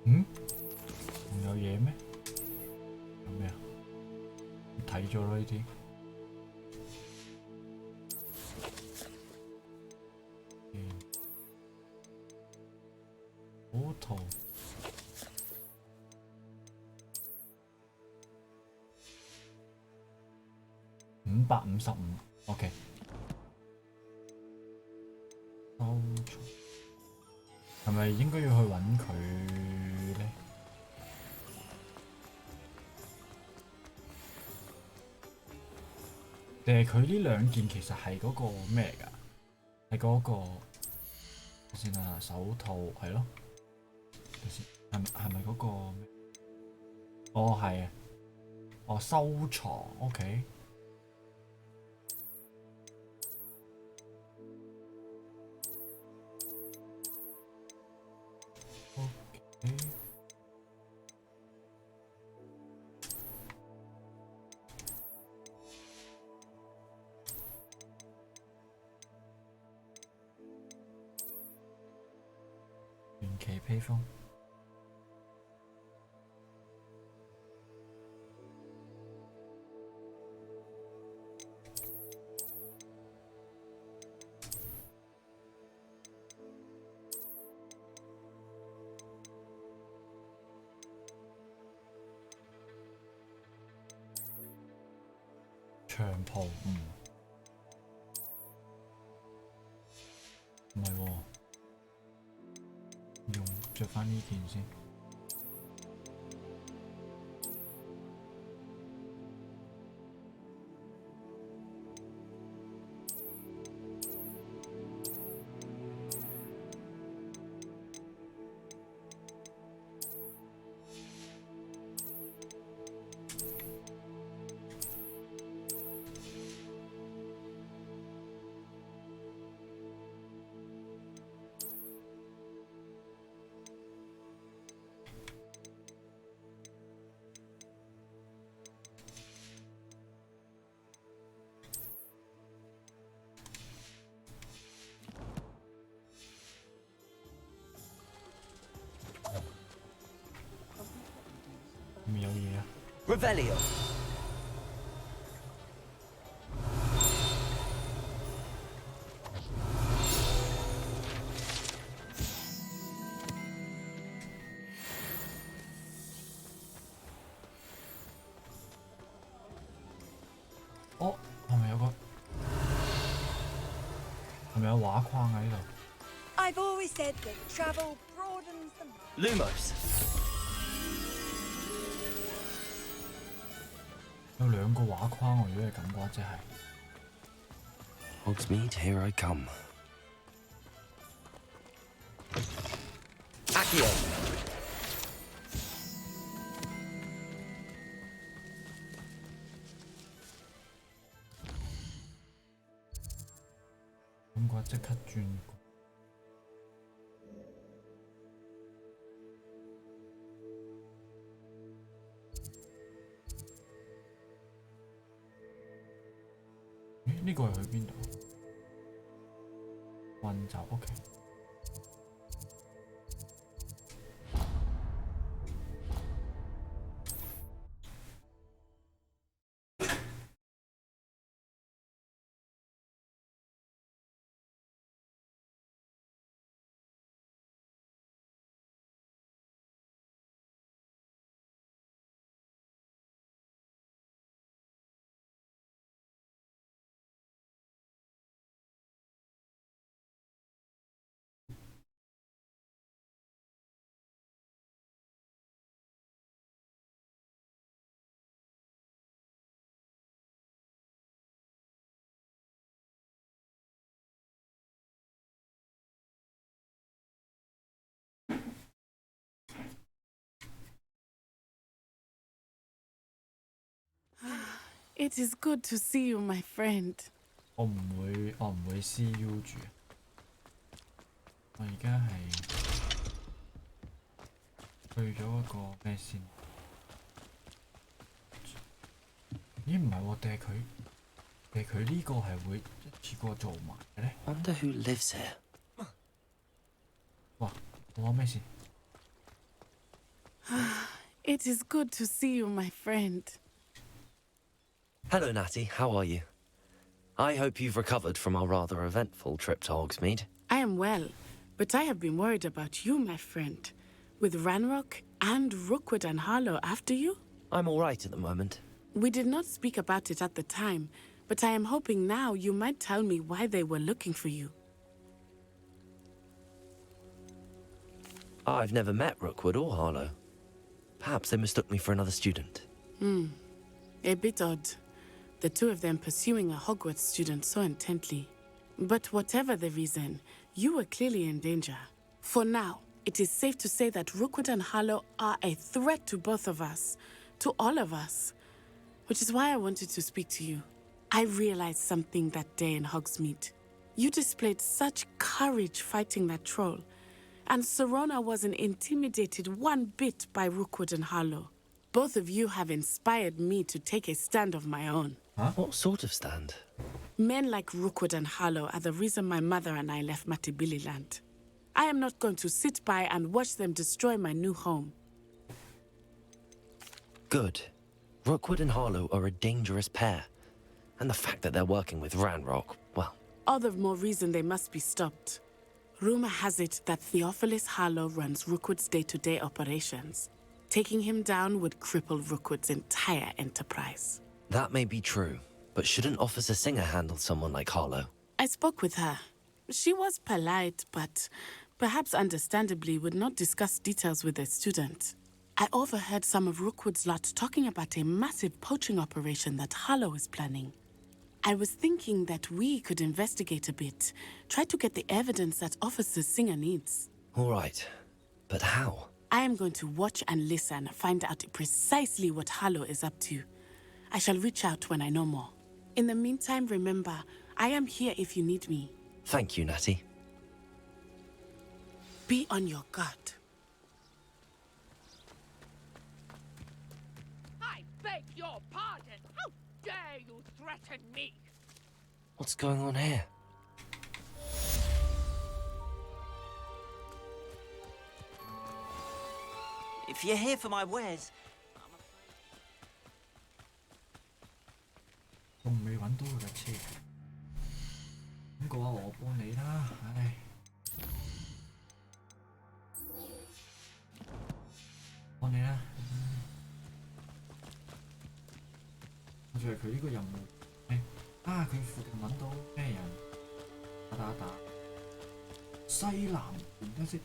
Speaker 1: 嗯？仲有嘢咩？有咩啊？睇咗啦呢啲。好圖。555，OK。收藏。係咪應該要去揾佢呢？定係佢呢兩件其實係嗰個咩嚟㗎？係嗰個先啊，手套係咯。睇先，係咪嗰個咩？哦，係啊。哦，收藏 ，OK。元氣披風。長袍，唔係喎，着返呢件先。咪有嘢啊
Speaker 5: Revelio.
Speaker 1: 哦，係咪有個？係咪有畫框喺呢度
Speaker 12: I've always said that travel broadens the mind.
Speaker 5: Lumos.
Speaker 1: 有兩個畫框喎，如果係咁嘅話，即係。
Speaker 5: Hogsmeade, here I come. Accio.
Speaker 1: 嘅話，即刻轉過。咦？呢個係去邊度？混雜 OK。It
Speaker 6: is good to see you, my friend.
Speaker 1: 我唔會 CU 住，我而家係去咗嗰個咩先？咦唔係喎，定係佢呢個係會一次過做埋嘅咧
Speaker 5: Wonder who lives here.
Speaker 1: 哇！我咩事？
Speaker 6: It is good to see you, my friend.
Speaker 5: Hello, Natty. How are you? I hope you've recovered from our rather eventful trip to Hogsmeade.
Speaker 6: I am well, but I have been worried about you, my friend. With Ranrock and Rookwood and Harlow after you?
Speaker 5: I'm all right at the moment.
Speaker 6: We did not speak about it at the time, but I am hoping now you might tell me why they were looking for you.
Speaker 5: I've never met Rookwood or Harlow. Perhaps they mistook me for another student.
Speaker 6: A bit odd. The two of them pursuing a Hogwarts student so intently. But whatever the reason, you were clearly in danger. For now, it is safe to say that Rookwood and Harlow are a threat to both of us, to all of us. Which is why I wanted to speak to you. I realized something that day in Hogsmeade. You displayed such courage fighting that troll, and Serona wasn't intimidated one bit by Rookwood and Harlow. Both of you have inspired me to take a stand of my own.
Speaker 5: Huh? What sort of stand?
Speaker 6: Men like Rookwood and Harlow are the reason my mother and I left Matibililand. I am not going to sit by and watch them destroy my new home.
Speaker 5: Good. Rookwood and Harlow are a dangerous pair. And the fact that they're working with Ranrock, well...
Speaker 6: All the more reason they must be stopped. Rumor has it that Theophilus Harlow runs Rookwood's day-to-day operations. Taking him down would cripple Rookwood's entire enterprise.
Speaker 5: That may be true, but shouldn't Officer Singer handle someone like Harlow?
Speaker 6: I spoke with her. She was polite, but perhaps understandably would not discuss details with a student. I overheard some of Rookwood's lot talking about a massive poaching operation that Harlow is planning. I was thinking that we could investigate a bit, try to get the evidence that Officer Singer needs.
Speaker 5: All right, but how?
Speaker 6: I am going to watch and listen, find out precisely what Harlow is up to. I shall reach out when I know more. In the meantime, remember, I am here if you need me.
Speaker 5: Thank you, Natty.
Speaker 6: Be on your guard.
Speaker 18: I beg your pardon! How dare you threaten me?
Speaker 5: What's going on here?
Speaker 20: If you're here for my wares,
Speaker 1: 仲未揾到佢架車，咁嘅話我幫你啦，唉。幫你啦。我仲係佢呢個任務，佢附近揾到咩人？打。西南唔得先，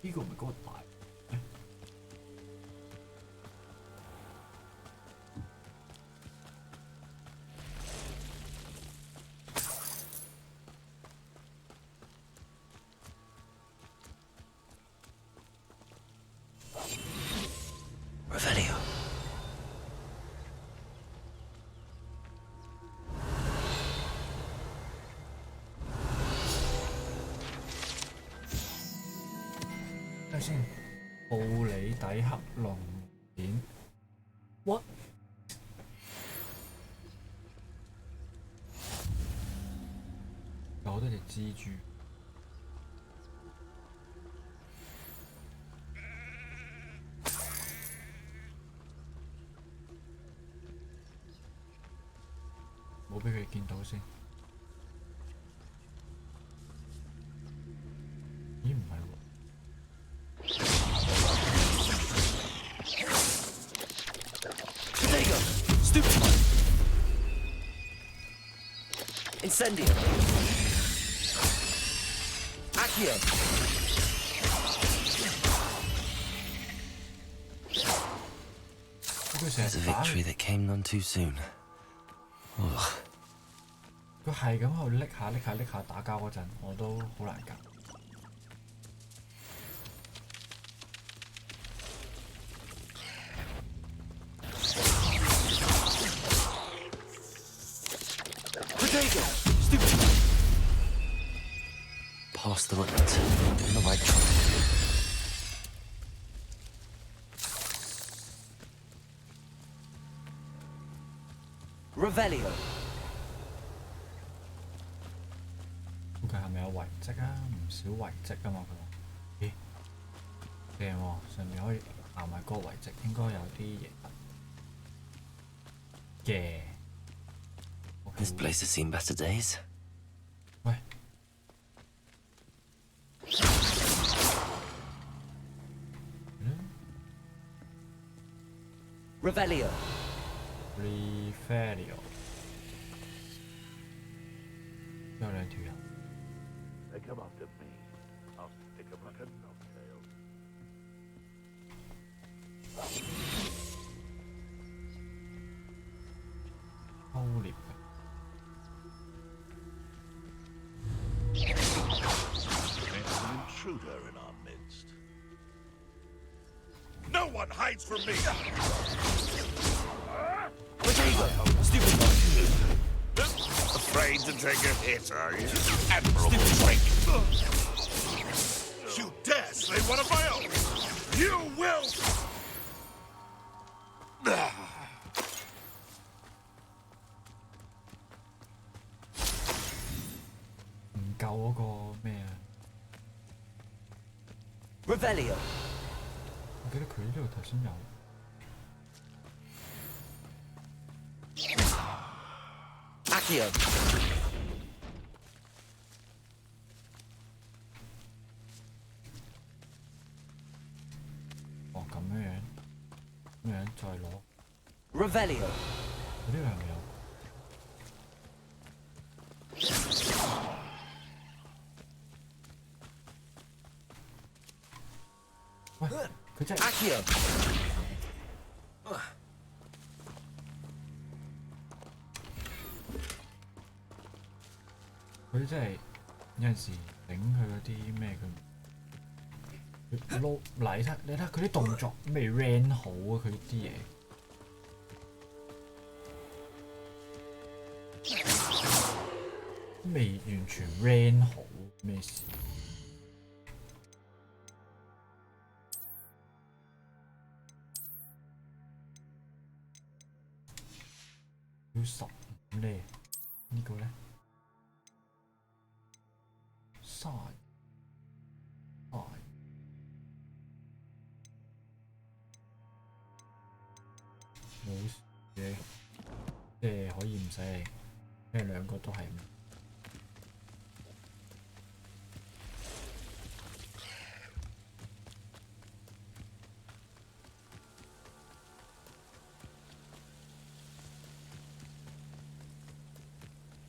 Speaker 1: 呢個唔係嗰個大。先。布里底克龍片 ，what？有好多隻蜘蛛。冇俾佢哋見到先。咦？唔係喎。
Speaker 8: Potato! Stupid! Incendio! Accio!
Speaker 5: There's a victory that came none too soon. Ugh.
Speaker 1: 佢係咁喺度拎下打交嗰陣，我都好難搞。
Speaker 8: Potato! Stupid!
Speaker 5: Pass the limit. On the right track.
Speaker 8: Revelio!
Speaker 1: 附近係咪有遺跡啊？唔少遺跡啊嘛，佢話。咦？正喎，上面可以行埋個遺跡，應該有啲嘢嘅。
Speaker 5: This place has seen better days.
Speaker 1: 喂。
Speaker 8: Revelio!
Speaker 1: Revelio. 有兩條人。
Speaker 21: They come after me. I'll stick 'em like a knobtail.
Speaker 1: Holy.
Speaker 21: There's an intruder in our midst. No one hides from me!
Speaker 8: Potato! Stupid!
Speaker 21: Afraid to take a hit, are you? Admirable trick! You dare slay one of my own! You will!
Speaker 1: 唔夠嗰個咩啊
Speaker 8: Revelio!
Speaker 1: 我記得佢呢度頭先有。
Speaker 8: Accio!
Speaker 1: 哦，咁樣再攞。
Speaker 8: Revelio!
Speaker 1: 呢度係咪有？喂，佢真係。
Speaker 8: Accio!
Speaker 1: 佢真係有陣時頂佢嗰啲咩佢撈嗱，你睇佢啲動作未 ran 好啊！佢啲嘢未完全 ran 好，咩事？要15咧，呢個咧嘥冇嘢，即係可以唔使理，因為兩個都係。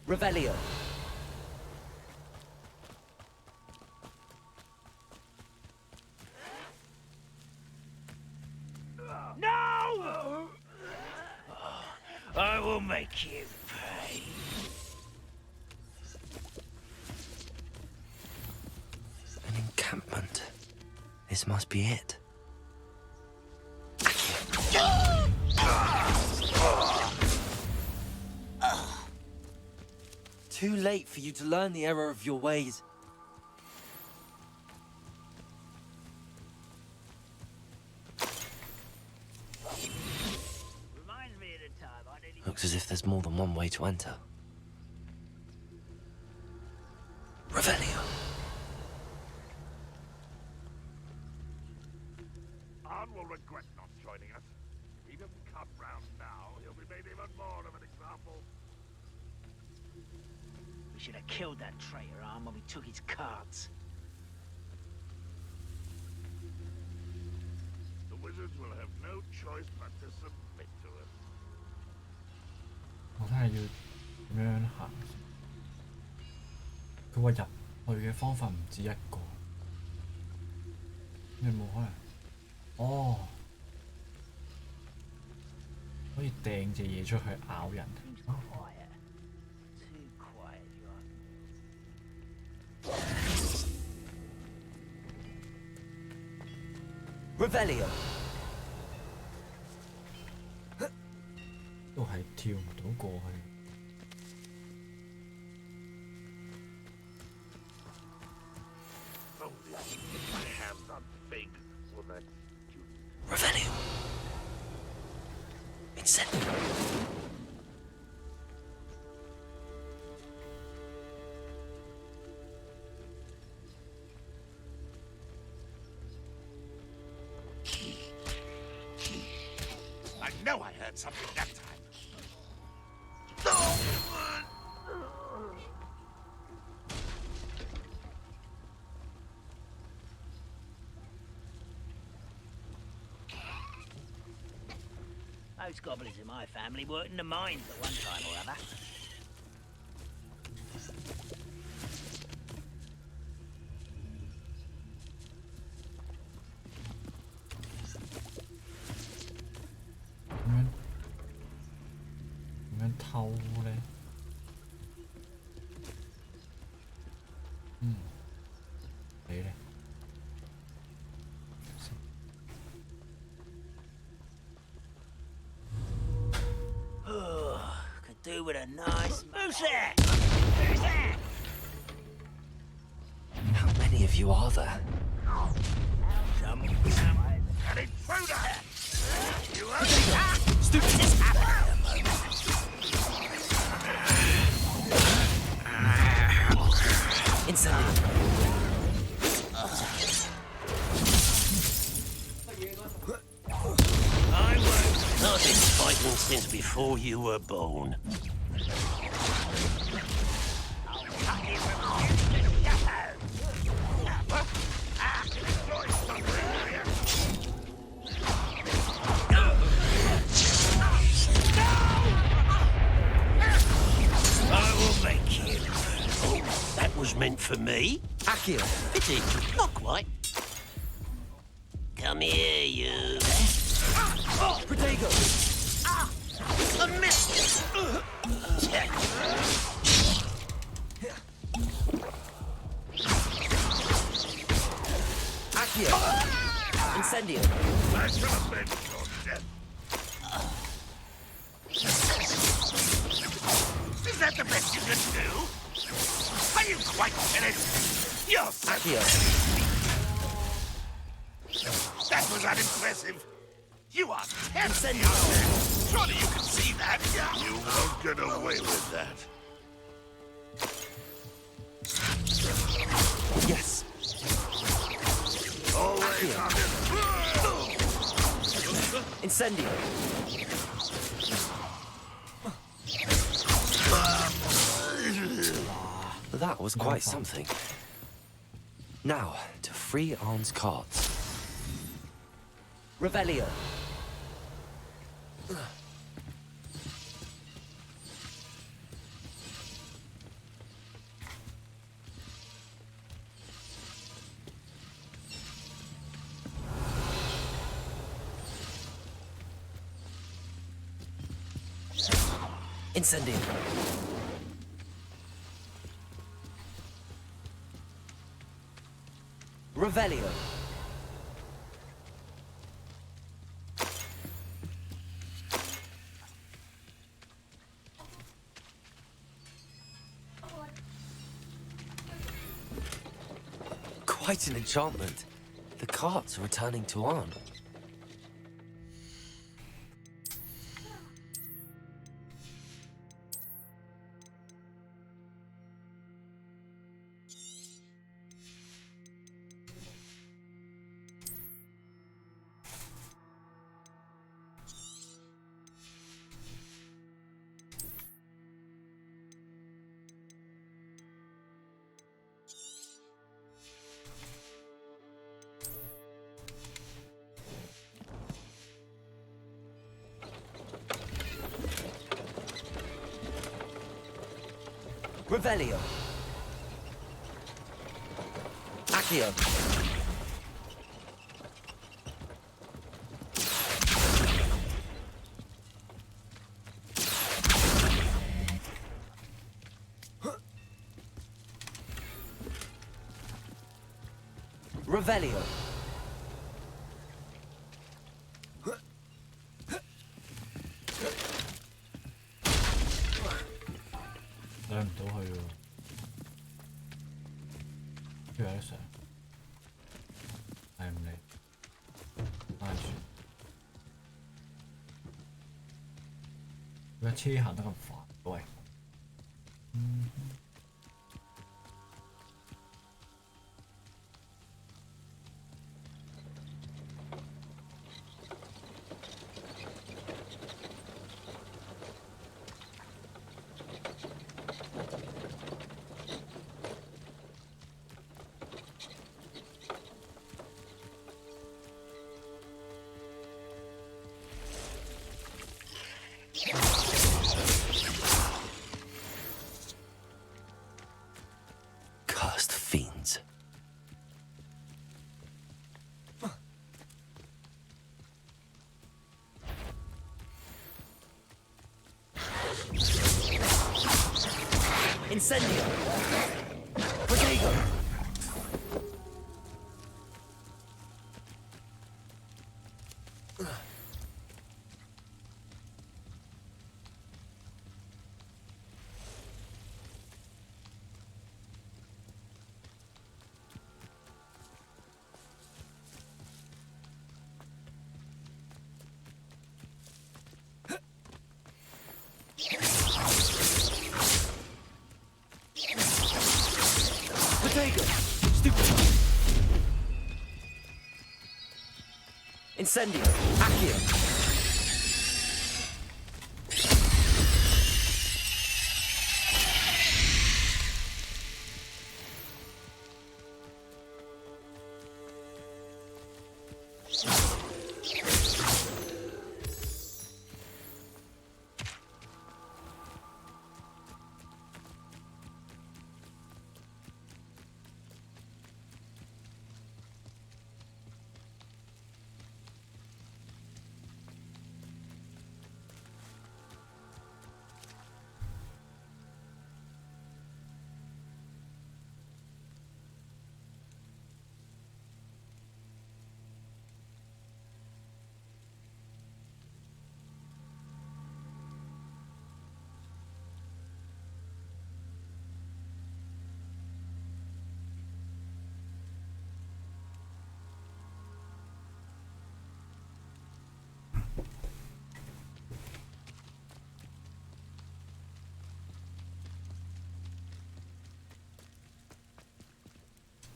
Speaker 8: Revelio!
Speaker 18: No! I will make you pay.
Speaker 5: An encampment. This must be it.
Speaker 8: Too late for you to learn the error of your ways.
Speaker 5: more than one way to enter. Revelio.
Speaker 21: Arn will regret not joining us. If he doesn't come round now, he'll be made even more of an example.
Speaker 13: We should have killed that traitor, Arn, when we took his cards.
Speaker 21: The wizards will have no choice but to submit to us.
Speaker 1: 我睇下要點樣行先。佢話入去嘅方法唔止一個，你冇可能。哦，可以掟隻嘢出去咬人。
Speaker 8: Revelio.
Speaker 1: 都係跳唔到過去。
Speaker 21: My hands are big for that.
Speaker 5: Revelio. Incendio.
Speaker 21: I know I heard something that time.
Speaker 13: Most goblins in my family worked in the mines at one time or other. Could do with a nice moose there. Who's that?
Speaker 5: How many of you are there?
Speaker 21: An intruder! You
Speaker 5: Incendio.
Speaker 16: I've been fighting since before you were born. I will make you. Oh, that was meant for me.
Speaker 5: Accio.
Speaker 16: Pity, not quite. Come here, you.
Speaker 8: Oh, Protego!
Speaker 16: A miss!
Speaker 8: Accio! Incendio!
Speaker 21: I shall avenge your death. Is that the best you can do? Are you quite finished? You're
Speaker 8: Accio!
Speaker 21: That was unimpressive. You are terribly out there. Surely you can see that. You won't get away with that.
Speaker 8: Yes!
Speaker 21: Always on
Speaker 8: Incendio!
Speaker 5: That was quite something. Now, to free Arn's cards.
Speaker 8: Revelio! Incendio! Revelio!
Speaker 5: Quite an enchantment. The cards are returning to Arn.
Speaker 8: Revelio. Accio. Revelio.
Speaker 1: 上唔到去喎，邊有得上？係唔嚟？翻船。佢架車行得咁煩，喂！Cursed
Speaker 5: fiends.
Speaker 8: Incendio. Protego. Protego. Stupid. Incendio. Accio.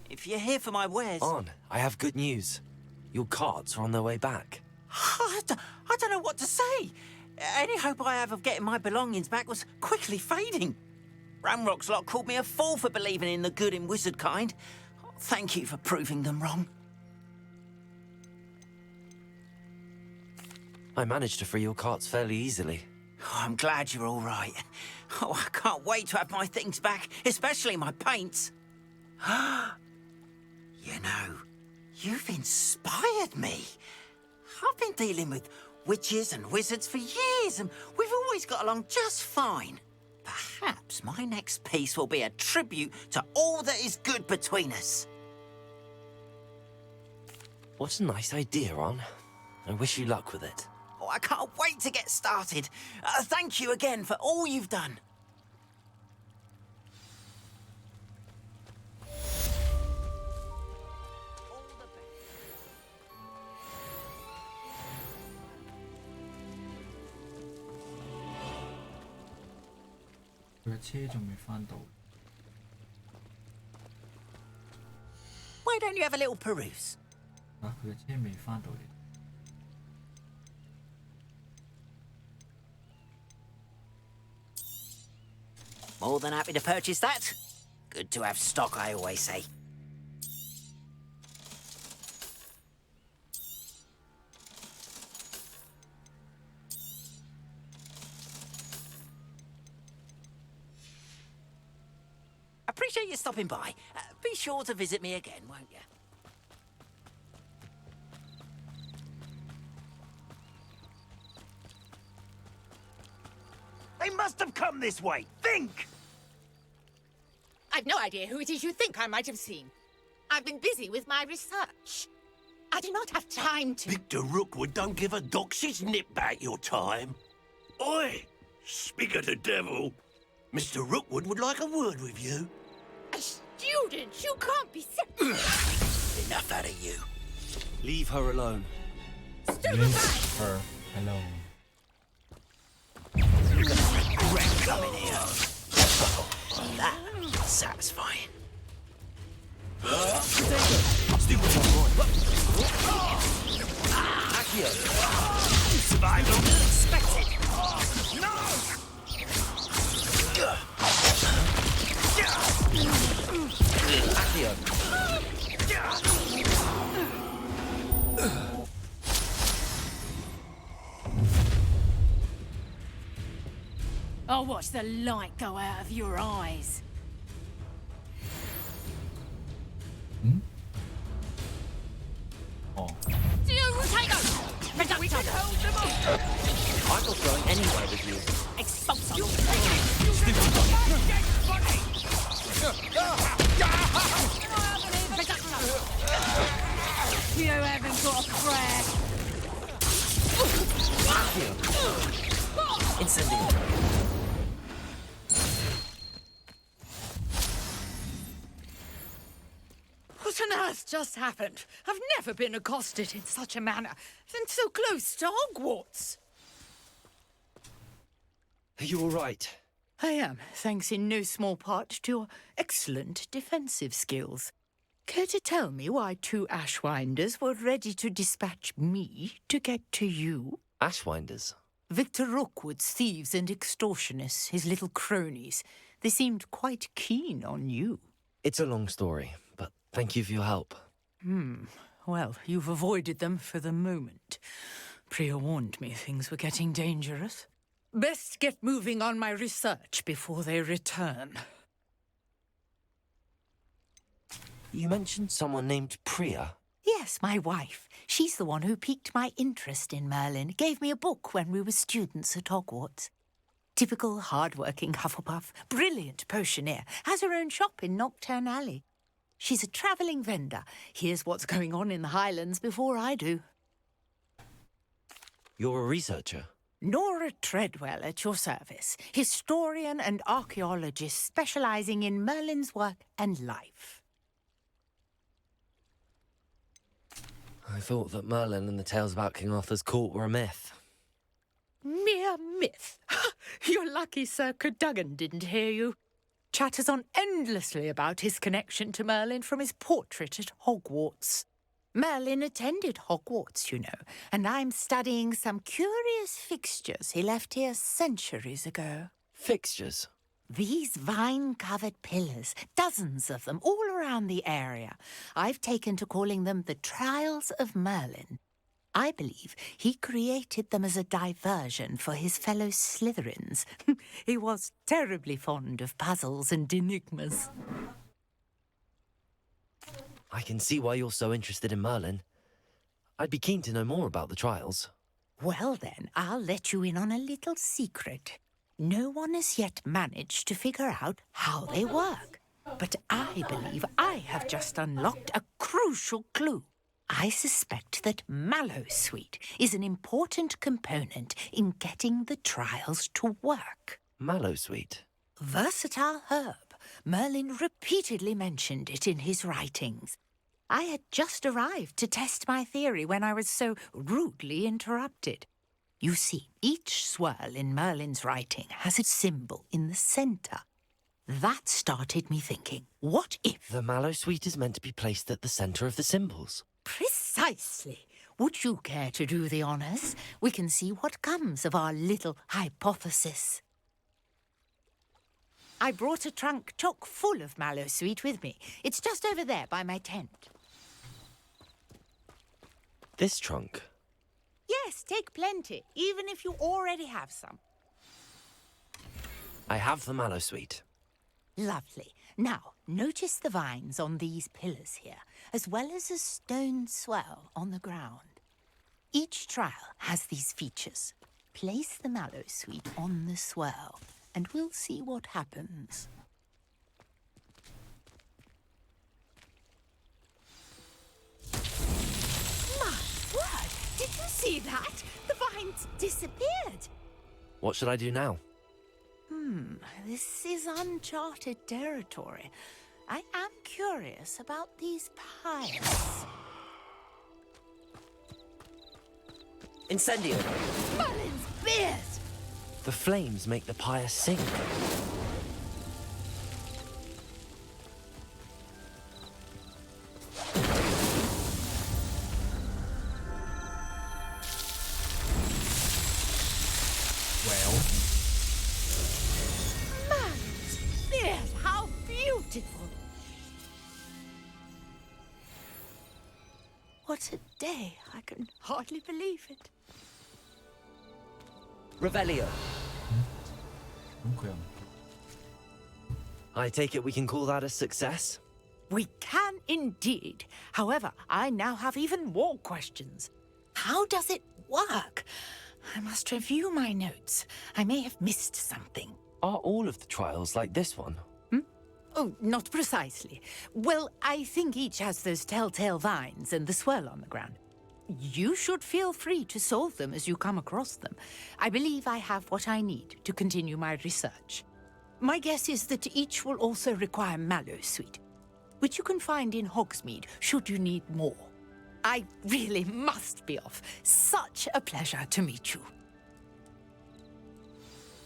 Speaker 20: If you're here for my wares...
Speaker 5: On, I have good news. Your carts are on their way back.
Speaker 20: I don't know what to say. Any hope I have of getting my belongings back was quickly fading. Ramrock's lot called me a fool for believing in the good in wizard kind. Thank you for proving them wrong.
Speaker 5: I managed to free your carts fairly easily.
Speaker 20: Oh, I'm glad you're all right. Oh, I can't wait to have my things back, especially my paints. You know, you've inspired me. I've been dealing with witches and wizards for years, and we've always got along just fine. Perhaps my next piece will be a tribute to all that is good between us.
Speaker 5: What a nice idea, Ron. I wish you luck with it.
Speaker 20: Oh, I can't wait to get started. Thank you again for all you've done. Why don't you have a little peruse?
Speaker 1: 啊！佢嘅車未翻到嚟。
Speaker 20: More than happy to purchase that. Good to have stock, I always say. appreciate you stopping by. Be sure to visit me again, won't you?
Speaker 13: They must have come this way. Think!
Speaker 18: I've no idea who it is you think I might have seen. I've been busy with my research. I do not have time to...
Speaker 13: Victor Rookwood don't give a doxy's nip back your time. Oi! Speak of the devil. Mr. Rookwood would like a word with you.
Speaker 18: A student? You can't be...
Speaker 13: Enough out of you. Leave her alone.
Speaker 1: Leave her alone.
Speaker 13: You're gonna regret coming here. That's satisfying. Stupid boy. Accio. Survived longer than expected. No! Accio.
Speaker 2: I'll watch the light go out of your eyes.
Speaker 1: Oh.
Speaker 5: I'm not going anywhere with you.
Speaker 2: Expulso. You haven't got a prayer.
Speaker 5: Incendio.
Speaker 18: What on earth just happened? I've never been accosted in such a manner, and so close to Hogwarts.
Speaker 5: Are you all right?
Speaker 18: I am, thanks in no small part to your excellent defensive skills. Care to tell me why two Ashwinders were ready to dispatch me to get to you?
Speaker 5: Ashwinders?
Speaker 18: Victor Rookwood's thieves and extortionists, his little cronies. They seemed quite keen on you.
Speaker 5: It's a long story, but thank you for your help.
Speaker 18: Well, you've avoided them for the moment. Priya warned me things were getting dangerous. Best get moving on my research before they return.
Speaker 5: You mentioned someone named Priya.
Speaker 18: Yes, my wife. She's the one who piqued my interest in Merlin. Gave me a book when we were students at Hogwarts. Typical hard-working Hufflepuff. Brilliant potioneer. Has her own shop in Knockturn Alley. She's a travelling vendor. Hears what's going on in the Highlands before I do.
Speaker 5: You're a researcher?
Speaker 18: Nora Treadwell at your service. Historian and archaeologist specialising in Merlin's work and life.
Speaker 5: I thought that Merlin and the tales about King Arthur's court were a myth.
Speaker 18: Mere myth. You're lucky Sir Cadogan didn't hear you. Chatters on endlessly about his connection to Merlin from his portrait at Hogwarts. Merlin attended Hogwarts, you know, and I'm studying some curious fixtures he left here centuries ago.
Speaker 5: Fixtures?
Speaker 18: These vine-covered pillars, dozens of them, all around the area. I've taken to calling them the Trials of Merlin. I believe he created them as a diversion for his fellow Slytherins. He was terribly fond of puzzles and enigmas.
Speaker 5: I can see why you're so interested in Merlin. I'd be keen to know more about the trials.
Speaker 18: Well then, I'll let you in on a little secret. No one has yet managed to figure out how they work. But I believe I have just unlocked a crucial clue. I suspect that Mallowsweet is an important component in getting the trials to work.
Speaker 5: Mallowsweet?
Speaker 18: Versatile herb. Merlin repeatedly mentioned it in his writings. I had just arrived to test my theory when I was so rudely interrupted. You see, each swirl in Merlin's writing has a symbol in the centre. That started me thinking, what if...
Speaker 5: The Mallowsweet is meant to be placed at the centre of the symbols.
Speaker 18: Precisely. Would you care to do the honours? We can see what comes of our little hypothesis. I brought a trunk chock full of Mallowsweet with me. It's just over there by my tent.
Speaker 5: This trunk?
Speaker 18: Yes, take plenty, even if you already have some.
Speaker 5: I have the Mallowsweet.
Speaker 18: Lovely. Now, notice the vines on these pillars here, as well as a stone swell on the ground. Each trial has these features. Place the mallow sweet on the swell, and we'll see what happens. My word! Did you see that? The vines disappeared!
Speaker 5: What should I do now?
Speaker 18: This is uncharted territory. I am curious about these piles.
Speaker 5: Incendio!
Speaker 18: Merlin's beard!
Speaker 5: The flames make the pyre sink.
Speaker 18: Merlin's beard! How beautiful! What a day! I can hardly believe it.
Speaker 5: Revelio.
Speaker 1: Okay.
Speaker 5: I take it we can call that a success?
Speaker 18: We can indeed. However, I now have even more questions. How does it work? I must review my notes. I may have missed something.
Speaker 5: Are all of the trials like this one?
Speaker 18: Oh, not precisely. Well, I think each has those telltale vines and the swirl on the ground. You should feel free to solve them as you come across them. I believe I have what I need to continue my research. My guess is that each will also require mallow sweet, which you can find in Hogsmeade should you need more. I really must be off. Such a pleasure to meet you.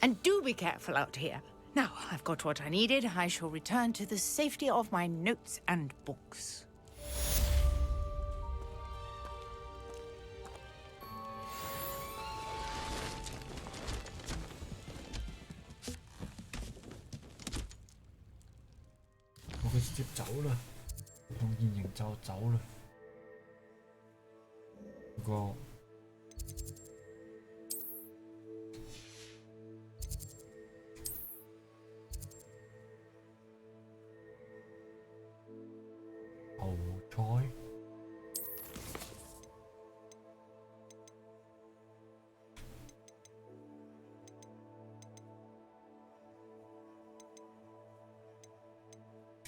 Speaker 18: And do be careful out here. Now, I've got what I needed. I shall return to the safety of my notes and books.
Speaker 1: 我佢直接走啦，用現形就走啦。個牛菜。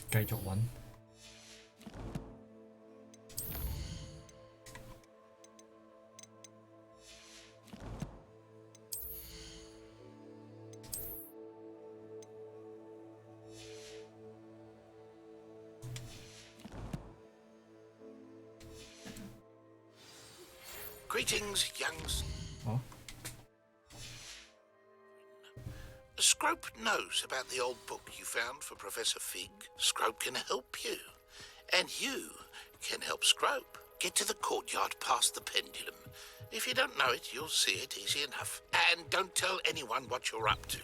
Speaker 1: 繼續揾。
Speaker 13: Greetings, youngs.
Speaker 1: Huh?
Speaker 13: Scrope knows about the old book you found for Professor Fig. Scrope can help you. And you can help Scrope. Get to the courtyard past the pendulum. If you don't know it, you'll see it easy enough. And don't tell anyone what you're up to.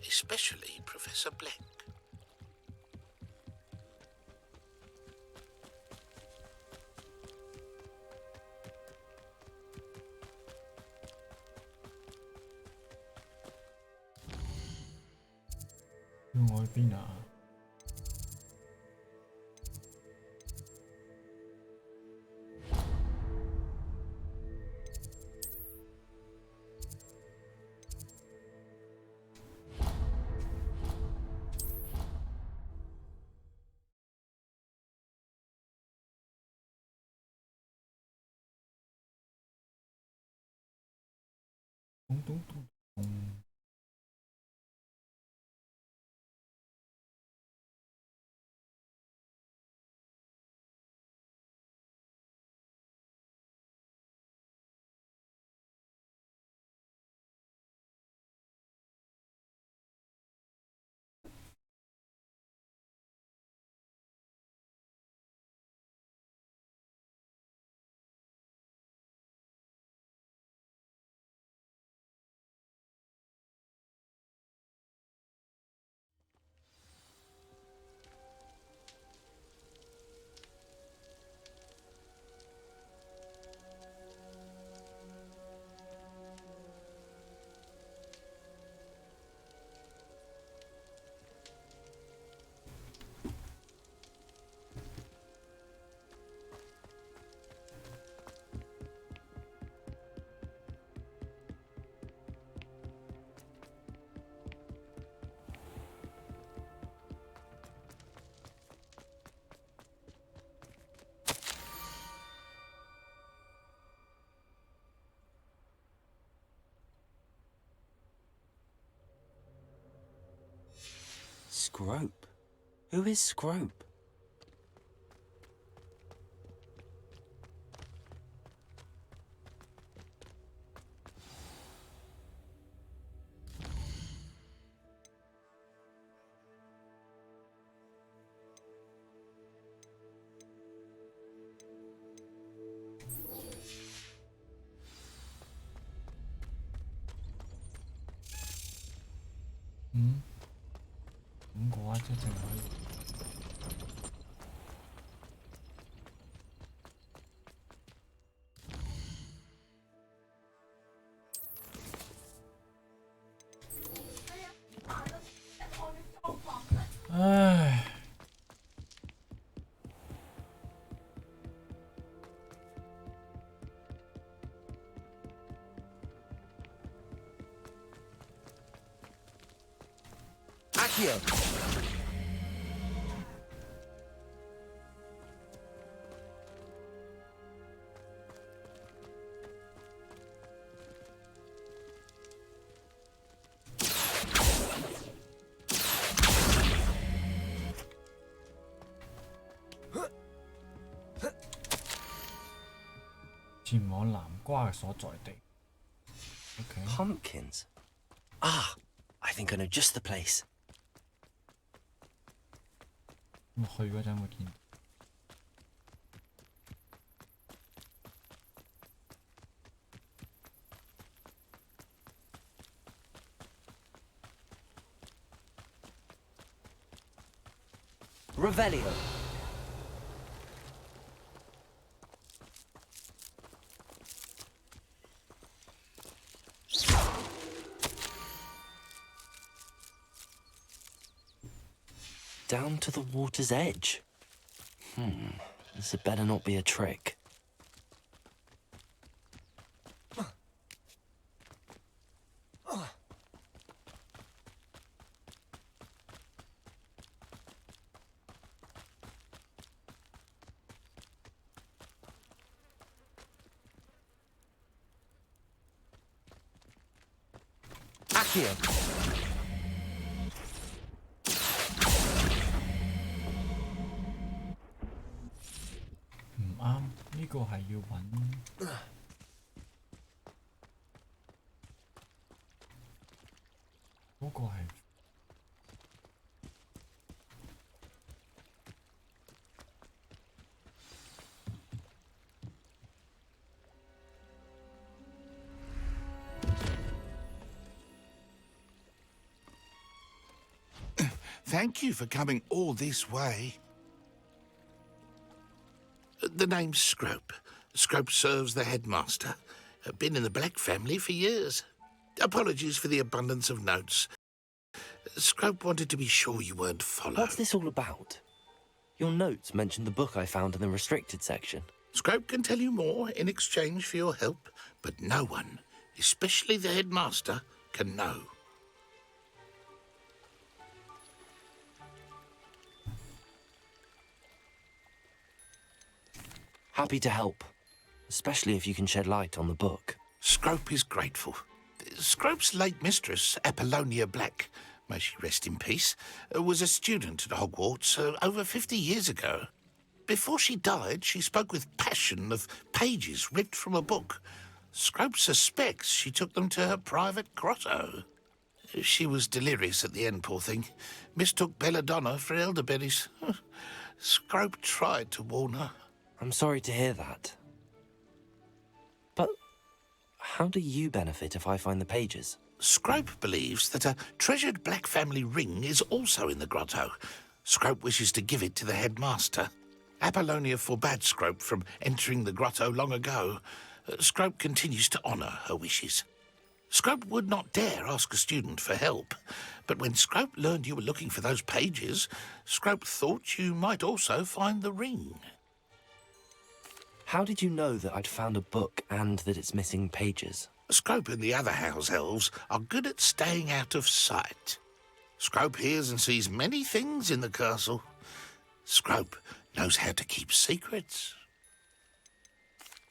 Speaker 13: Especially Professor Black.
Speaker 1: 要我去邊啊？咚咚咚咚。
Speaker 5: Scrope? Who is Scrope?
Speaker 1: 咁嘅話即係可以。唉。
Speaker 8: Accio.
Speaker 1: 前往南瓜嘅所在地。Okay.
Speaker 5: Pumpkins. Ah, I think I know just the place.
Speaker 1: 我去嗰陣會見。
Speaker 8: Revelio.
Speaker 5: Down to the water's edge. This had better not be a trick.
Speaker 8: Accio.
Speaker 1: 唔啱，呢個係要揾。嗰個係。
Speaker 13: Thank you for coming all this way. The name's Scrope. Scrope serves the headmaster. Been in the Black family for years. Apologies for the abundance of notes. Scrope wanted to be sure you weren't followed.
Speaker 5: What's this all about? Your notes mentioned the book I found in the restricted section.
Speaker 13: Scrope can tell you more in exchange for your help, but no one, especially the headmaster, can know.
Speaker 5: Happy to help, especially if you can shed light on the book.
Speaker 13: Scrope is grateful. Scrope's late mistress, Apollonia Black, may she rest in peace, was a student at Hogwarts over 50 years ago. Before she died, she spoke with passion of pages ripped from a book. Scrope suspects she took them to her private grotto. She was delirious at the end, poor thing. Mistook belladonna for elderberries. Scrope tried to warn her.
Speaker 5: I'm sorry to hear that. But how do you benefit if I find the pages?
Speaker 13: Scrope believes that a treasured Black family ring is also in the grotto. Scrope wishes to give it to the headmaster. Apollonia forbade Scrope from entering the grotto long ago. Scrope continues to honour her wishes. Scrope would not dare ask a student for help, but when Scrope learned you were looking for those pages, Scrope thought you might also find the ring.
Speaker 5: How did you know that I'd found a book and that it's missing pages?
Speaker 13: Scrope and the other house elves are good at staying out of sight. Scrope hears and sees many things in the castle. Scrope knows how to keep secrets.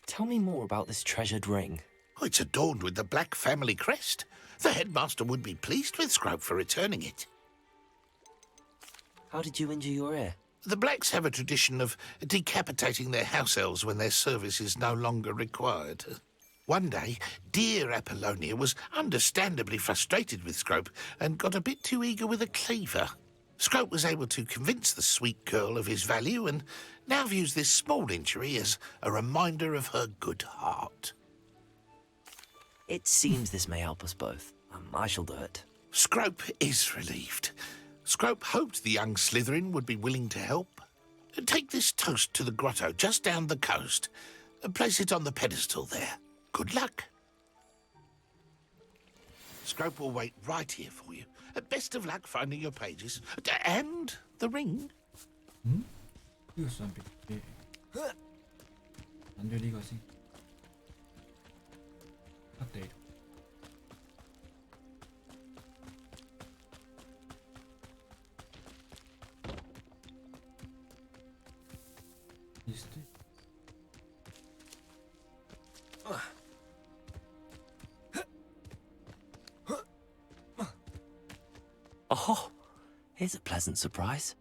Speaker 5: Tell me more about this treasured ring.
Speaker 13: Oh, it's adorned with the Black family crest. The headmaster would be pleased with Scrope for returning it.
Speaker 5: How did you injure your ear?
Speaker 13: The Blacks have a tradition of decapitating their house elves when their service is no longer required. One day, dear Apollonia was understandably frustrated with Scrope and got a bit too eager with a cleaver. Scrope was able to convince the sweet girl of his value and now views this small injury as a reminder of her good heart.
Speaker 5: It seems this may help us both. I shall do it.
Speaker 13: Scrope is relieved. Scrope hoped the young Slytherin would be willing to help. Take this toast to the grotto just down the coast and place it on the pedestal there. Good luck. Scrope will wait right here for you. Best of luck finding your pages. And the ring.
Speaker 1: 呢個上邊嘅，等咗呢個先，黑地圖。
Speaker 5: Oh, here's a pleasant surprise.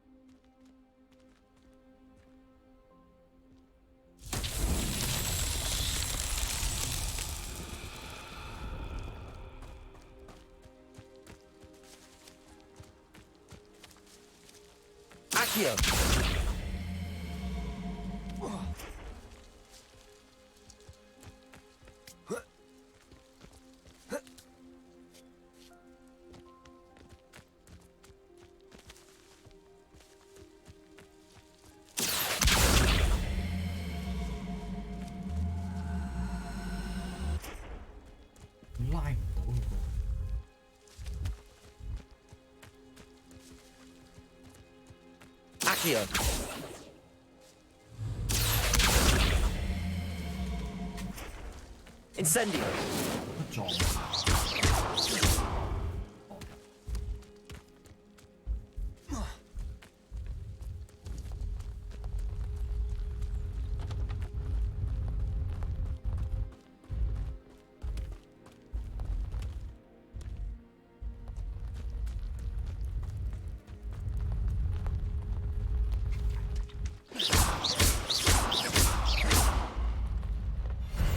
Speaker 8: Accio! Accio! Incendio!
Speaker 1: Good job.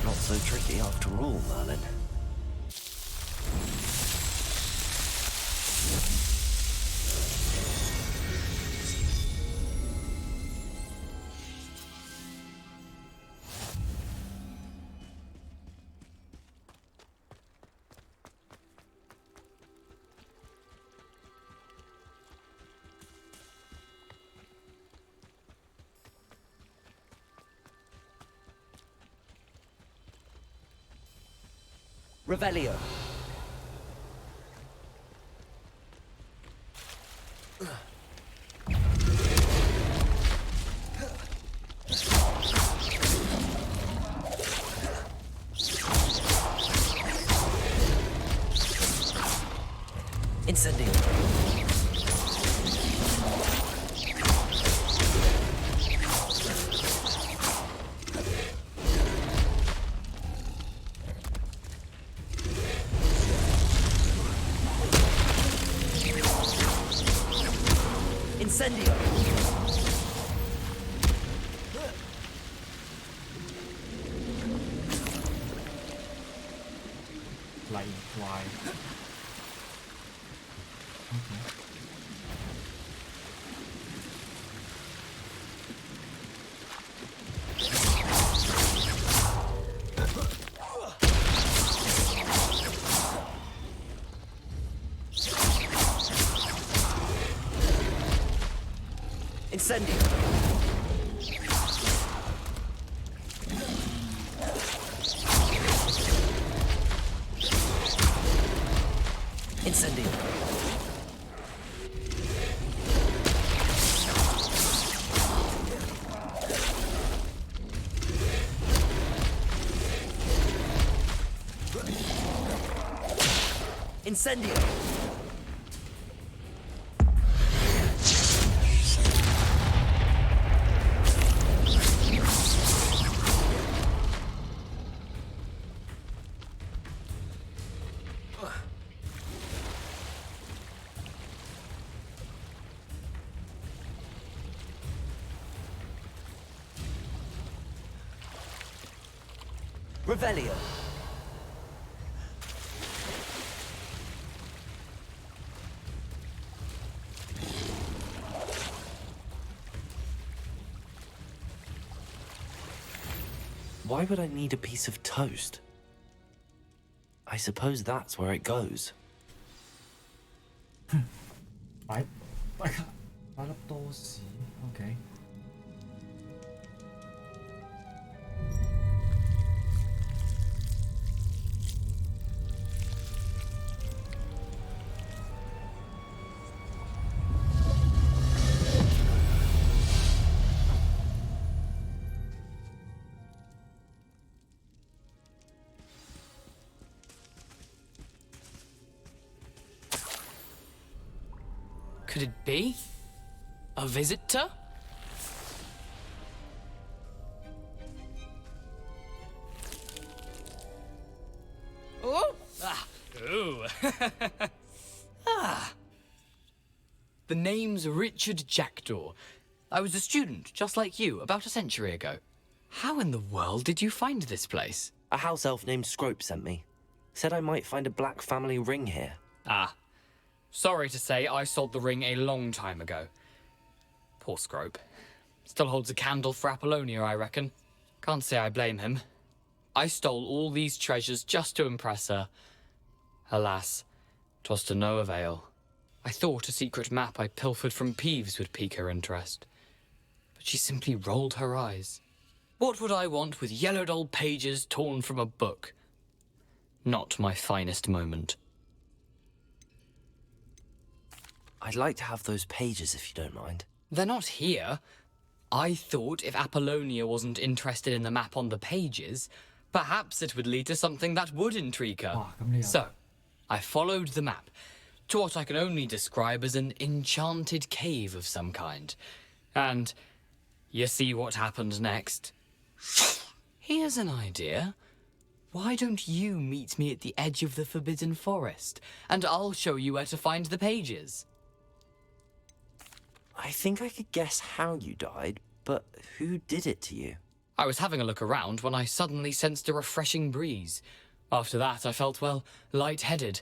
Speaker 5: Not so tricky after all, Merlin.
Speaker 8: Revelio.
Speaker 5: Incendio. Incendio.
Speaker 1: Like why? Okay.
Speaker 5: Incendio. Incendio. Incendio.
Speaker 8: Revelio.
Speaker 5: Why would I need a piece of toast? I suppose that's where it goes.
Speaker 1: 擺粒多士，OK。
Speaker 4: Could it be? A visitor? Oh! Ah! Ooh! Ah! The name's Richard Jackdaw. I was a student, just like you, about a century ago. How in the world did you find this place?
Speaker 5: A house elf named Scrope sent me. Said I might find a black family ring here.
Speaker 4: Ah. Sorry to say, I sold the ring a long time ago. Poor Scrope. Still holds a candle for Apollonia, I reckon. Can't say I blame him. I stole all these treasures just to impress her. Alas, 'twas to no avail. I thought a secret map I pilfered from Peeves would pique her interest. But she simply rolled her eyes. What would I want with yellowed old pages torn from a book? Not my finest moment.
Speaker 5: I'd like to have those pages if you don't mind.
Speaker 4: They're not here. I thought if Apollonia wasn't interested in the map on the pages, perhaps it would lead to something that would intrigue her. So, I followed the map to what I can only describe as an enchanted cave of some kind. And you see what happened next? Here's an idea. Why don't you meet me at the edge of the Forbidden Forest, and I'll show you where to find the pages?
Speaker 5: I think I could guess how you died, but who did it to you?
Speaker 4: I was having a look around when I suddenly sensed a refreshing breeze. After that, I felt, well, lightheaded.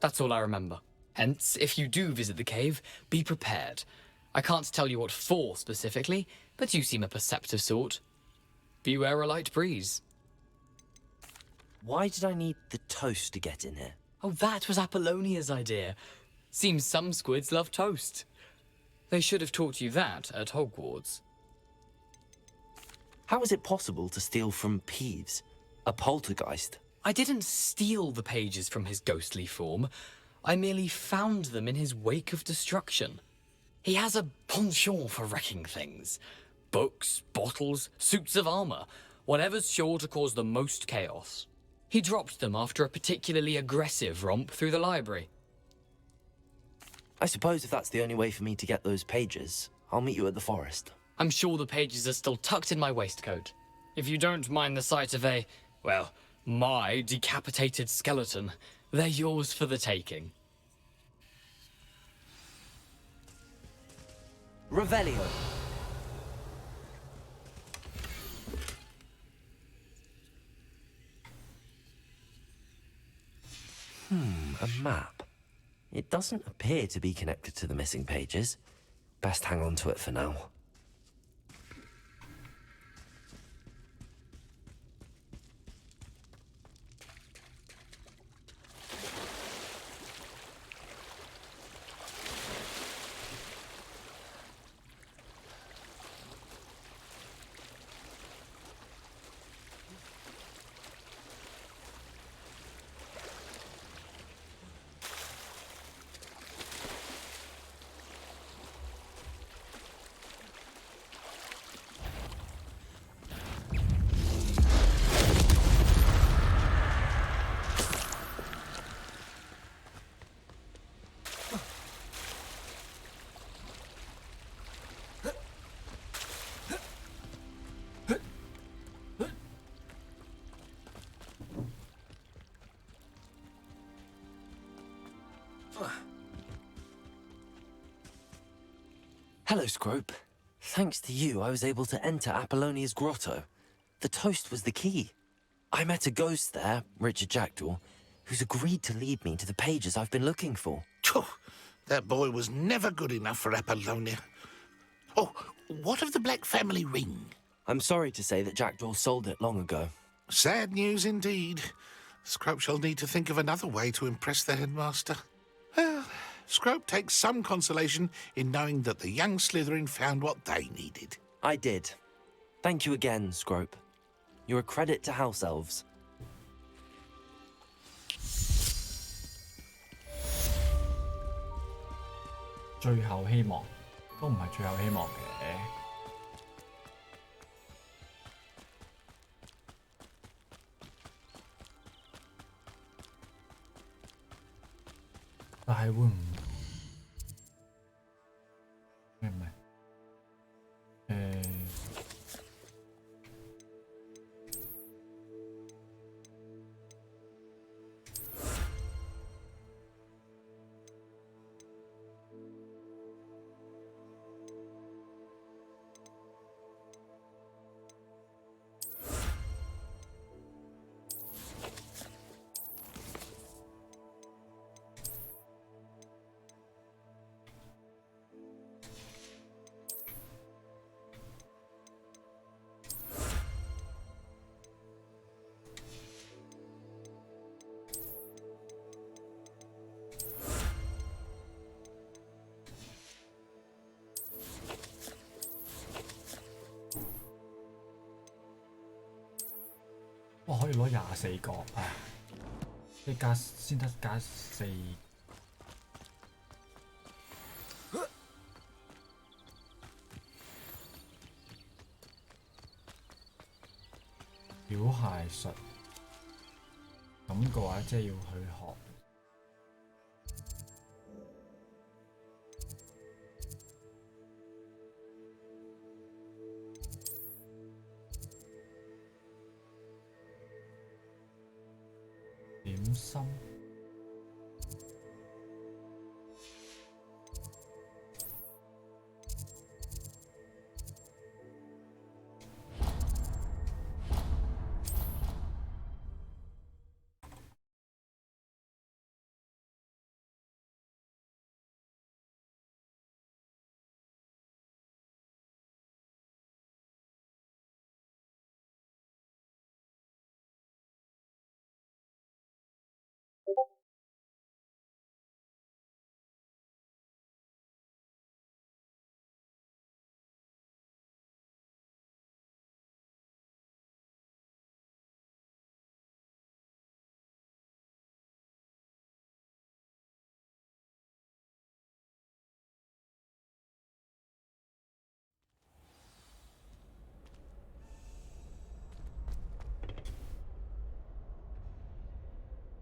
Speaker 4: That's all I remember. Hence, if you do visit the cave, be prepared. I can't tell you what for specifically, but you seem a perceptive sort. Beware a light breeze.
Speaker 5: Why did I need the toast to get in here?
Speaker 4: Oh, that was Apollonia's idea. Seems some squids love toast. They should have taught you that at Hogwarts.
Speaker 5: How is it possible to steal from Peeves, a poltergeist?
Speaker 4: I didn't steal the pages from his ghostly form. I merely found them in his wake of destruction. He has a penchant for wrecking things. Books, bottles, suits of armor, whatever's sure to cause the most chaos. He dropped them after a particularly aggressive romp through the library.
Speaker 5: I suppose if that's the only way for me to get those pages, I'll meet you at the forest.
Speaker 4: I'm sure the pages are still tucked in my waistcoat. If you don't mind the sight of a, well, my decapitated skeleton, they're yours for the taking.
Speaker 8: Revelio.
Speaker 5: A map. It doesn't appear to be connected to the missing pages. Best hang on to it for now. Hello, Scrope. Thanks to you, I was able to enter Apollonia's grotto. The toast was the key. I met a ghost there, Richard Jackdaw, who's agreed to lead me to the pages I've been looking for.
Speaker 13: Phew, that boy was never good enough for Apollonia. Oh, what of the Black family ring?
Speaker 5: I'm sorry to say that Jackdaw sold it long ago.
Speaker 13: Sad news indeed. Scrope shall need to think of another way to impress the headmaster. Well, Scrope takes some consolation in knowing that the young Slytherin found what they needed.
Speaker 5: I did. Thank you again, Scrope. You're a credit to House Elves.
Speaker 1: 最後希望都唔係最後希望嘅。但係會唔咩唔係？哇！可以攞24個啊！即加先得加4。表械術咁嘅話，即係要去學。點心。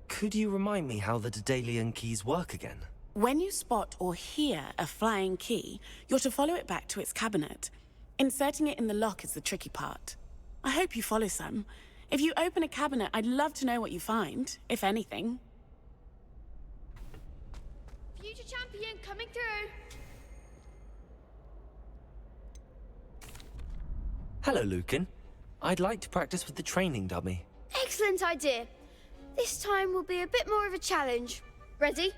Speaker 5: Could you remind me how the Daedalian keys work again?
Speaker 6: When you spot or hear a flying key, you're to follow it back to its cabinet. Inserting it in the lock is the tricky part. I hope you follow some. If you open a cabinet, I'd love to know what you find, if anything.
Speaker 11: Future champion coming through.
Speaker 5: Hello, Lucan. I'd like to practice with the training dummy.
Speaker 11: Excellent idea. This time will be a bit more of a challenge. Ready?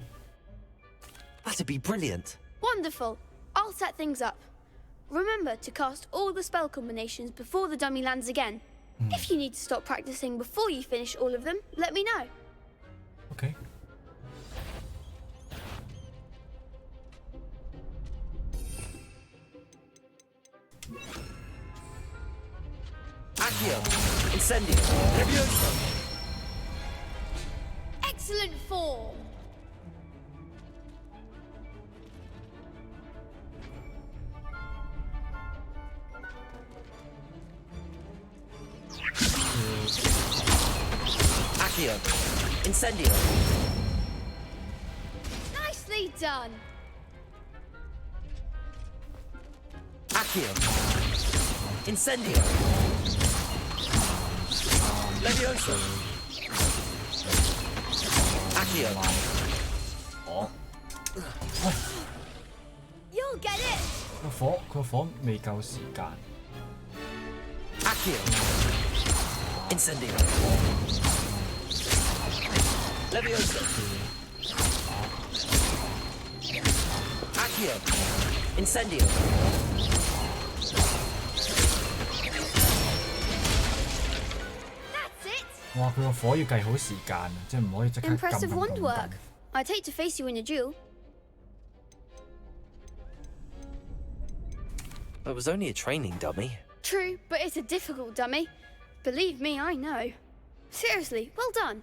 Speaker 5: That'd be brilliant.
Speaker 11: Wonderful. I'll set things up. Remember to cast all the spell combinations before the dummy lands again. If you need to stop practicing before you finish all of them, let me know.
Speaker 1: Okay.
Speaker 8: Accio! Incendio! Levioso!
Speaker 11: Excellent form.
Speaker 8: Accio! Incendio!
Speaker 11: Nicely done.
Speaker 8: Accio! Incendio! Levioso! Accio!
Speaker 11: You'll get it.
Speaker 1: 個火未夠時間。
Speaker 8: Accio! Incendio. Levioso. Accio. Incendio.
Speaker 1: 哇！佢個火要計好時間啊，即係唔可以即刻撳
Speaker 11: Impressive
Speaker 1: 撳
Speaker 11: wand
Speaker 1: 撳
Speaker 11: work. I'd hate to face you in a duel.
Speaker 5: It was only a training dummy.
Speaker 11: True, but it's a difficult dummy. Believe me, I know. Seriously, well done.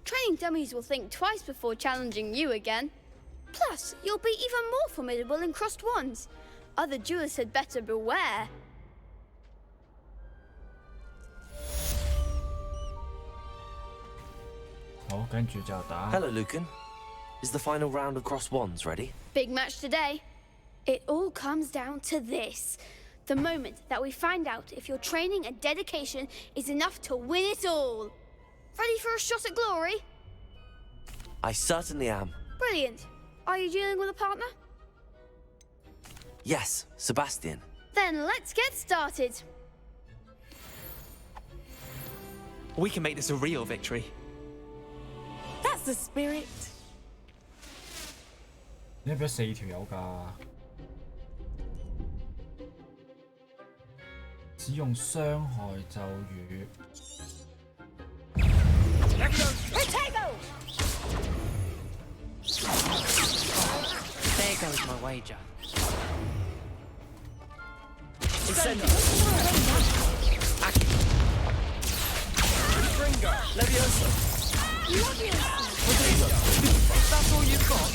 Speaker 11: Training dummies will think twice before challenging you again. Plus, you'll be even more formidable in crossed wands. Other duelists had better beware.
Speaker 5: Hello, Lucan. Is the final round of cross wands ready?
Speaker 11: Big match today. It all comes down to this. The moment that we find out if your training and dedication is enough to win it all. Ready for a shot at glory?
Speaker 5: I certainly am.
Speaker 11: Brilliant. Are you dealing with a partner?
Speaker 5: Yes, Sebastian.
Speaker 11: Then let's get started.
Speaker 24: We can make this a real victory.
Speaker 6: That's the spirit.
Speaker 1: 你係俾4條友㗎？只用傷害咒語。
Speaker 3: There goes my wager.
Speaker 8: Incendio. Accio. Confringo. Levioso. Rodrigo. That's all you've got?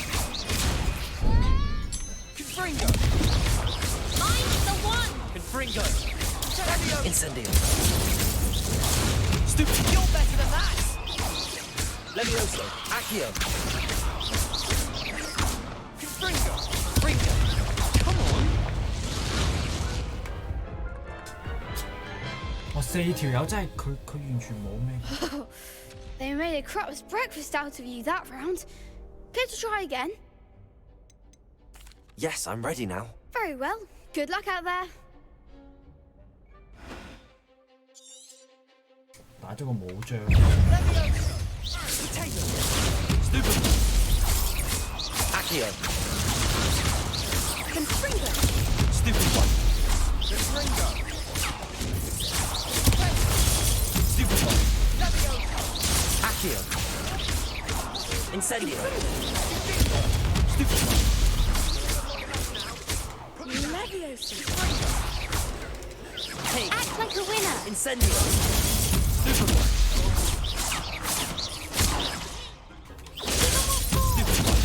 Speaker 8: Confringo.
Speaker 7: I'm the one!
Speaker 8: Confringo. Incendio.
Speaker 3: Stupid.
Speaker 8: You're better than that! Levioso. Accio. Confringo. Fringo. Come on.
Speaker 1: 哇！4條友真係佢完全冇咩。
Speaker 11: They made a crap's breakfast out of you that round. Care to try again?
Speaker 5: Yes, I'm ready now.
Speaker 11: Very well. Good luck out there.
Speaker 1: 打咗個冇將。
Speaker 8: Stupid. Accio.
Speaker 11: Confringo.
Speaker 8: Stupid one. Confringo. Stupid one. Accio. Incendio. Stupid one.
Speaker 6: Leviosa.
Speaker 8: Take.
Speaker 7: Act like a winner!
Speaker 8: Incendio. Stupid one. Stupid one.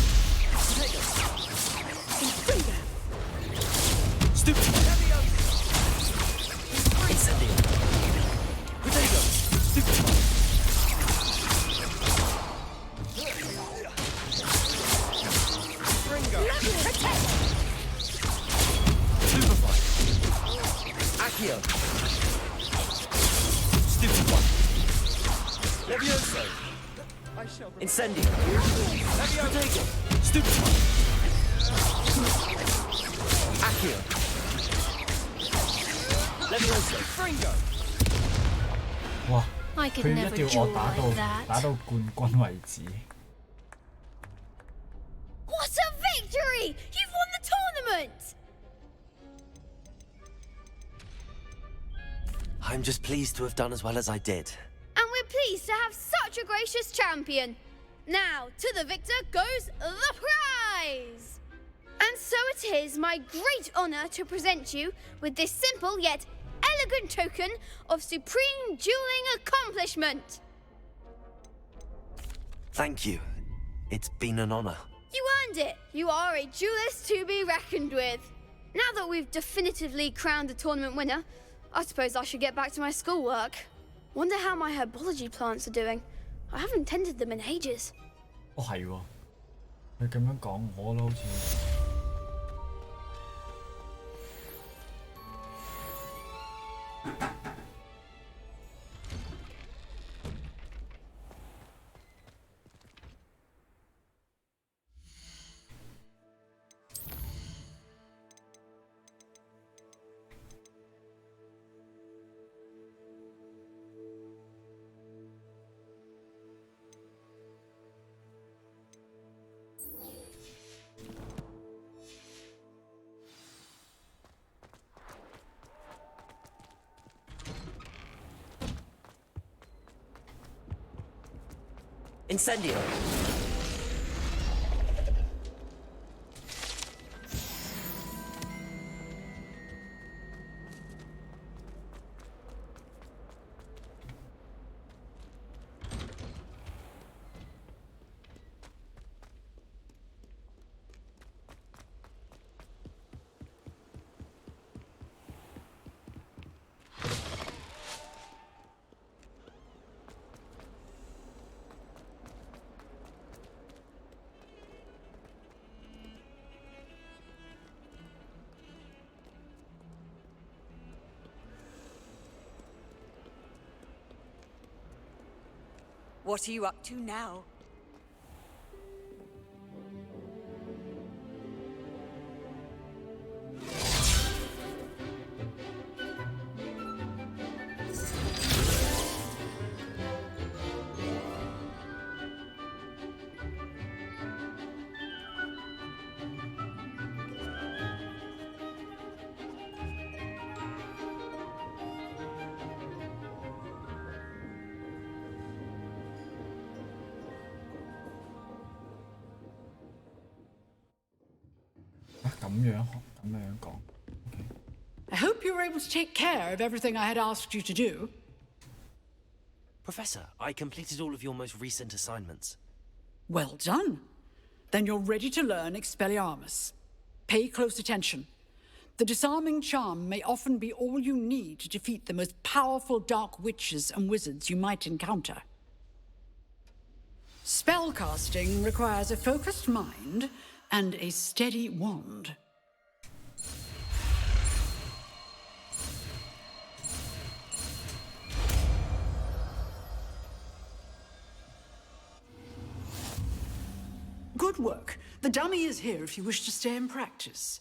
Speaker 8: Take us.
Speaker 6: Confringo.
Speaker 8: Stupid one. Incendio. Potato. Stupid one. Ringo. Stupid one. Accio. Stupid one. Levioso. Incendio. Potato. Stupid one. Accio. Levioso. Fringo.
Speaker 1: 哇！
Speaker 2: I could
Speaker 1: 佢
Speaker 2: never
Speaker 1: 一定要我
Speaker 2: duel
Speaker 1: 打
Speaker 2: like
Speaker 1: 到
Speaker 2: that.
Speaker 1: 打到冠軍為止。
Speaker 11: What a victory! You've won the tournament!
Speaker 5: I'm just pleased to have done as well as I did.
Speaker 11: And we're pleased to have such a gracious champion. Now, to the victor goes the prize! And so it is my great honour to present you with this simple yet elegant token of supreme dueling accomplishment.
Speaker 5: Thank you. It's been an honor.
Speaker 11: You earned it. You are a duelist to be reckoned with. Now that we've definitively crowned the tournament winner, I suppose I should get back to my schoolwork. Wonder how my herbology plants are doing. I haven't tended them in ages.
Speaker 1: 哦係喎，你咁樣講我都好似。
Speaker 16: Incendio.
Speaker 12: What are you up to now?
Speaker 17: I hope you were able to take care of everything I had asked you to do.
Speaker 5: Professor, I completed all of your most recent assignments.
Speaker 17: Well done. Then you're ready to learn Expelliarmus. Pay close attention. The disarming charm may often be all you need to defeat the most powerful dark witches and wizards you might encounter. Spellcasting requires a focused mind and a steady wand. Good work. The dummy is here if you wish to stay and practice.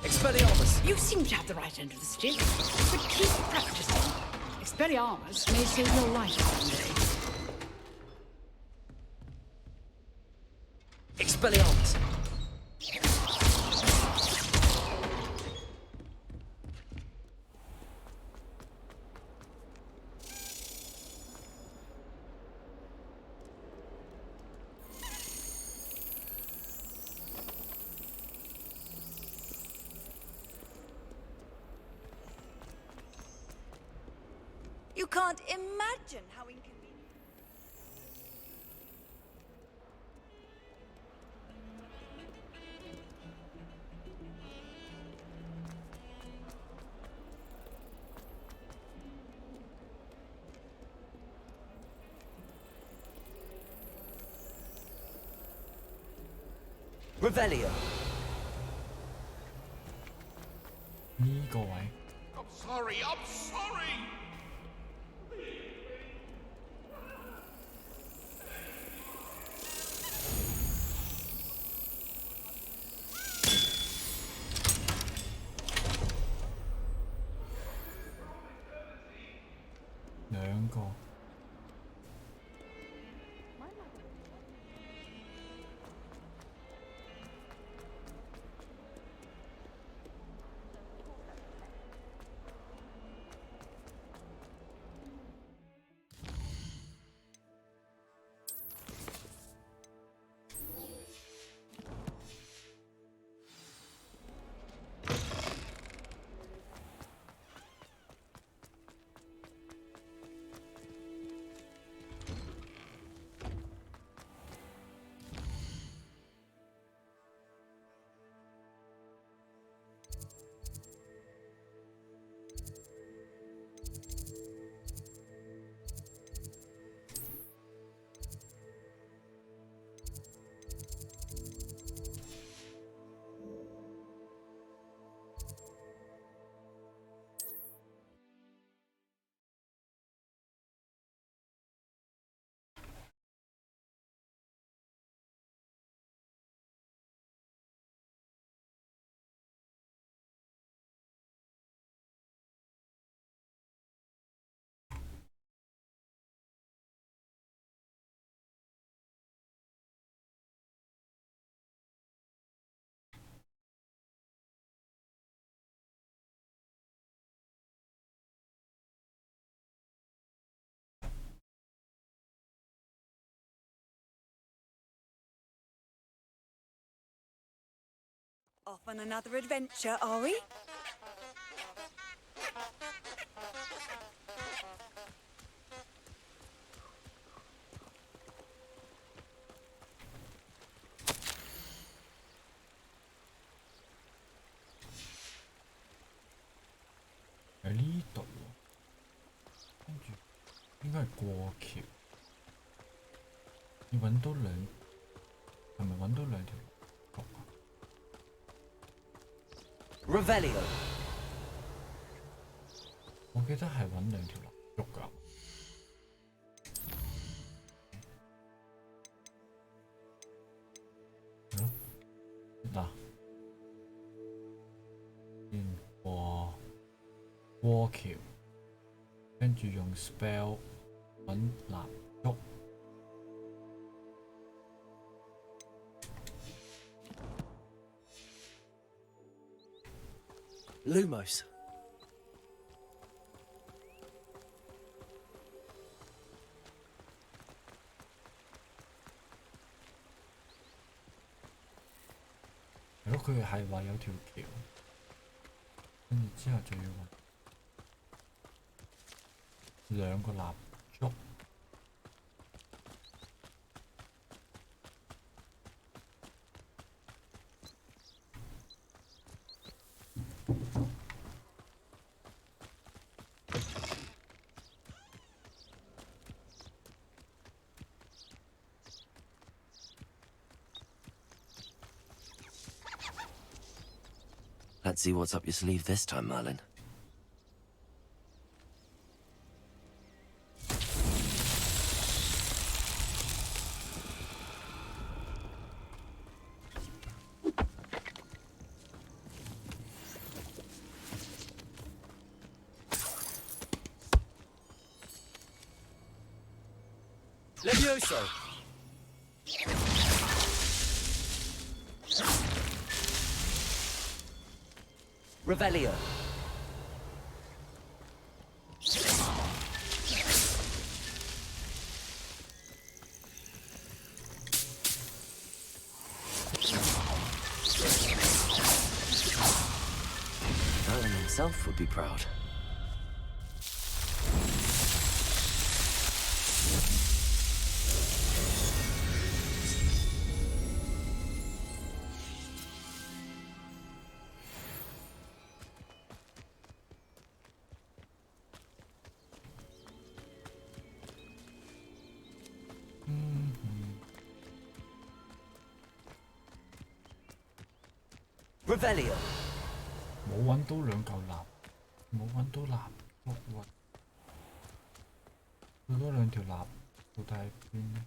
Speaker 16: Expelliarmus!
Speaker 17: You seem to have the right end of the stick, but keep practicing. Expelliarmus may save your life one day.
Speaker 16: Expelliarmus!
Speaker 12: You can't imagine how inconvenient.
Speaker 16: Revelio.
Speaker 21: I'm sorry, I'm sorry!
Speaker 12: Off on another adventure, are we?
Speaker 1: 喺呢度喎，跟住應該係過橋，要揾到兩，係咪揾到兩條龍啊
Speaker 3: Revelio.
Speaker 1: 我記得係揾兩條龍喐㗎。係咯，嗱，先過橋，跟住用 spell 揾蠟燭。
Speaker 5: Lumos.
Speaker 1: 係咯，佢係話有條橋，跟住之後就要揾兩個蠟燭。
Speaker 5: Let's see what's up your sleeve this time, Merlin.
Speaker 8: Levioso!
Speaker 3: Revelio.
Speaker 5: Merlin himself would be proud.
Speaker 3: Revelio.
Speaker 1: 冇揾到兩嚿蠟，冇揾到蠟燭喎。佢嗰兩條蠟到底喺邊呢？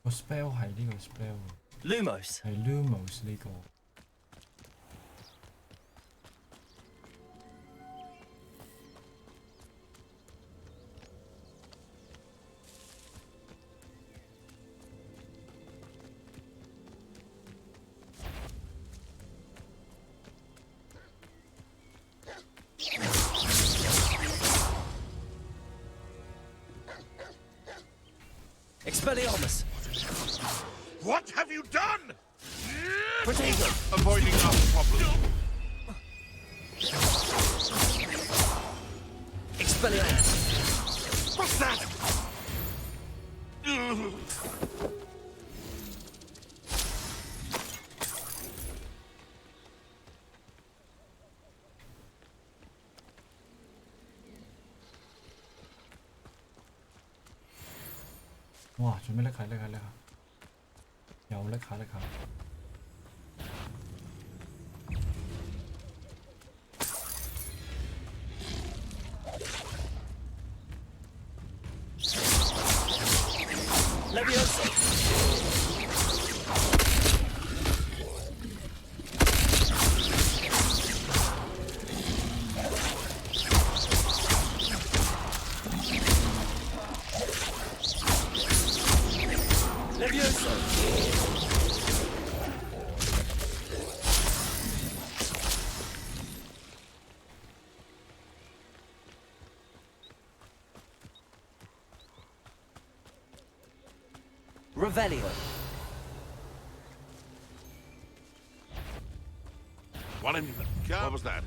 Speaker 1: 個 spell 係呢個 spell 喎。
Speaker 5: Lumos.
Speaker 1: 係 Lumos 呢個。
Speaker 3: Expelliarmus.
Speaker 21: What have you done?
Speaker 3: Potato.
Speaker 21: Avoiding our problem.
Speaker 3: Expelliarmus.
Speaker 21: What's that?
Speaker 1: 哇！做咩拎下拎下拎下，又拎下拎下。
Speaker 3: Levioso. Levioso. Revelio.
Speaker 21: What was that?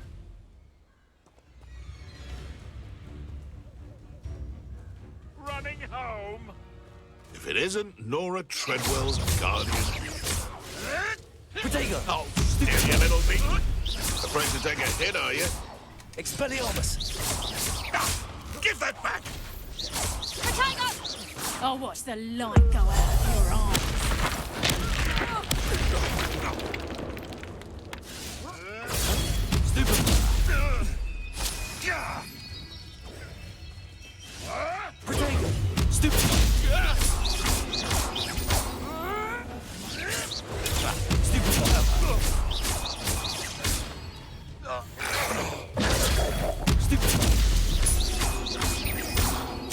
Speaker 8: Running home.
Speaker 21: If it isn't Nora Treadwell's guardian.
Speaker 8: Potato.
Speaker 21: Oh, steer you little bit. Afraid to take a hit, are you?
Speaker 8: Expelliarmus.
Speaker 21: Give that back.
Speaker 2: I'll watch the light go out of your eyes.
Speaker 8: Potato. Stupid.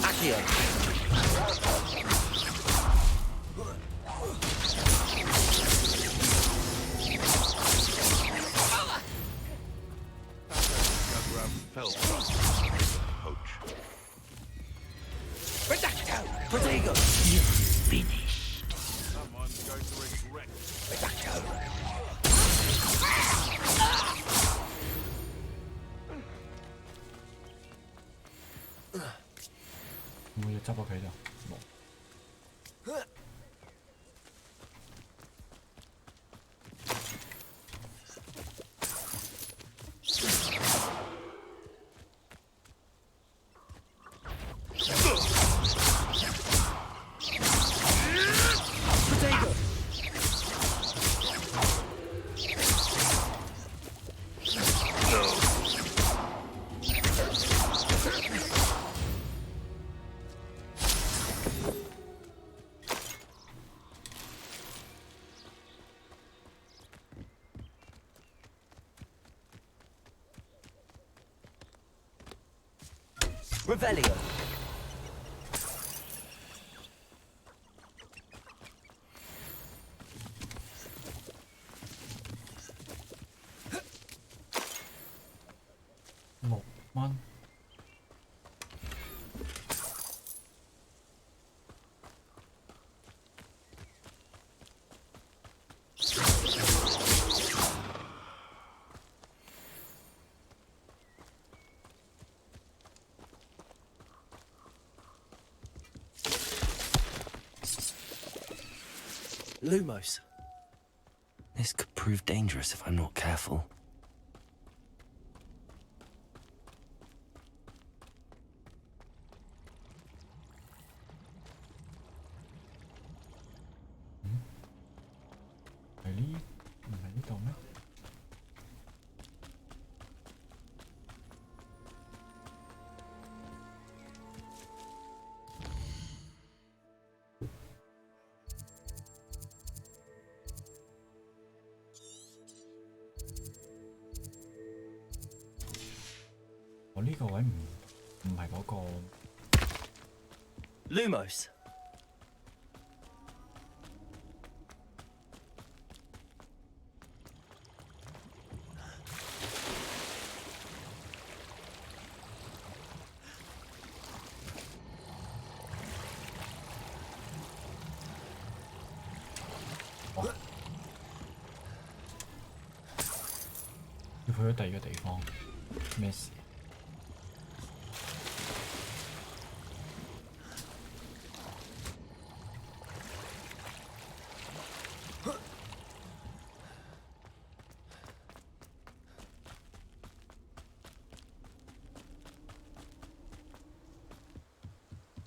Speaker 16: Accio.
Speaker 8: Potato.
Speaker 20: You're finished.
Speaker 21: Someone's going to regret.
Speaker 1: 會唔會執屋企度？冇。
Speaker 8: Revelio.
Speaker 1: $6。Lumos.
Speaker 5: This could prove dangerous if I'm not careful.
Speaker 1: 我呢個位唔係嗰個。
Speaker 8: Lumos.
Speaker 1: Wow. 要去咗第二個地方，咩事？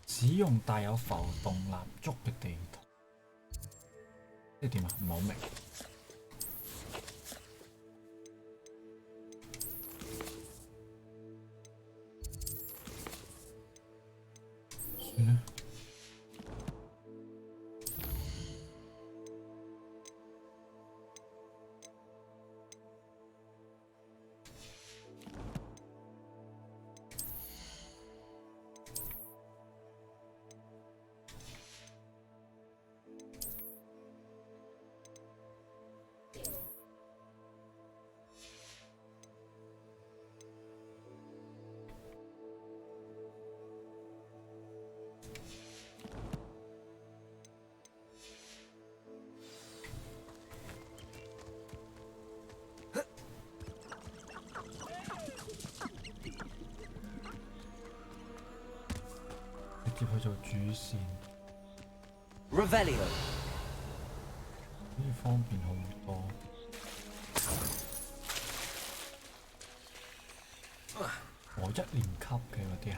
Speaker 1: 使用帶有浮動蠟燭嘅地圖，即係點啊？唔係好明。算啦。做主線，
Speaker 5: Revelio.
Speaker 1: 好似方便好多。我1年級嘅嗰啲係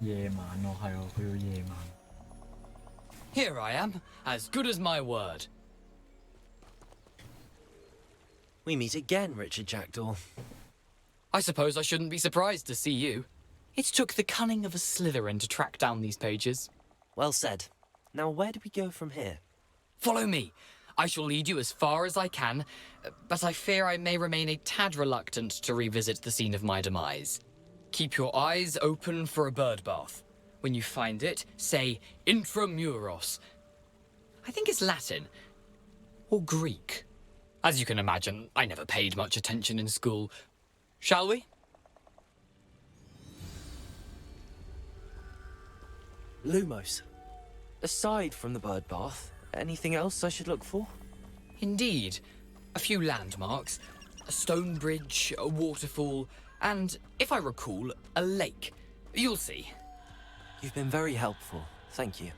Speaker 1: 夜晚喎，係喎，佢要夜晚。
Speaker 4: Here I am, as good as my word.
Speaker 5: We meet again, Richard Jackdaw.
Speaker 4: I suppose I shouldn't be surprised to see you. It took the cunning of a Slytherin to track down these pages.
Speaker 5: Well said. Now, where do we go from here?
Speaker 4: Follow me. I shall lead you as far as I can, but I fear I may remain a tad reluctant to revisit the scene of my demise. Keep your eyes open for a bird bath. When you find it, say intramuros. I think it's Latin. Or Greek. As you can imagine, I never paid much attention in school. Shall we?
Speaker 5: Lumos. Aside from the bird bath, anything else I should look for?
Speaker 4: Indeed. A few landmarks. A stone bridge, a waterfall, and, if I recall, a lake. You'll see.
Speaker 5: You've been very helpful. Thank you.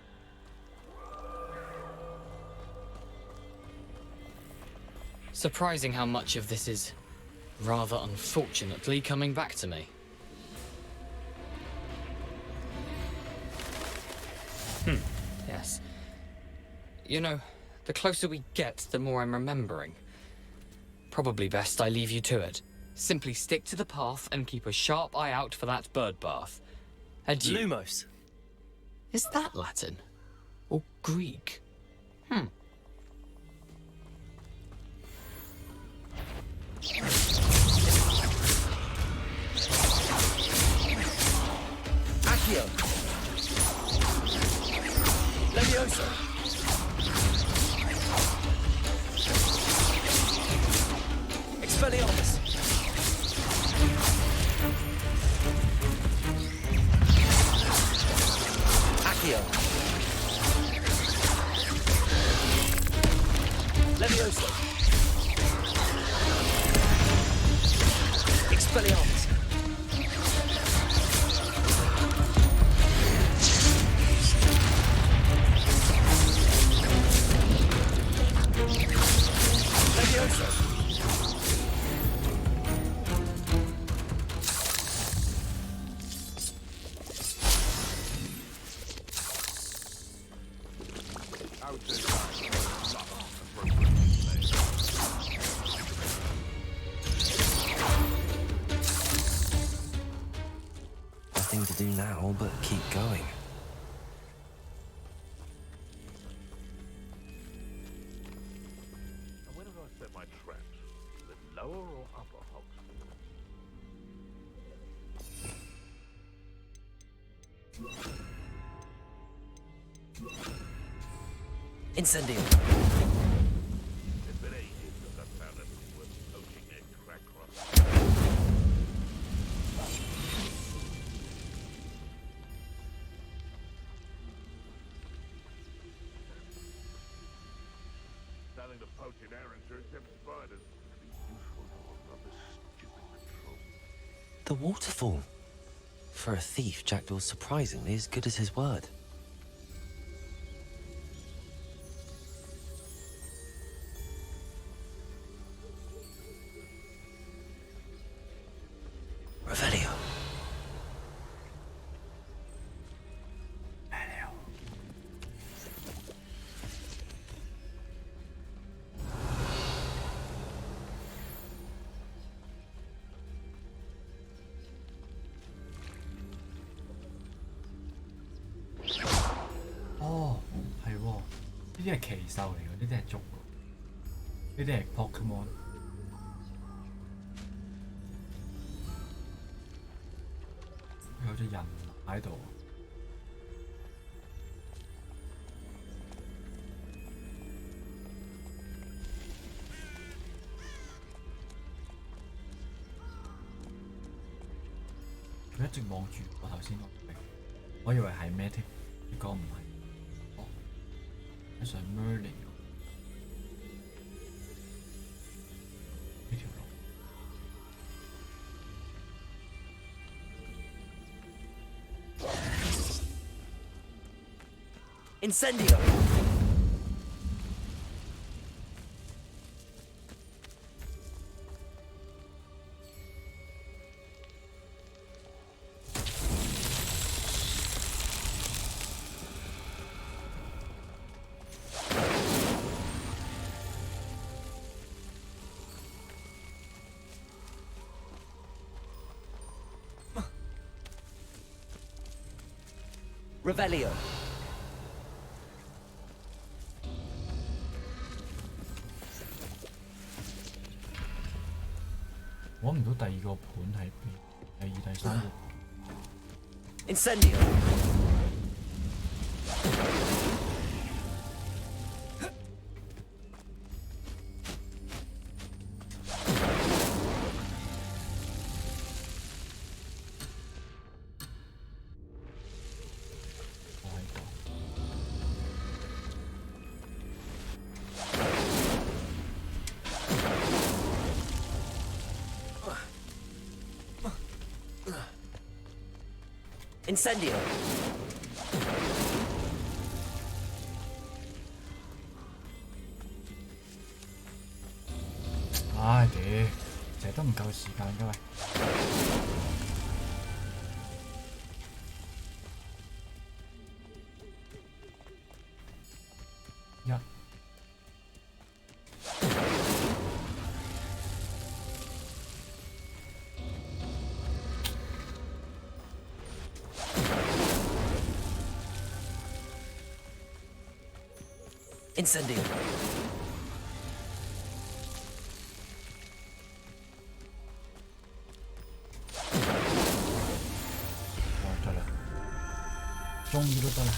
Speaker 4: Surprising how much of this is, rather unfortunately, coming back to me. Yes. You know, the closer we get, the more I'm remembering. Probably best I leave you to it. Simply stick to the path and keep a sharp eye out for that bird bath. Adieu.
Speaker 5: Lumos.
Speaker 4: Is that Latin? Or Greek?
Speaker 5: Accio. Levioso. Expelliarmus. Accio. Levioso. Expelliarmus. Levioso. Nothing to do now but keep going.
Speaker 21: And where do I set my traps? The lower or upper Hogsmeade?
Speaker 5: Incendio.
Speaker 21: It's been ages since I've found anything worth poaching a crack crop. Nothing to poach in Arrowshire except spiders. It'd be useful to hold up this stupid control.
Speaker 5: The waterfall. For a thief, Jackdaw's surprisingly as good as his word. Revelio.
Speaker 1: 哦，係喎，呢啲係奇獸嚟㗎，呢啲係竹喎，呢啲係 Pokemon。有隻人喺度。佢一直望住我頭先，我以為係咩添？結果唔係。哦，一上 Merlin 呢條路。
Speaker 16: Incendio! Revelio.
Speaker 1: 揾唔到第二個盤喺邊？第二、第三個。
Speaker 16: Incendio. Incendio.
Speaker 1: 唉屌，成日都唔夠時間㗎喂。
Speaker 16: Incendio.
Speaker 1: 得啦，終於都得啦。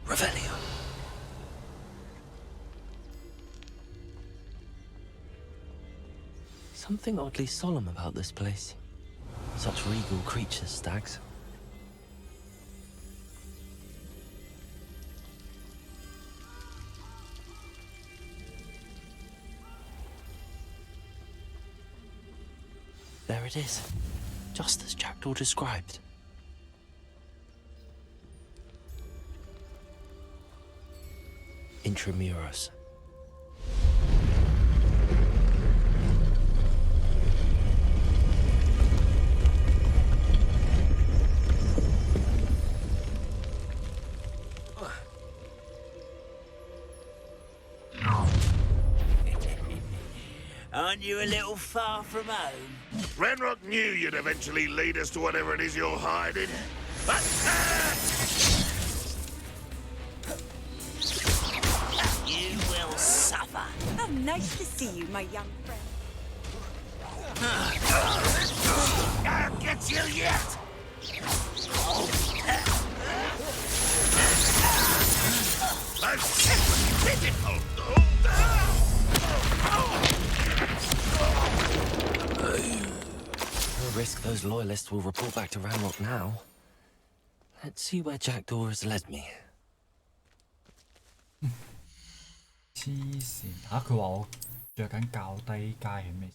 Speaker 5: Revelio. Something oddly solemn about this place. Such regal creatures, stags. There it is, just as Jackdaw described. Intramuros.
Speaker 20: Aren't you a little far from home?
Speaker 21: Renrock knew you'd eventually lead us to whatever it is you're hiding.
Speaker 20: You will suffer.
Speaker 12: How nice to see you, my young friend.
Speaker 21: I'll get you yet! I'm pitiful!
Speaker 5: No risk those loyalists will report back to Ranrock now. Let's see where Jackdaw has led me.
Speaker 1: 黐線嚇！佢話我着緊較低階係咩？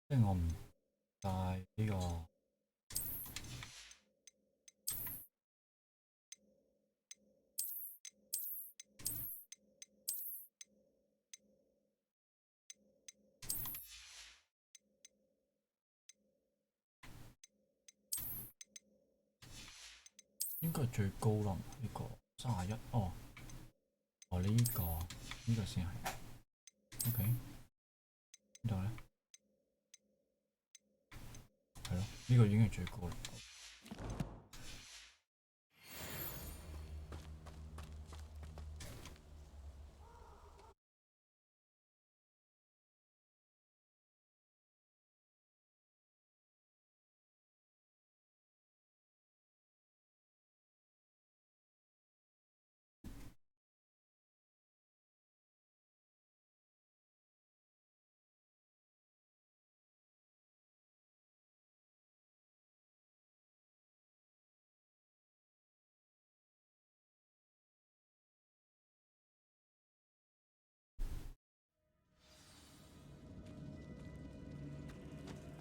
Speaker 1: 即係我唔帶呢個。應該係最高啦，呢個31哦，哦呢個先係，OK，邊度咧？呢個已經係最高啦。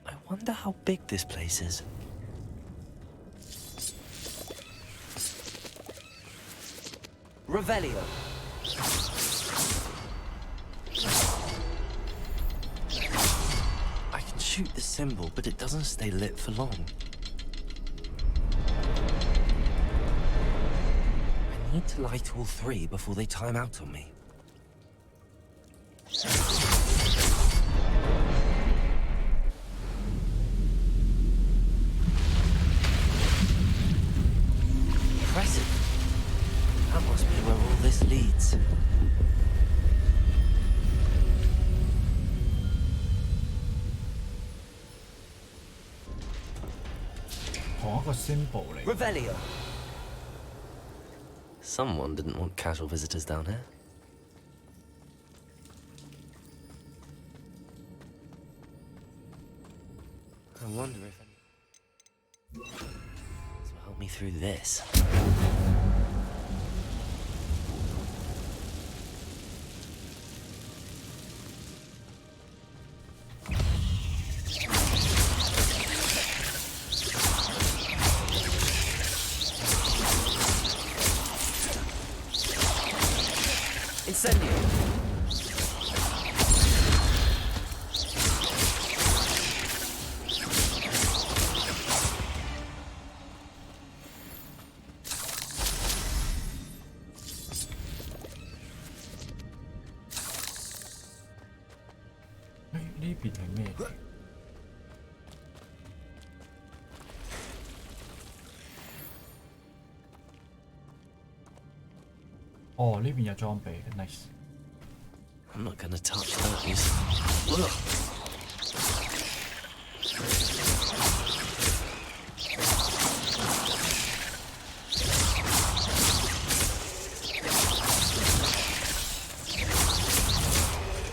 Speaker 5: I wonder how big this place is. Revelio. I can shoot the symbol, but it doesn't stay lit for long. I need to light all three before they time out on me. Impressive. That must be where all this leads.
Speaker 1: 同一個 symbol 嚟。
Speaker 5: Revelio. Someone didn't want casual visitors down here. I wonder if any... This will help me through this. Incendio.
Speaker 1: 呢邊係咩？哦，呢邊有裝備 ，nice。
Speaker 5: I'm not gonna touch those. Ugh.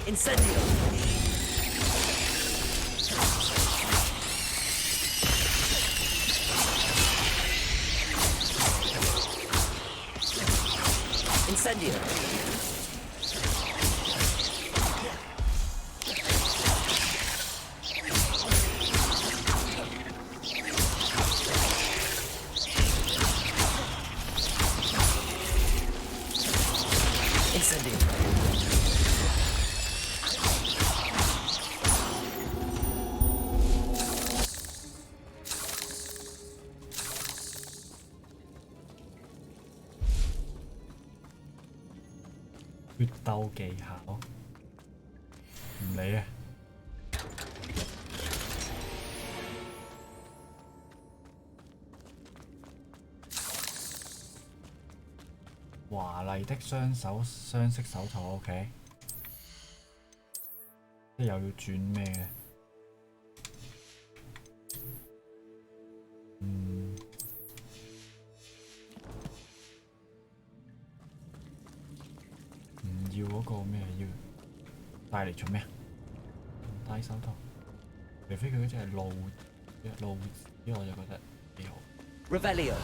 Speaker 5: Incendio. Incendio. Incendio.
Speaker 1: 《決鬥技巧》唔理啊！華麗的雙色手套 ，OK， 即係又要轉咩嘅？唔要嗰個咩？要帶嚟做咩啊？戴手套，除非佢嗰隻係露子，我就覺得幾好。
Speaker 5: Revelio.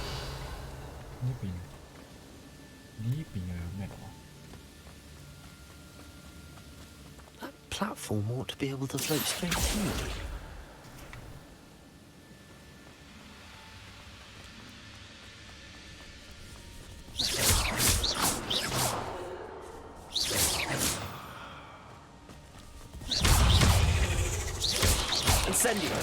Speaker 1: 呢邊又有咩講？
Speaker 5: That platform ought to be able to float straight to me. Incendio.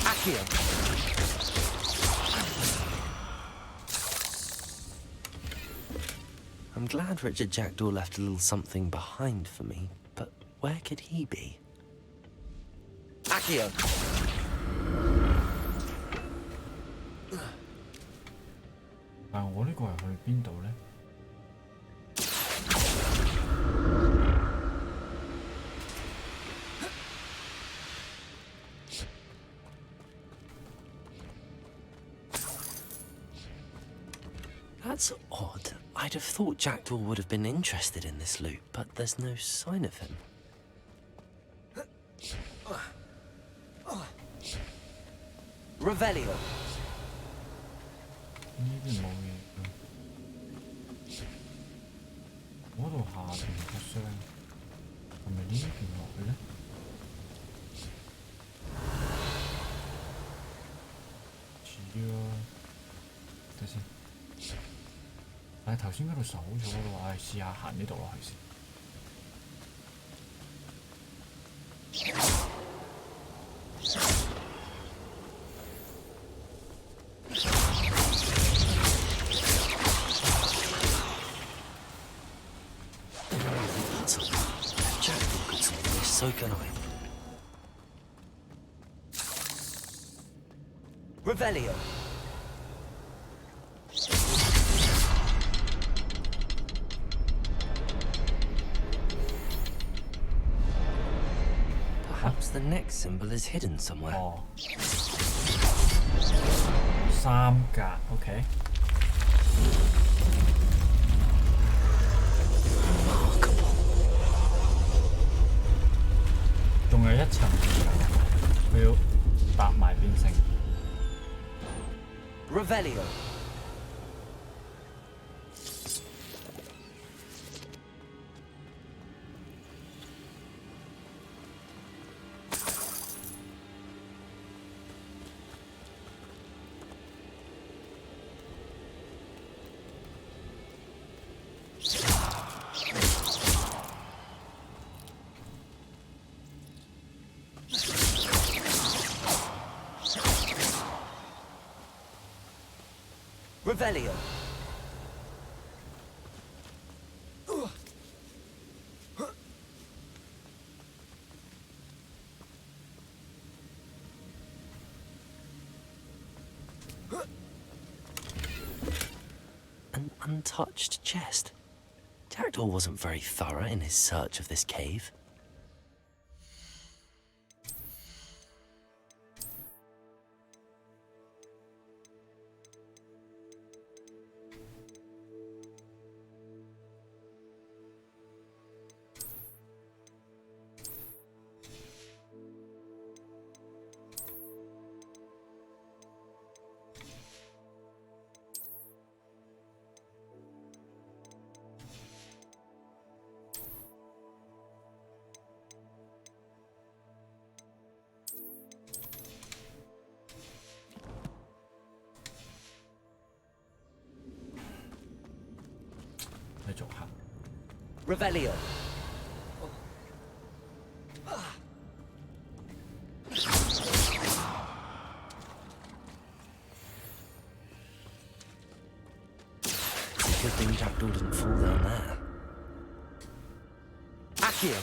Speaker 5: Accio. I'm glad Richard Jackdaw left a little something behind for me. where could he be? Accio!
Speaker 1: 但我呢個係去邊度呢？
Speaker 5: That's odd. I'd have thought Jackdaw would have been interested in this loot, but there's no sign of him. Revelio.
Speaker 1: 呢邊冇嘢㗎。嗰度下邊個箱係咪呢邊落去呢？似啊，睇先。但係頭先嗰度守咗咯，唉，試下行呢度落去先。
Speaker 5: So can I. Revelio. Perhaps the next symbol is hidden somewhere.
Speaker 1: 哦，三格 ，OK。 仲有一層佢要搭埋變成。
Speaker 5: Revelio. Revelio. An untouched chest. Jackdaw wasn't very thorough in his search of this cave. Revelio. It's a good thing Jackdaw didn't fall down there. Accio.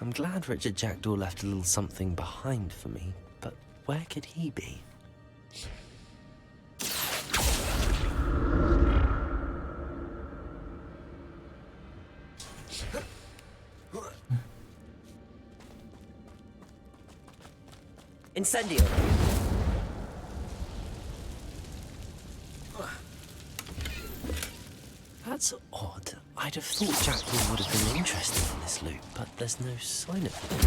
Speaker 5: I'm glad Richard Jackdaw left a little something behind for me, but where could he be? Incendio! That's odd. I'd have thought Jackdaw would have been interested in this loot, but there's no sign of him.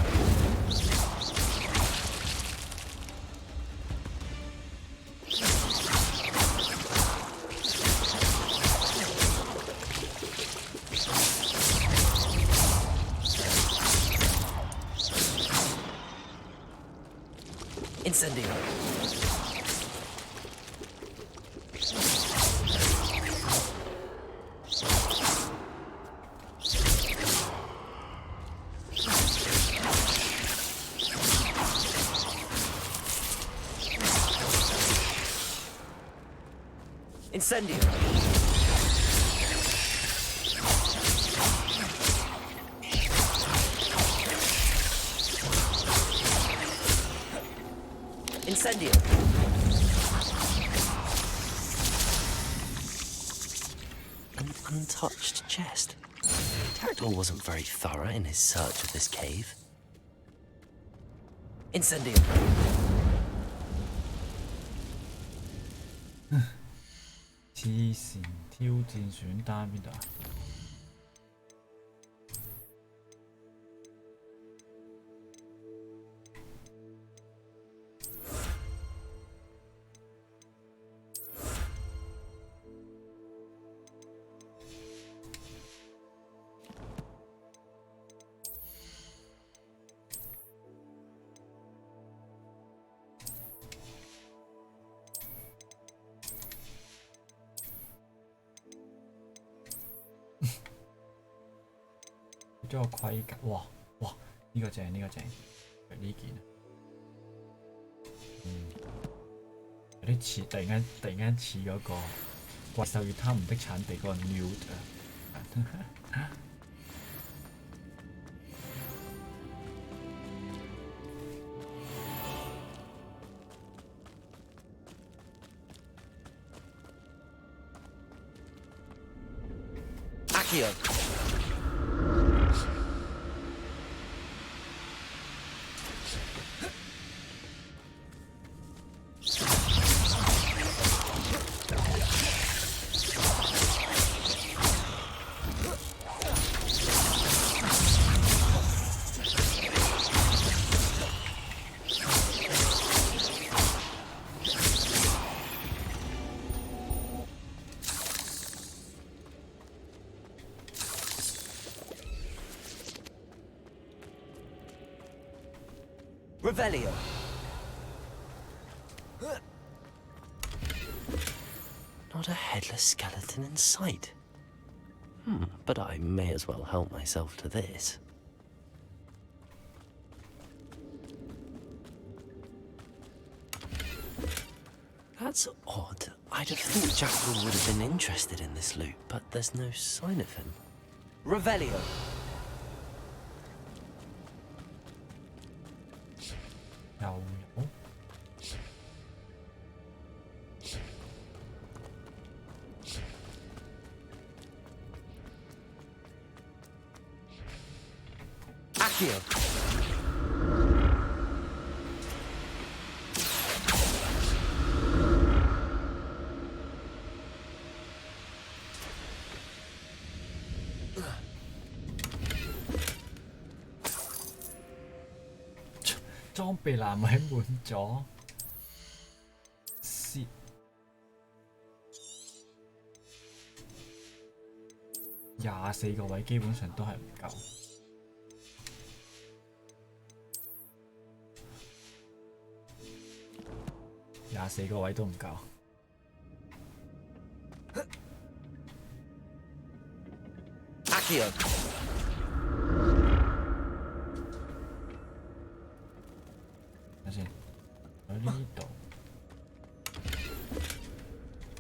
Speaker 5: Incendio!
Speaker 3: Incendio. Incendio.
Speaker 5: An untouched chest. Pterodor wasn't very thorough in his search of this cave.
Speaker 3: Incendio.
Speaker 1: 黐線，挑戰選單邊度啊？咗個盔甲，哇哇，呢、個正，呢、個正，呢件，有啲似，突然間似嗰個怪獸與他們的產地嗰個 Newt 啊。
Speaker 3: Accio. Revelio.
Speaker 5: Not a headless skeleton in sight. But I may as well help myself to this. That's odd. I'd have thought Jackal would have been interested in this loot, but there's no sign of him.
Speaker 3: Revelio. Accio.
Speaker 1: 「裝備欄位滿咗，蝕24個位基本上都係唔夠。24個位都唔夠。
Speaker 3: Accio.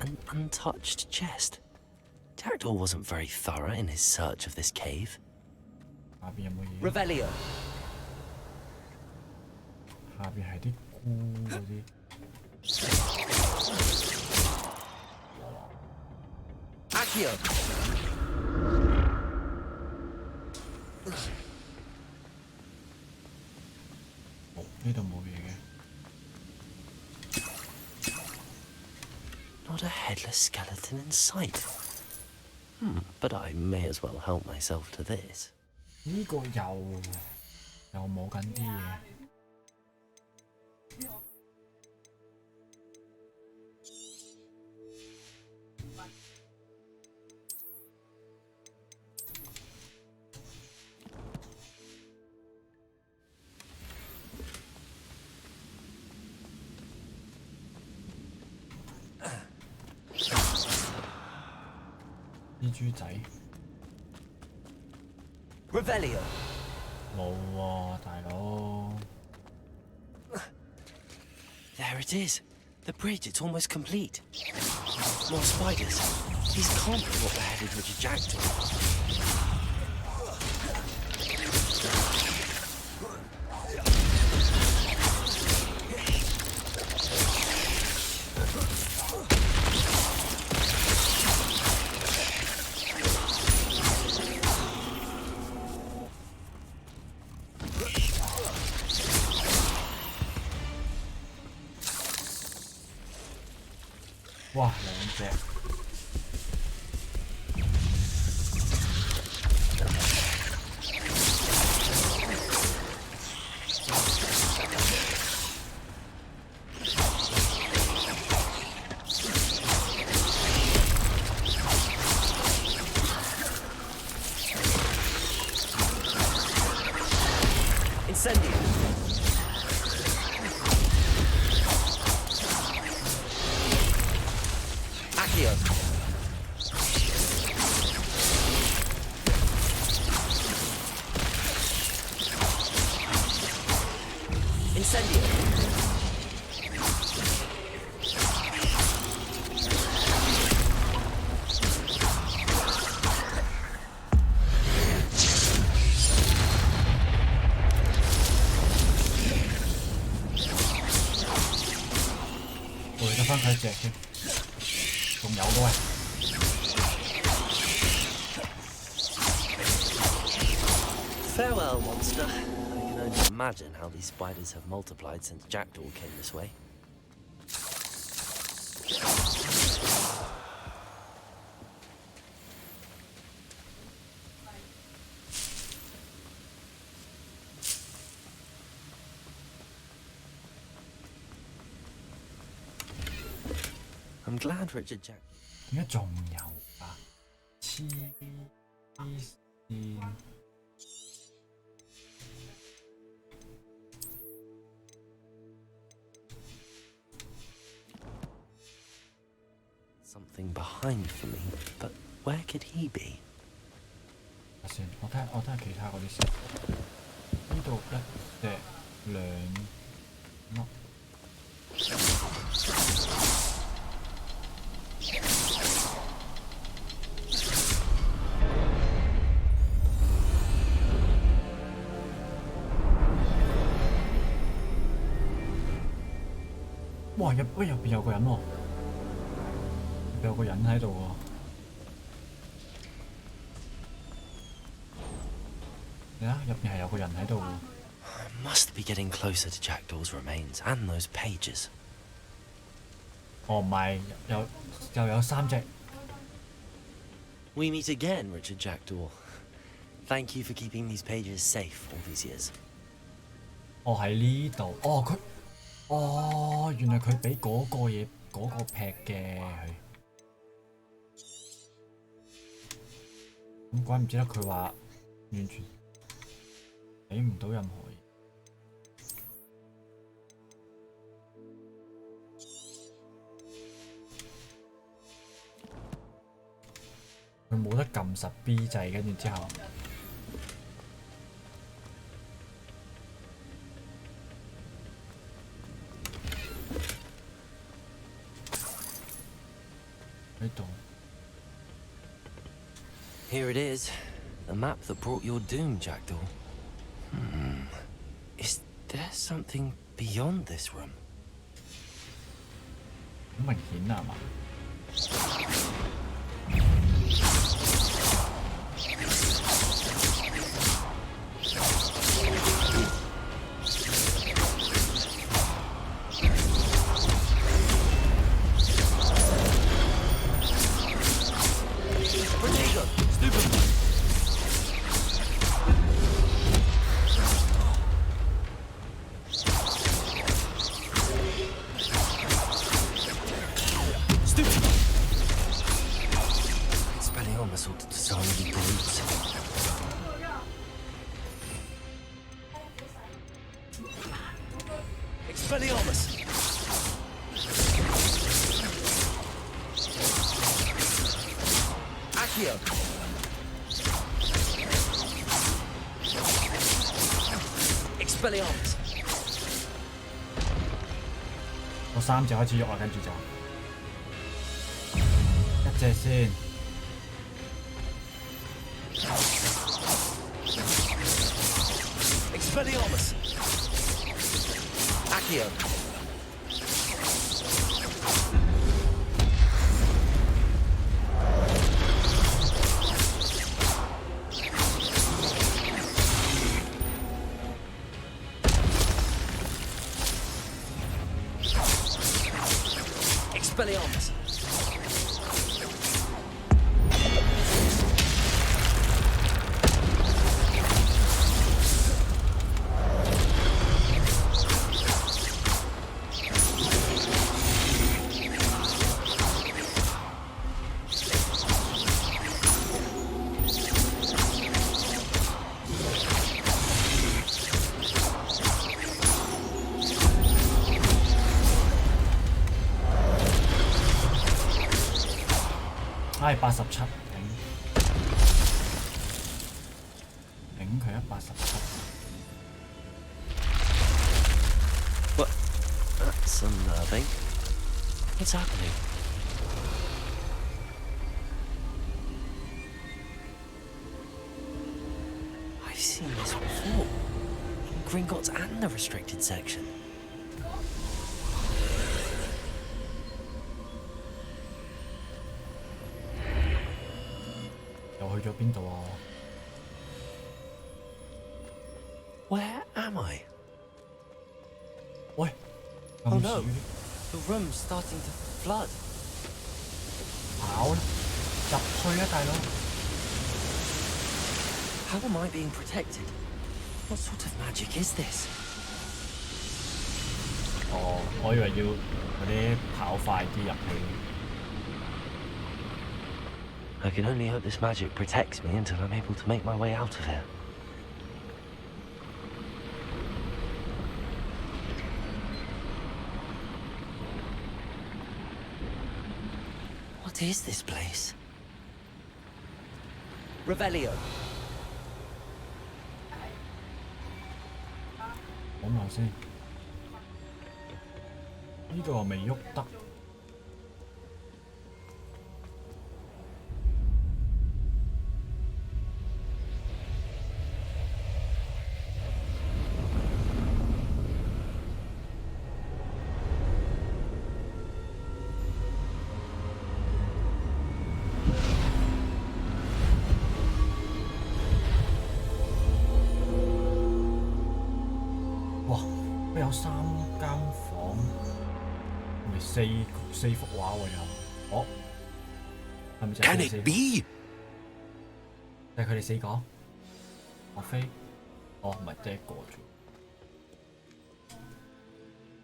Speaker 5: An untouched chest. Pterodor wasn't very thorough in his search of this cave.
Speaker 3: Revelio.
Speaker 1: 下邊係啲菇嗰啲。
Speaker 3: Accio.
Speaker 1: 呢度冇嘢嘅。
Speaker 5: Not a headless skeleton in sight. But I may as well help myself to this.
Speaker 1: 呢個又冇緊啲嘢。蜘蛛仔
Speaker 3: Revelio.
Speaker 1: 冇喎，大佬。
Speaker 5: There it is. The bridge, it's almost complete. More spiders. These can't be what beheaded Richard Jackdaw.
Speaker 1: Wow, 兩隻。
Speaker 16: Incendio. Accio. Incendio.
Speaker 1: 回得翻佢一隻添，仲有嘅喂。
Speaker 5: Farewell, monster. I can only imagine how these spiders have multiplied since Jackdaw came this way. I'm glad Richard Jack.
Speaker 1: 點解仲有啊？黐線！
Speaker 5: Something behind for me, but where could he be?
Speaker 1: 先，我睇下其他嗰啲先。呢度一隻兩粒。哇！入邊有個人喎，有個人喺度喎。你睇入邊係有個人喺度。
Speaker 5: I must be getting closer to Jackdaw's remains and those pages.
Speaker 1: 哦，唔係，又有三隻。
Speaker 5: We meet again, Richard Jackdaw. Thank you for keeping these pages safe all these years.
Speaker 1: 哦，喺呢度。哦，佢。哦，原來佢俾嗰個嘢劈嘅佢。咁怪唔知得佢話完全俾唔到任何嘢。佢冇得撳實 B 掣，跟住之後。
Speaker 5: Here it is, the map that brought your doom, Jackdaw. Is there something beyond this room?
Speaker 1: 好明顯啊嘛。
Speaker 16: Expelliarmus! Accio! Expelliarmus!
Speaker 1: 個3隻開始喐啦，跟住就一隻先。
Speaker 8: Expelliarmus. Accio. Expelliarmus.
Speaker 1: 唉，87頂佢啊，87。
Speaker 5: What? That's unnerving. What's happening? I've seen this before. In Gringotts and the restricted section. Where am I?
Speaker 1: 喂，
Speaker 5: Oh no! The room's starting to flood.
Speaker 1: 跑啦，入去啊，大佬！
Speaker 5: How am I being protected? What sort of magic is this?
Speaker 1: 哦，我以為要嗰啲跑快啲入去。
Speaker 5: I can only hope this magic protects me until I'm able to make my way out of here. What is this place?
Speaker 8: Revelio.
Speaker 1: 講埋先，呢度我未喐得。 哇！佢有3間房，咪四幅畫喎有。哦，係咪就係佢哋4個？就係佢哋4個？莫非？哦，唔係得1個啫。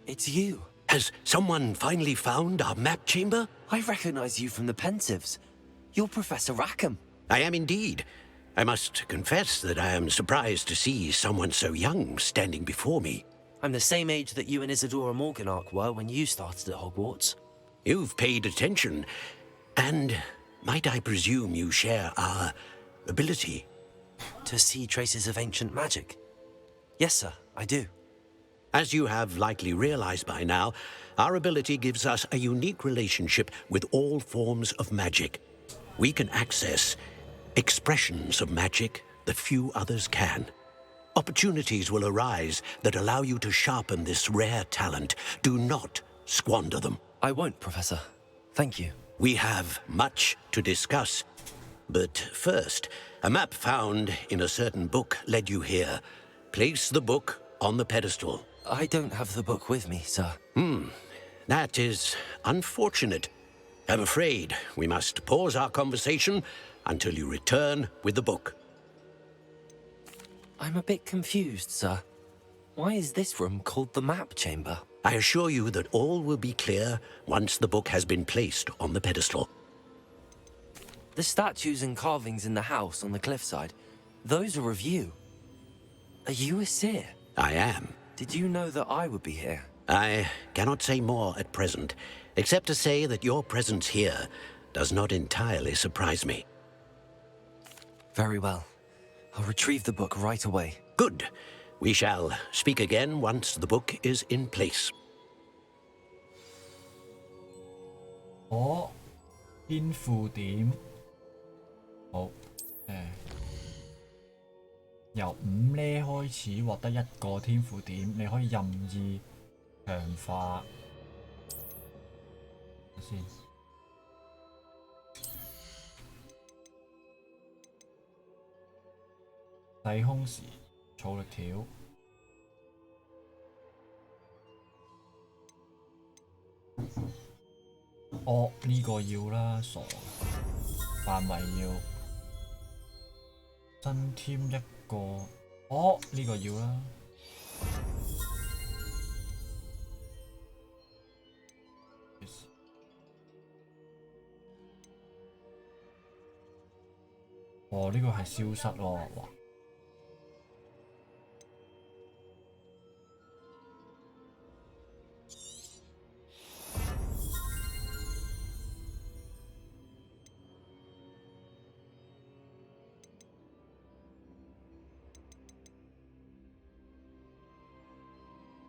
Speaker 5: It's you.
Speaker 14: Has someone finally found our map chamber?
Speaker 5: I recognize you from the Pensives. You're Professor Rackham.
Speaker 14: I am indeed. I must confess that I am surprised to see someone so young standing before me.
Speaker 5: I'm the same age that you and Isadora Morganach were when you started at Hogwarts.
Speaker 14: You've paid attention. And might I presume you share our ability?
Speaker 5: To see traces of ancient magic? Yes, sir, I do.
Speaker 14: As you have likely realized by now, our ability gives us a unique relationship with all forms of magic. We can access expressions of magic that few others can. Opportunities will arise that allow you to sharpen this rare talent. Do not squander them.
Speaker 5: I won't, Professor. Thank you.
Speaker 14: We have much to discuss. But first, a map found in a certain book led you here. Place the book on the pedestal.
Speaker 5: I don't have the book with me, sir.
Speaker 14: That is unfortunate. I'm afraid we must pause our conversation until you return with the book.
Speaker 5: I'm a bit confused, sir. Why is this room called the map chamber?
Speaker 14: I assure you that all will be clear once the book has been placed on the pedestal.
Speaker 5: The statues and carvings in the house on the cliffside, those are of you. Are you a seer?
Speaker 14: I am.
Speaker 5: Did you know that I would be here?
Speaker 14: I cannot say more at present, except to say that your presence here does not entirely surprise me.
Speaker 5: Very well. I'll retrieve the book right away.
Speaker 14: Good. We shall speak again once the book is in place.
Speaker 1: 哦，天賦點，好，由5呢開始獲得1個天賦點，你可以任意強化。睇先。細空時，儲力條。哦，呢個要啦，傻。範圍要增添1個。哦，呢個要啦。哦，呢個係消失喎，哇！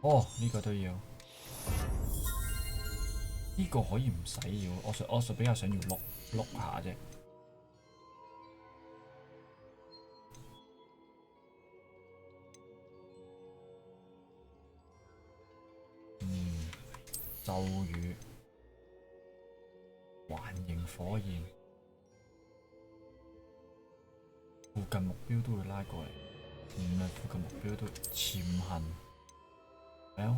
Speaker 1: 哦，呢個都要。呢個可以唔使要，我比較想要碌下啫。咒語，環形火焰，附近目標都會拉過嚟。唔係附近目標都潛行。L。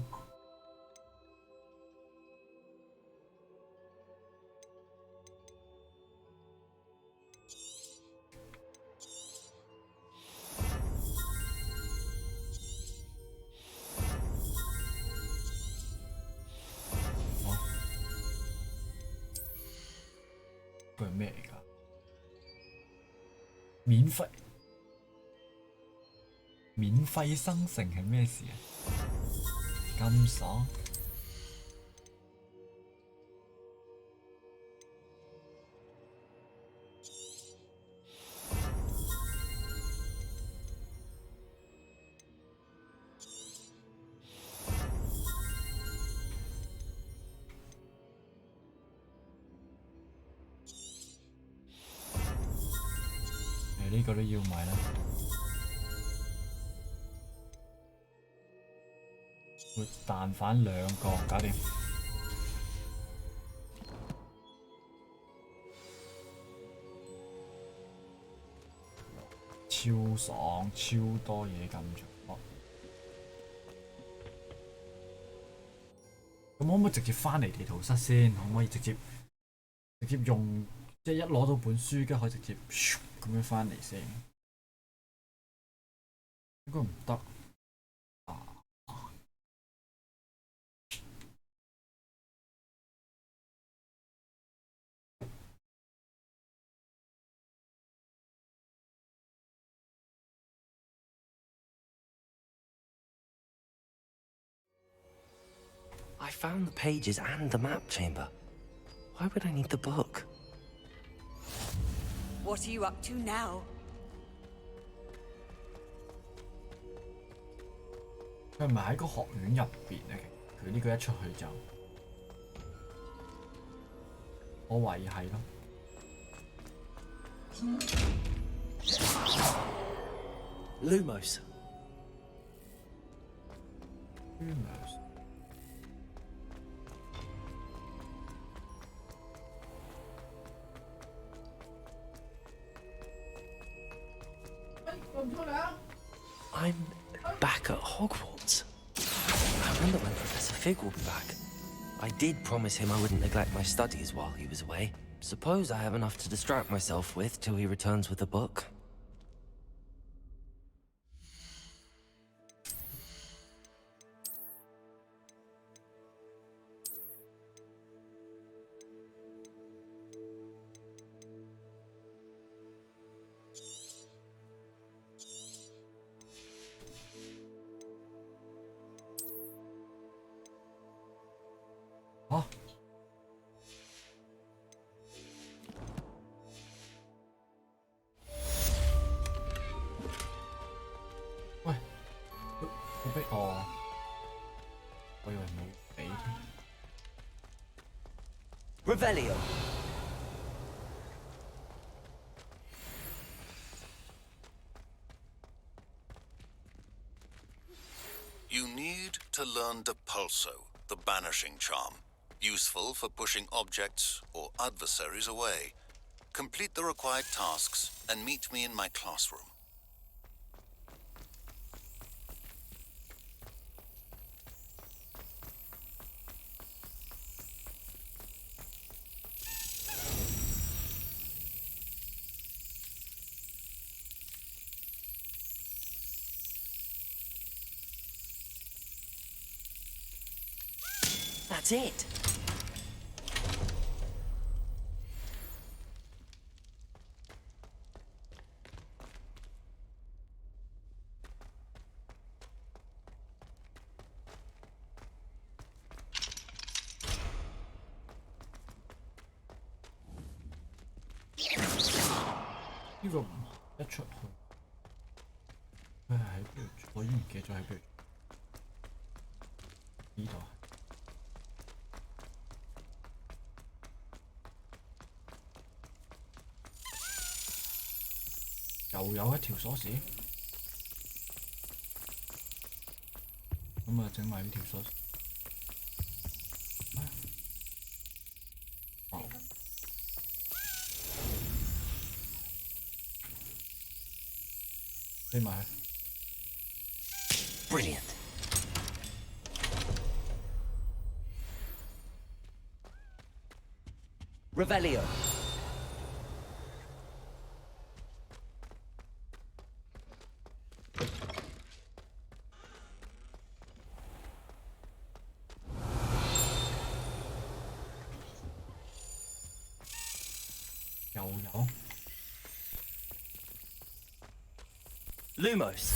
Speaker 1: 佢係咩嚟㗎？免費生成係咩事啊？咁爽！呢個都要買啦。會彈反2個，搞掂。超爽，超多嘢撳住。咁可唔可以直接翻嚟地圖室先？可唔可以直接用，即係一攞到本書，跟住可以直接咁樣翻嚟先？應該唔得。
Speaker 5: I found the pages and the map chamber. Why would I need the book?
Speaker 12: What are you up to now?
Speaker 1: 佢係咪喺個學院入邊啊？佢呢個一出去就，我懷疑係咯。
Speaker 5: Lumos. I'm back at Hogwarts. I wonder when Professor Fig will be back. I did promise him I wouldn't neglect my studies while he was away. Suppose I have enough to distract myself with till he returns with a book.
Speaker 16: Revelio.
Speaker 15: You need to learn Depulso, the banishing charm. Useful for pushing objects or adversaries away. Complete the required tasks and meet me in my classroom.
Speaker 16: That's it.
Speaker 1: 呢個一出去，佢係喺邊度？我已經唔記得咗喺邊度。呢度又有一條鎖匙，咁啊整埋呢條鎖匙。飛埋去。
Speaker 16: Brilliant. Revelio. Lumos.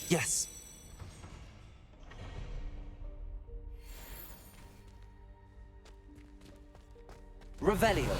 Speaker 16: Yes. Revelio.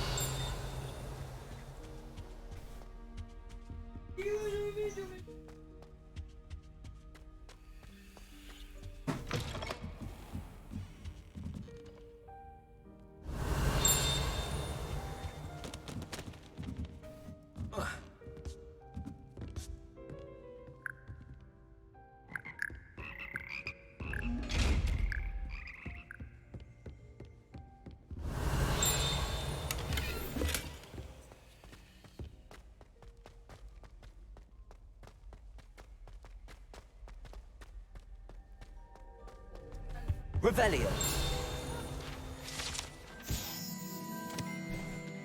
Speaker 16: Revelio.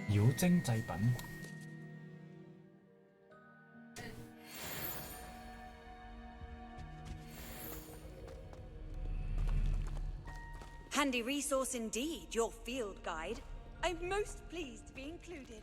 Speaker 1: 妖精製品。
Speaker 12: Handy resource indeed, your field guide. I'm most pleased to be included.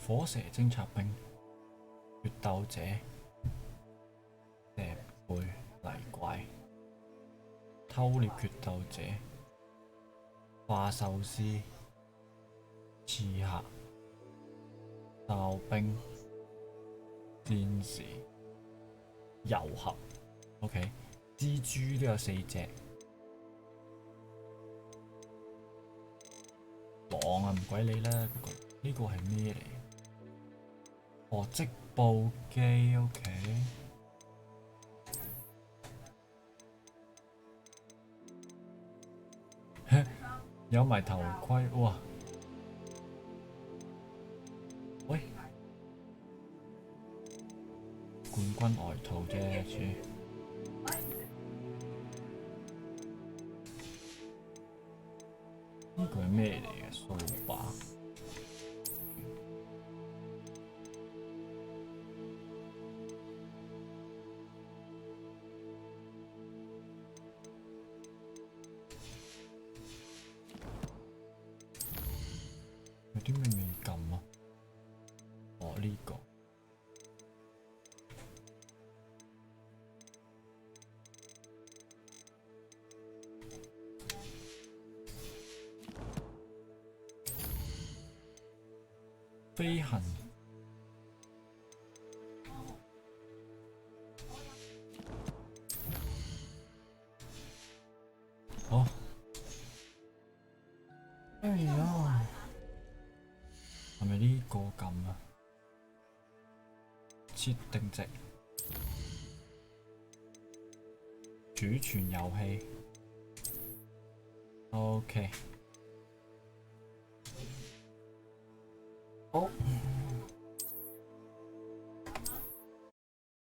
Speaker 1: 火蛇偵察兵、決鬥者、蛇背泥怪、偷獵決鬥者、化獸師、刺客、哨兵、戰士、遊俠。OK， 蜘蛛都有4隻。狼啊，唔鬼理啦！呢個係咩嚟？哦，織布機 ，OK。有埋頭盔，哇！喂，冠軍外套啫，有啲咩未撳啊？哦，呢、個。飛行。哦。哎呀，係咪呢個撳啊？設定值。儲存遊戲。OK。好。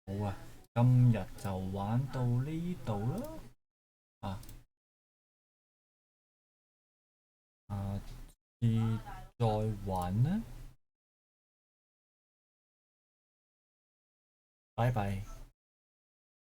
Speaker 1: 好啊，今日就玩到呢度啦。啊。下次再玩啦。拜拜。